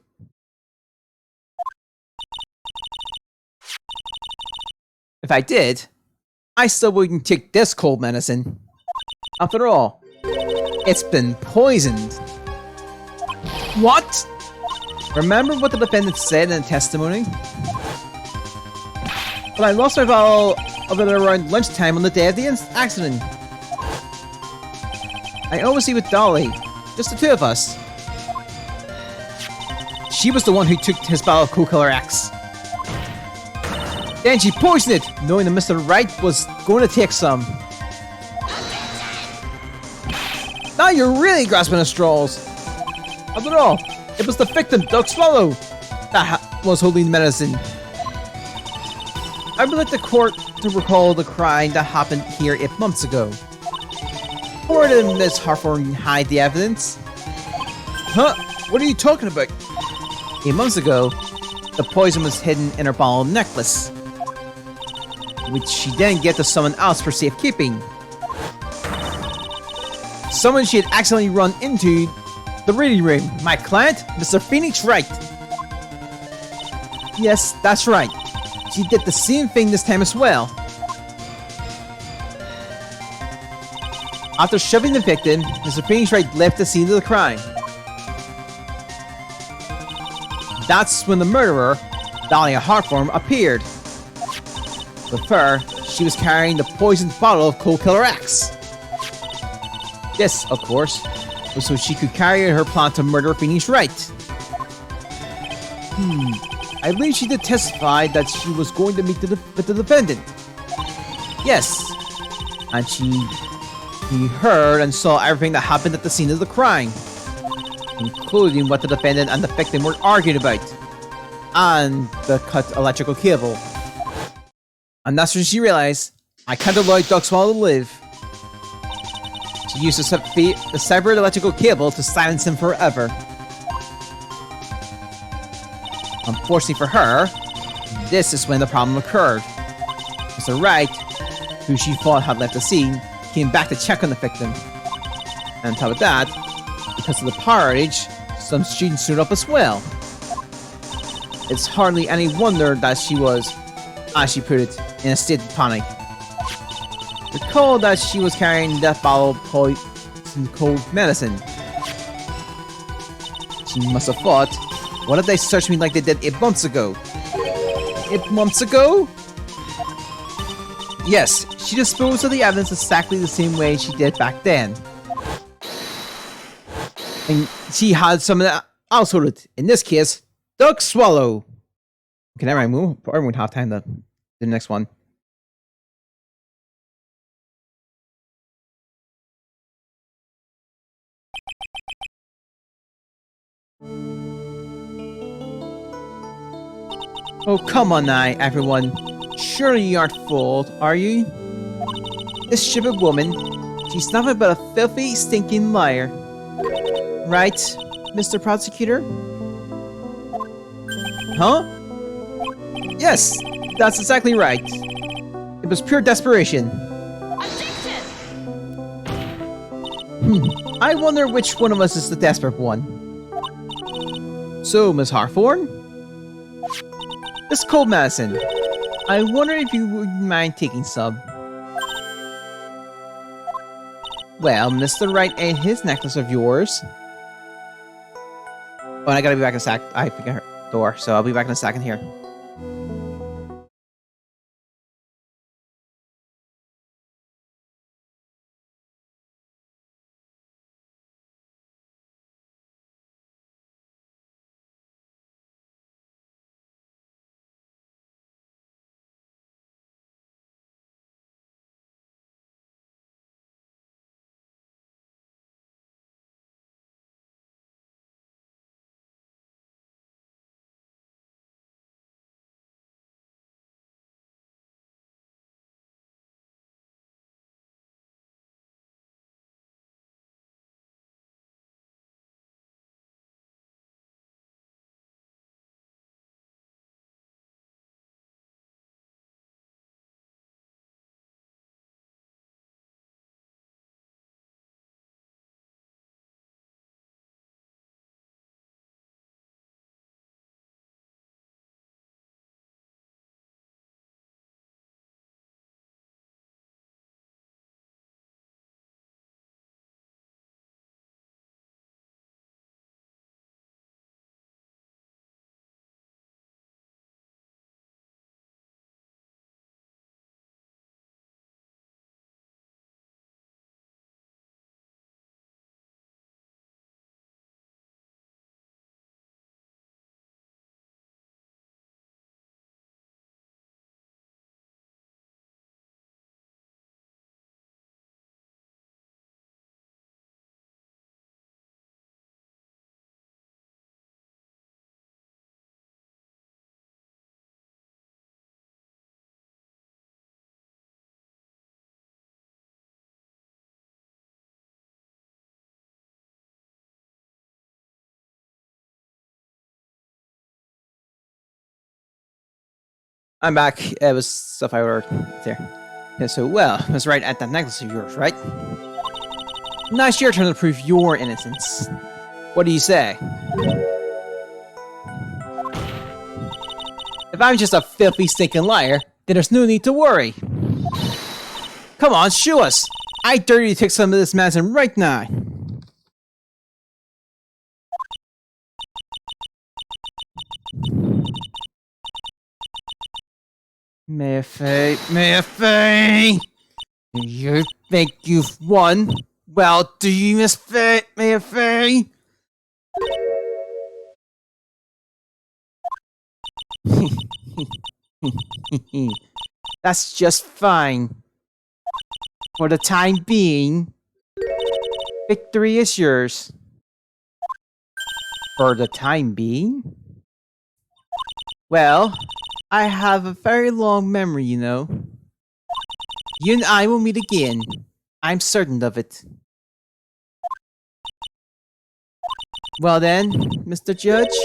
If I did, I still wouldn't take this cold medicine. After all, it's been poisoned. What? Remember what the defendant said in the testimony? But I lost my bottle of it around lunchtime on the day of the accident. I always eat with Dolly, just the two of us. She was the one who took his bottle of Cool Color X. Then she poisoned it, knowing that Mr. Wright was going to take some. Now you're really grasping at straws. After all, it was the victim, Doug Swallow, that was holding the medicine. I would like the court to recall the crime that happened here 8 months ago. Or did Miss Hartford hide the evidence? Huh? What are you talking about? 8 months ago, the poison was hidden in her ball necklace, which she then gave to someone else for safekeeping. Someone she had accidentally run into the reading room. My client, Mr. Phoenix Wright. Yes, that's right. She did the same thing this time as well. After shoving the victim, Mr. Phoenix Wright left the scene of the crime. That's when the murderer, Dahlia Hartform, appeared. With her, she was carrying the poisoned bottle of Cold Killer X. This, of course, was so she could carry her plan to murder Phoenix Wright. I believe she did testify that she was going to meet with the defendant. Yes. And she heard and saw everything that happened at the scene of the crime, including what the defendant and the victim were arguing about, and the cut electrical cable. And that's when she realized, I can't allow Doug Swallow to live. She used the severed electrical cable to silence him forever. Unfortunately for her, this is when the problem occurred. Mr. Wright, who she thought had left the scene, came back to check on the victim. And on top of that, because of the power outage, some students showed up as well. It's hardly any wonder that she was, as she put it, in a state of panic. Recall that she was carrying death bottle poison cold medicine. She must have thought, what if they searched me like they did 8 months ago? 8 months ago? Yes, she disposed of the evidence exactly the same way she did back then. And she had someone else hold it. In this case, Doug Swallow. Okay, never mind. We'll probably won't have time to do the next one. Oh, come on now, everyone. Surely you aren't fooled, are you? This stupid woman, she's nothing but a filthy, stinking liar. Right, Mr. Prosecutor? Huh? Yes, that's exactly right. It was pure desperation. Objection! I wonder which one of us is the desperate one. So, Miss Harthorne? This cold medicine. I wonder if you wouldn't mind taking some. Well, Mr. Wright ate his necklace of yours. Oh, and I gotta be back in a sec. I forgot her door, so I'll be back in a second here. I'm back. It was stuff I ordered there. Yeah, so, well, I was right at that necklace of yours, right? Now it's your turn to prove your innocence. What do you say? If I'm just a filthy, stinking liar, then there's no need to worry. Come on, show us! I dare you to take some of this medicine right now. Mayafei! Do you think you've won? Well, do you, Miss Mayafei? That's just fine. For the time being, victory is yours. For the time being? Well, I have a very long memory, you know. You and I will meet again. I'm certain of it. Well then, Mr. Judge,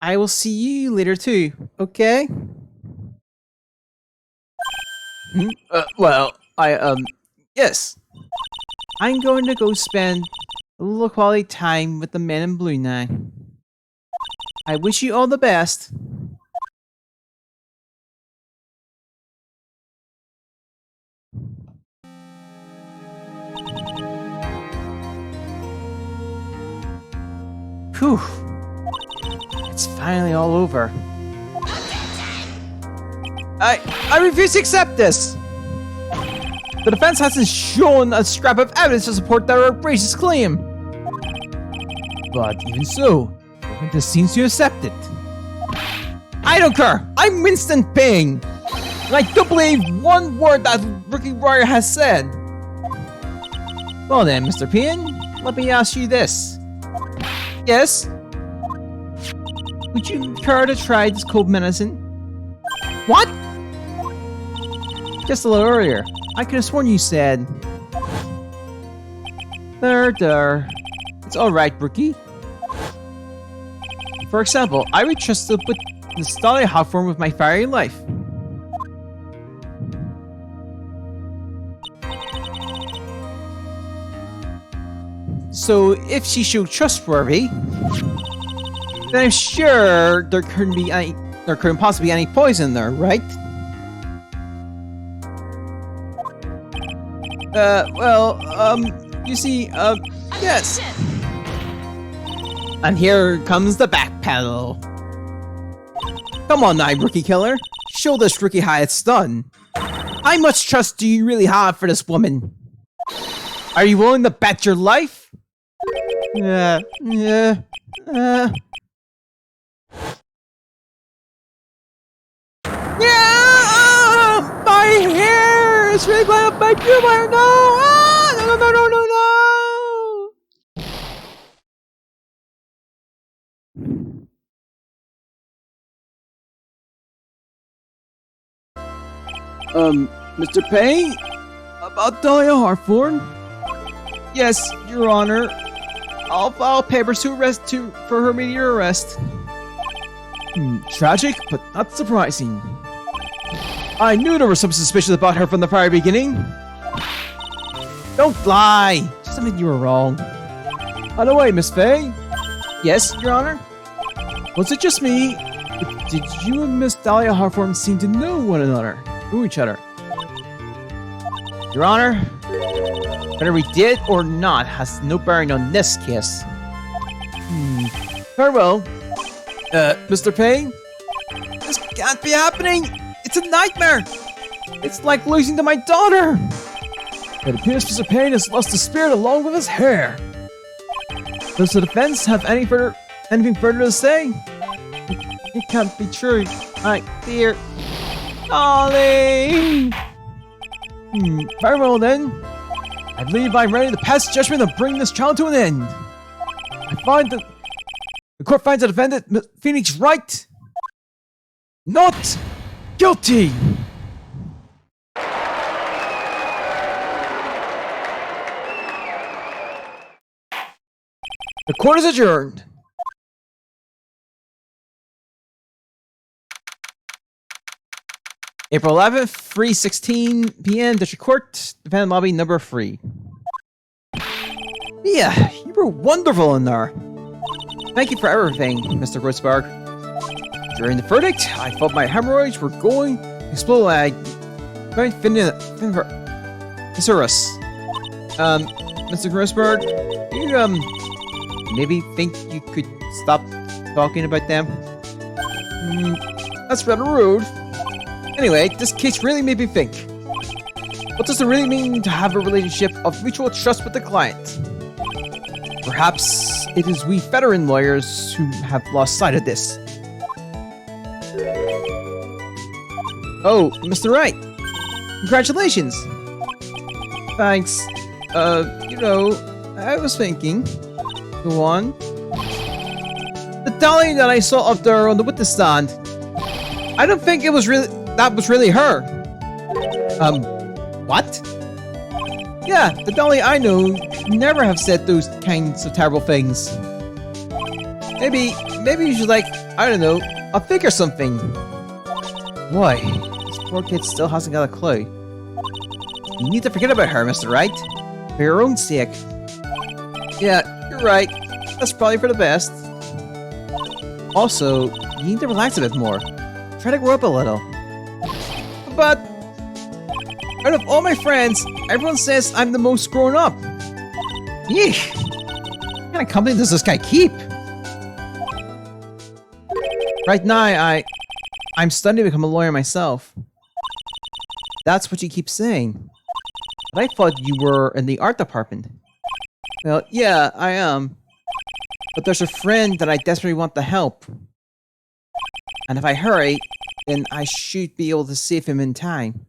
I will see you later too, okay? Yes. I'm going to go spend a little quality time with the man in blue now. I wish you all the best. Whew. It's finally all over. I refuse to accept this! The defense hasn't shown a scrap of evidence to support their outrageous claim. But even so, it just seems to accept it. I don't care! I'm Winston Ping! And I don't believe one word that Rookie Warrior has said. Well then, Mr. Ping, let me ask you this. Yes? Would you care to try this cold medicine? What? Just a little earlier, I could have sworn you said... There. It's alright, Rookie. For example, I would trust to put the Stalia hot form with my fiery life. So, if she showed trustworthy, then I'm sure there couldn't possibly be any poison there, right? You see, yes. And here comes the back pedal. Come on now, Rookie Killer. Show this rookie how it's done. How much trust do you really have for this woman? Are you willing to bet your life? Yeah. My hair! It's really going up my tumor! No! No! Mr. Payne? About Dahlia Hartforn? Yes, Your Honor. I'll file papers for her immediate arrest. Tragic, but not surprising. I knew there was some suspicion about her from the very beginning. Don't lie! Just admit you were wrong. By the way, Miss Faye? Yes, Your Honor? Was it just me? Did you and Miss Dahlia Hartform seem to know each other? Your Honor, whether we did or not has no bearing on this case. Very well. Mr. Payne? This can't be happening! It's a nightmare! It's like losing to my daughter! It appears Mr. Payne has lost his spirit along with his hair. Does the defense have anything further to say? It can't be true. My dear Ollie! Very well then. I believe I'm ready to pass judgment and bring this trial to an end. I find that the court finds the defendant, Phoenix Wright, not guilty. The court is adjourned. April 11th, 3:16 p.m. District Court, defendant lobby number 3. Yeah, you were wonderful in there. Thank you for everything, Mr. Grossberg. During the verdict, I thought my hemorrhoids were going to explode and I going to thesaurus. Mr. Grossberg, you maybe think you could stop talking about them? That's rather rude. Anyway, this case really made me think. What does it really mean to have a relationship of mutual trust with the client? Perhaps it is we veteran lawyers who have lost sight of this. Oh, Mr. Wright. Congratulations. Thanks. I was thinking. Go on. The dolly that I saw up there on the witness stand. I don't think that was really her. What? Yeah, the dolly I know never have said those kinds of terrible things. Maybe you should I don't know, a fig or something. Boy, this poor kid still hasn't got a clue. You need to forget about her, Mr. Wright. For your own sake. Yeah, you're right. That's probably for the best. Also, you need to relax a bit more. Try to grow up a little. But out of all my friends, everyone says I'm the most grown up. Yeesh. What kind of company does this guy keep? Right now, I'm studying to become a lawyer myself. That's what you keep saying. But I thought you were in the art department. Well, yeah, I am. But there's a friend that I desperately want to help. And if I hurry, then I should be able to save him in time.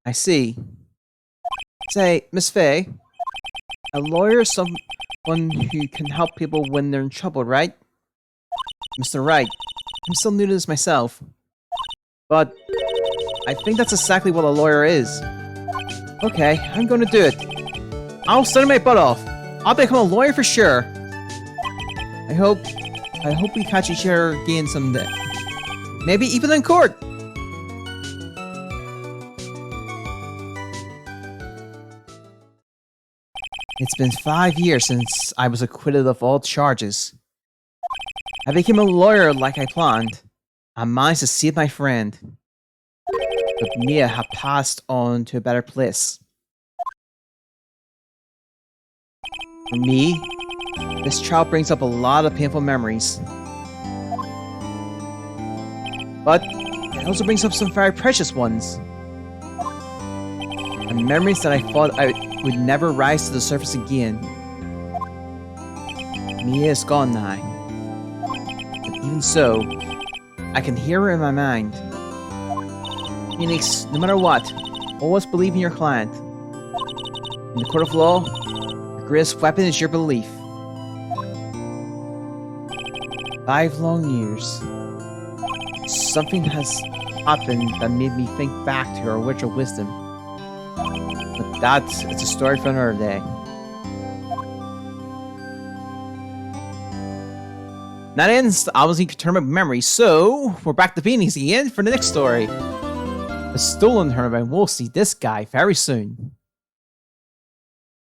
I see. Say, Miss Faye, a lawyer is someone who can help people when they're in trouble, right? Mr. Wright, I'm still new to this myself. But I think that's exactly what a lawyer is. Okay, I'm gonna do it. I'll study my butt off. I'll become a lawyer for sure. I hope we catch each other again someday. Maybe even in court. It's been 5 years since I was acquitted of all charges. I became a lawyer like I planned. I managed to save my friend. But Mia had passed on to a better place. For me, this trial brings up a lot of painful memories. But it also brings up some very precious ones. And memories that I thought I would never rise to the surface again. Mia is gone now. But even so, I can hear her in my mind. Phoenix, no matter what, always believe in your client. In the court of law, your greatest weapon is your belief. 5 long years. Something has happened that made me think back to her original wisdom. But it's a story for another day. That ends the obviously tournament memory, so we're back to Phoenix again for the next story. The stolen tournament. We'll see this guy very soon.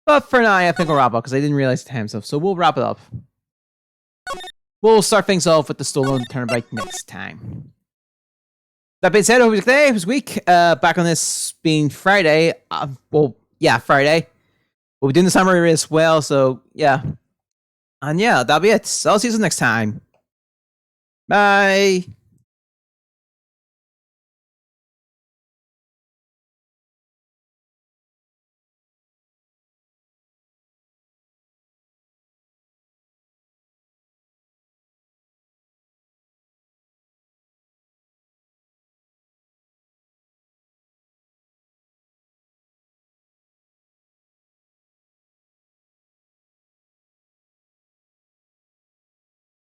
But for now, I think we'll wrap up because I didn't realize the time stuff, so we'll wrap it up. We'll start things off with the stolen tournament next time. That being said, over today, this week, back on this being Friday. Friday. We'll be doing the summary as well, so yeah. And yeah, that'll be it. So I'll see you next time. Bye.